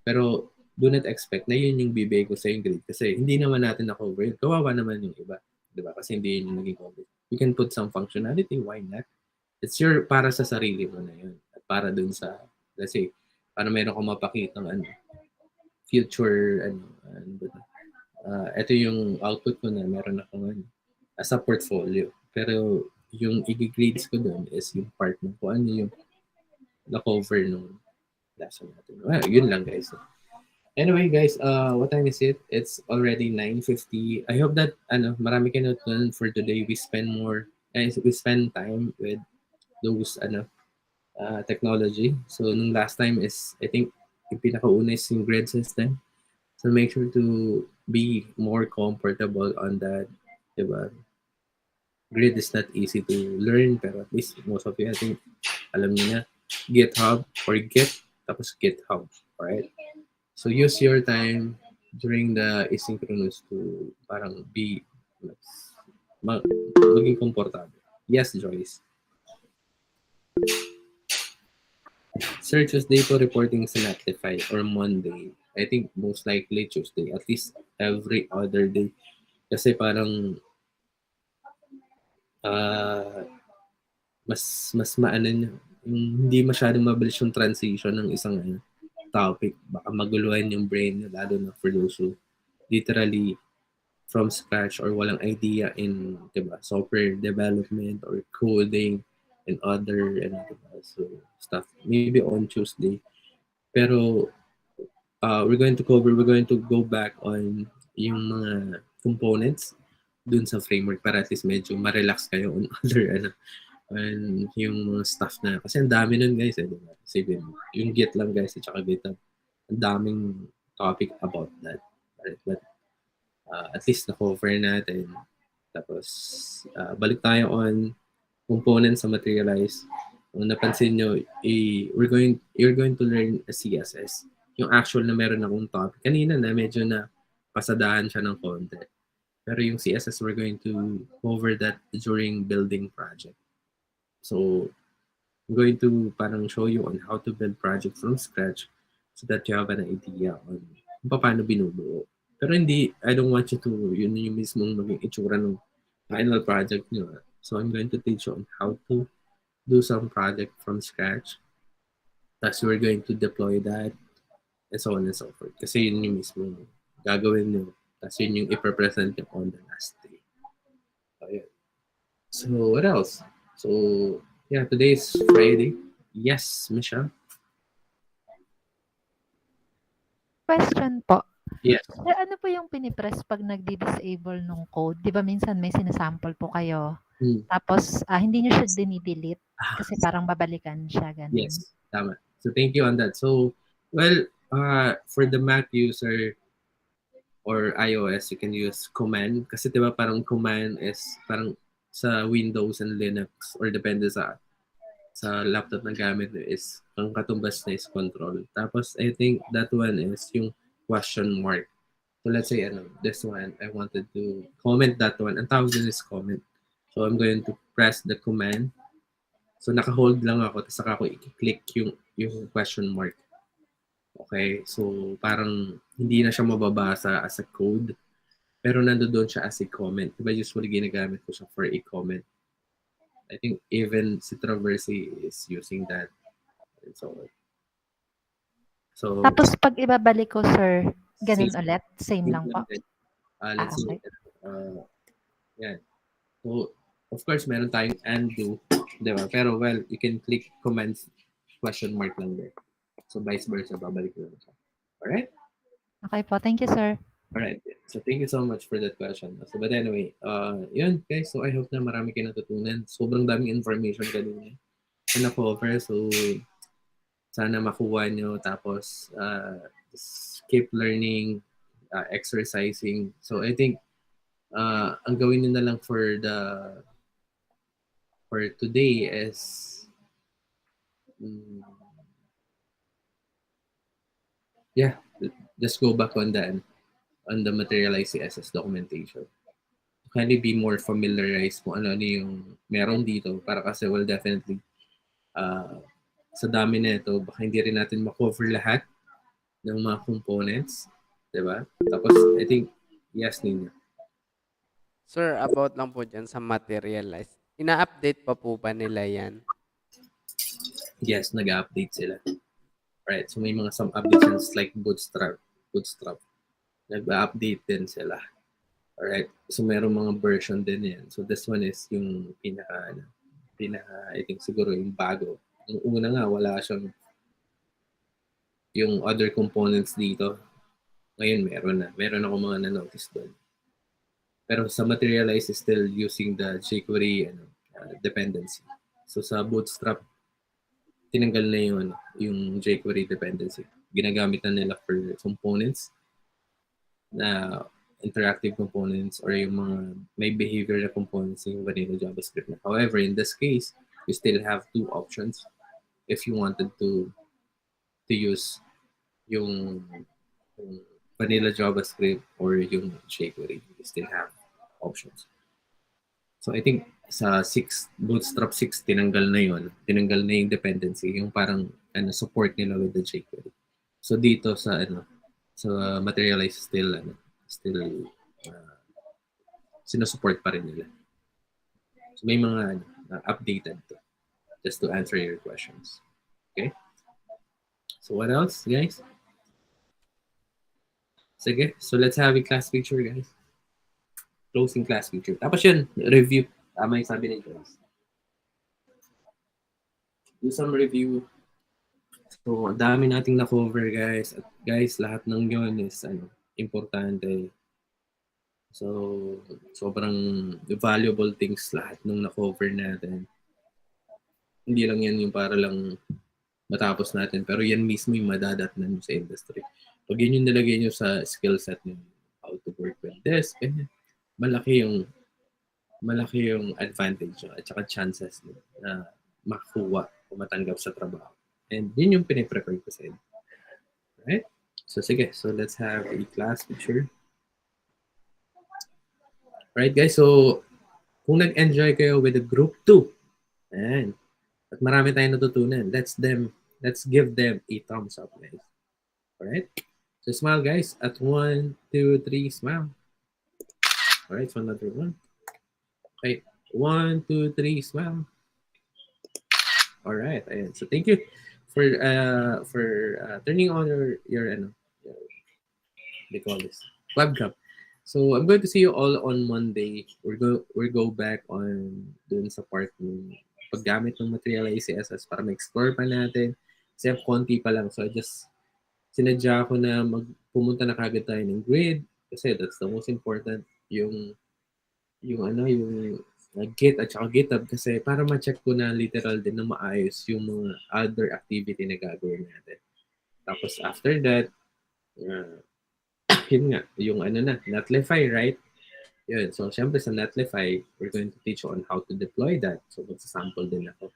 Pero do not expect na yun yung bibigay ko sa yung grade kasi hindi naman natin na-cover yun. Kawawa naman yung iba. Diba? Kasi hindi yun yung naging cover. You can put some functionality. Why not? It's your para sa sarili mo na yun. At para dun sa, let's say, para meron kang mapakitang future, ito yung output ko na meron akong as a portfolio. Pero yung i-grades ko dun is yung part ng kung ano yung na-cover nung lesson natin. Well, yun lang guys. Anyway guys, what time is it? It's already 9:50. I hope that marami kayo natutunan for today. We spend time with those technology. So nung last time is I think yung pinakauna is yung grade system. So make sure to be more comfortable on that, diba? Grid is not easy to learn, pero at least most of you, I think, alam niyo na, GitHub or Git, tapos GitHub, alright? So use your time during the asynchronous to parang maging komportable. Yes, Joyce. Sir, Tuesday po reporting sa Netlify or Monday. I think most likely Tuesday, at least every other day. Kasi parang mas maano niya, yung hindi masyadong mabilis yung transition ng isang topic. Baka maguluhan yung brain niyo, lalo na for those who literally from scratch or walang idea in diba, software development or coding and other so stuff. Maybe on Tuesday. Pero we're going to go back on yung mga components dun sa framework para at least medyo ma-relax kayo on other and yung mga stuff na kasi ang dami nun guys diba? Sige, yung Git lang guys at saka GitHub. Ang daming topic about that. Right? But at least na-cover natin. Tapos balik tayo on components sa materialize. Kung napansin nyo, you're going to learn a CSS. Yung actual na meron akong topic. Kanina na medyo na pasadahan siya ng konti. Pero yung CSS, we're going to cover that during building project. So, I'm going to parang show you on how to build project from scratch so that you have an idea on kung paano binubuo. Pero hindi, I don't want you to, yun yung mismong maging itsura ng final project nyo. So, I'm going to teach you on how to do some project from scratch. Tapos we're going to deploy that and so on and so forth. Kasi yun yung mismo gagawin nyo. Tapos yun yung iprepresent nyo on the last day. So, yun. So, what else? So, yeah, today is Friday. Yes, Michelle? Question po. Yes. Ano po yung pinipress pag nagdi-disable nung code? Di ba minsan may sinasample po kayo? Tapos, hindi nyo siya dinidelete kasi parang babalikan siya. Ganun. Yes, tama. So, thank you on that. So, well, for the Mac user or iOS, you can use command. Kasi diba parang command is parang sa Windows and Linux or depende sa laptop na gamit is ang katumbas na is control. Tapos, I think that one is yung question mark. So, let's say, this one, I wanted to comment that one. Ang tawag din is comment. So, I'm going to press the command. So, naka-hold lang ako, tapos saka ako i-click yung question mark. Okay? So, parang hindi na siya mababasa as a code, pero nandoon siya as a comment. Diba usually ginagamit ko siya for a comment. I think even si Traversy is using that. And so, tapos, pag ibabalik ko, sir, ganun ulit? Same lang po? Let's okay. Yan. So, of course, meron tayong undo, diba? Pero, well, you can click comments question mark lang there. So, vice versa, babalik lang siya. Alright? Okay po. Thank you, sir. Alright. So, thank you so much for that question. So, but anyway, yun, guys. So, I hope na marami kayo natutunan. Sobrang daming information kanina na cover. So, sana makuha nyo. Tapos, just keep learning, exercising. So, I think, ang gawin nyo na lang for today is just go back on the materialized CSS documentation. Kindly be more familiarized kung ano yung meron dito para kasi well definitely sa dami na ito baka hindi rin natin ma-cover lahat ng mga components, diba? Tapos I think yes Nina. Sir, about lang po dyan sa materialize. Ina-update pa po ba nila yan? Yes, nag-update sila. Right, so may mga some updates like Bootstrap. Nag-update din sila. Alright, so mayroong mga version din yan. So this one is yung pinaka I think siguro yung bago. Yung una nga, wala siyang yung other components dito, ngayon meron ako mga na-notice doon. Pero sa Materialize is still using the jQuery dependency. So sa Bootstrap, tinanggal na yung jQuery dependency. Ginagamit na nila for components na interactive components or yung mga may behavior na components yung vanilla JavaScript na. However, in this case, you still have two options if you wanted to use yung vanilla JavaScript or yung jQuery. You still have options. So I think sa Bootstrap 6, tinanggal na yun. Tinanggal na yung dependency, yung parang support nila with the jQuery. So dito sa Materialize still sinusupport pa rin nila. So may mga updated to, just to answer your questions. Okay? So what else, guys? Sige, so let's have a class picture, guys. Closing class picture. Tapos yun, review. Tama yung sabi ni Joyce. Do some review. So, dami nating na-cover, guys. At guys, lahat ng yun is importante. So, sobrang valuable things lahat nung na-cover natin. Hindi lang yan yung para lang matapos natin. Pero yan mismo yung madadatnan nyo sa industry. Pag yun yung nilagay nyo sa skill set nyo, how to work with this, ganyan, malaki yung advantage at saka chances nyo na makuha o matanggap sa trabaho. And yun yung piniprepare ko sa inyo. Right? So, sige. So, let's have a class picture. Right, guys? So, kung nag-enjoy kayo with the group 2, ayan, at marami tayong natutunan, let's give them a thumbs up, guys. Alright? So, smile, guys. At 1, 2, 3, smile. Alright, so another one. Okay. 1, 2, 3, smile. Alright, ayan. So, thank you for turning on your they call this webcam. So I'm going to see you all on Monday. We'll go back on dun sa part ng paggamit ng Materialize CSS para ma-explore pa natin. Kasi konti pa lang. So I just sinadya ko na pumunta na kagad tayo ng grid kasi that's the most important yung Git at saka Github kasi para ma-check ko na literal din na maayos yung mga other activity na gagawin natin. Tapos after that, yun nga, yung Netlify, right? Yun. So, syempre sa Netlify, we're going to teach you on how to deploy that. So, magsasample din ako.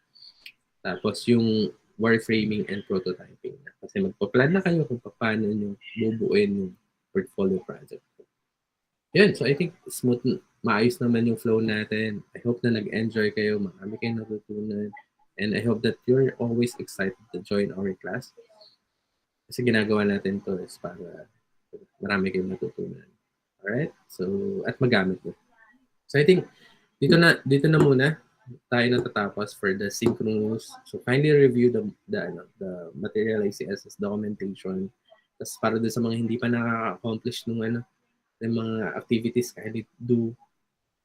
Tapos yung wireframing and prototyping. Kasi magpa-plan na kayo kung paano nyo bubuuin yung portfolio project. Yun. So, I think smooth, maayos naman yung flow natin. I hope na nag-enjoy kayo. Marami kayong natutunan. And I hope that you're always excited to join our class. Kasi ginagawa natin to is para marami kayong natutunan. Alright? So, at magamit mo. So, I think, dito na muna tayo natatapos for the synchronous. So, kindly review the Materialize CSS documentation. Tapos, para doon sa mga hindi pa nakaka-accomplish ng mga activities, kindly do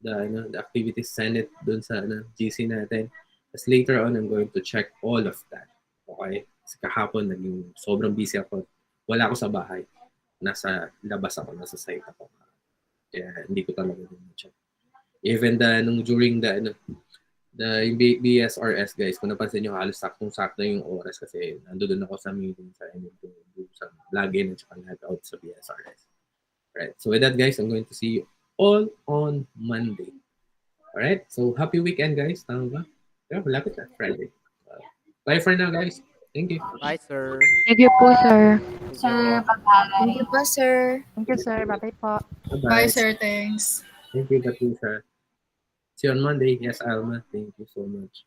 the activities, send it doon sa GC natin. Tapos, later on, I'm going to check all of that. Okay? Kasi kahapon, sobrang busy ako. Wala ako sa bahay. Nasa labas ako, nasa site ako. Kaya hindi ko talaga check. Even during the BSRS, guys, kung napansin nyo, halos saktong-sakto yung oras kasi nandoon ako sa meeting sa login at saka log-out sa BSRS. Right. So with that, guys, I'm going to see you all on Monday. Alright? So happy weekend, guys. Tama ba? Yeah, malapit na. Friday. Bye for now, guys. Thank you. Bye, sir. Thank you po, sir. Sir, bye-bye. Thank you po, sir. Thank you, sir. Bye-bye po. Bye, sir. Thanks. Thank you, Katusha. See you on Monday. Yes, Alma. Thank you so much.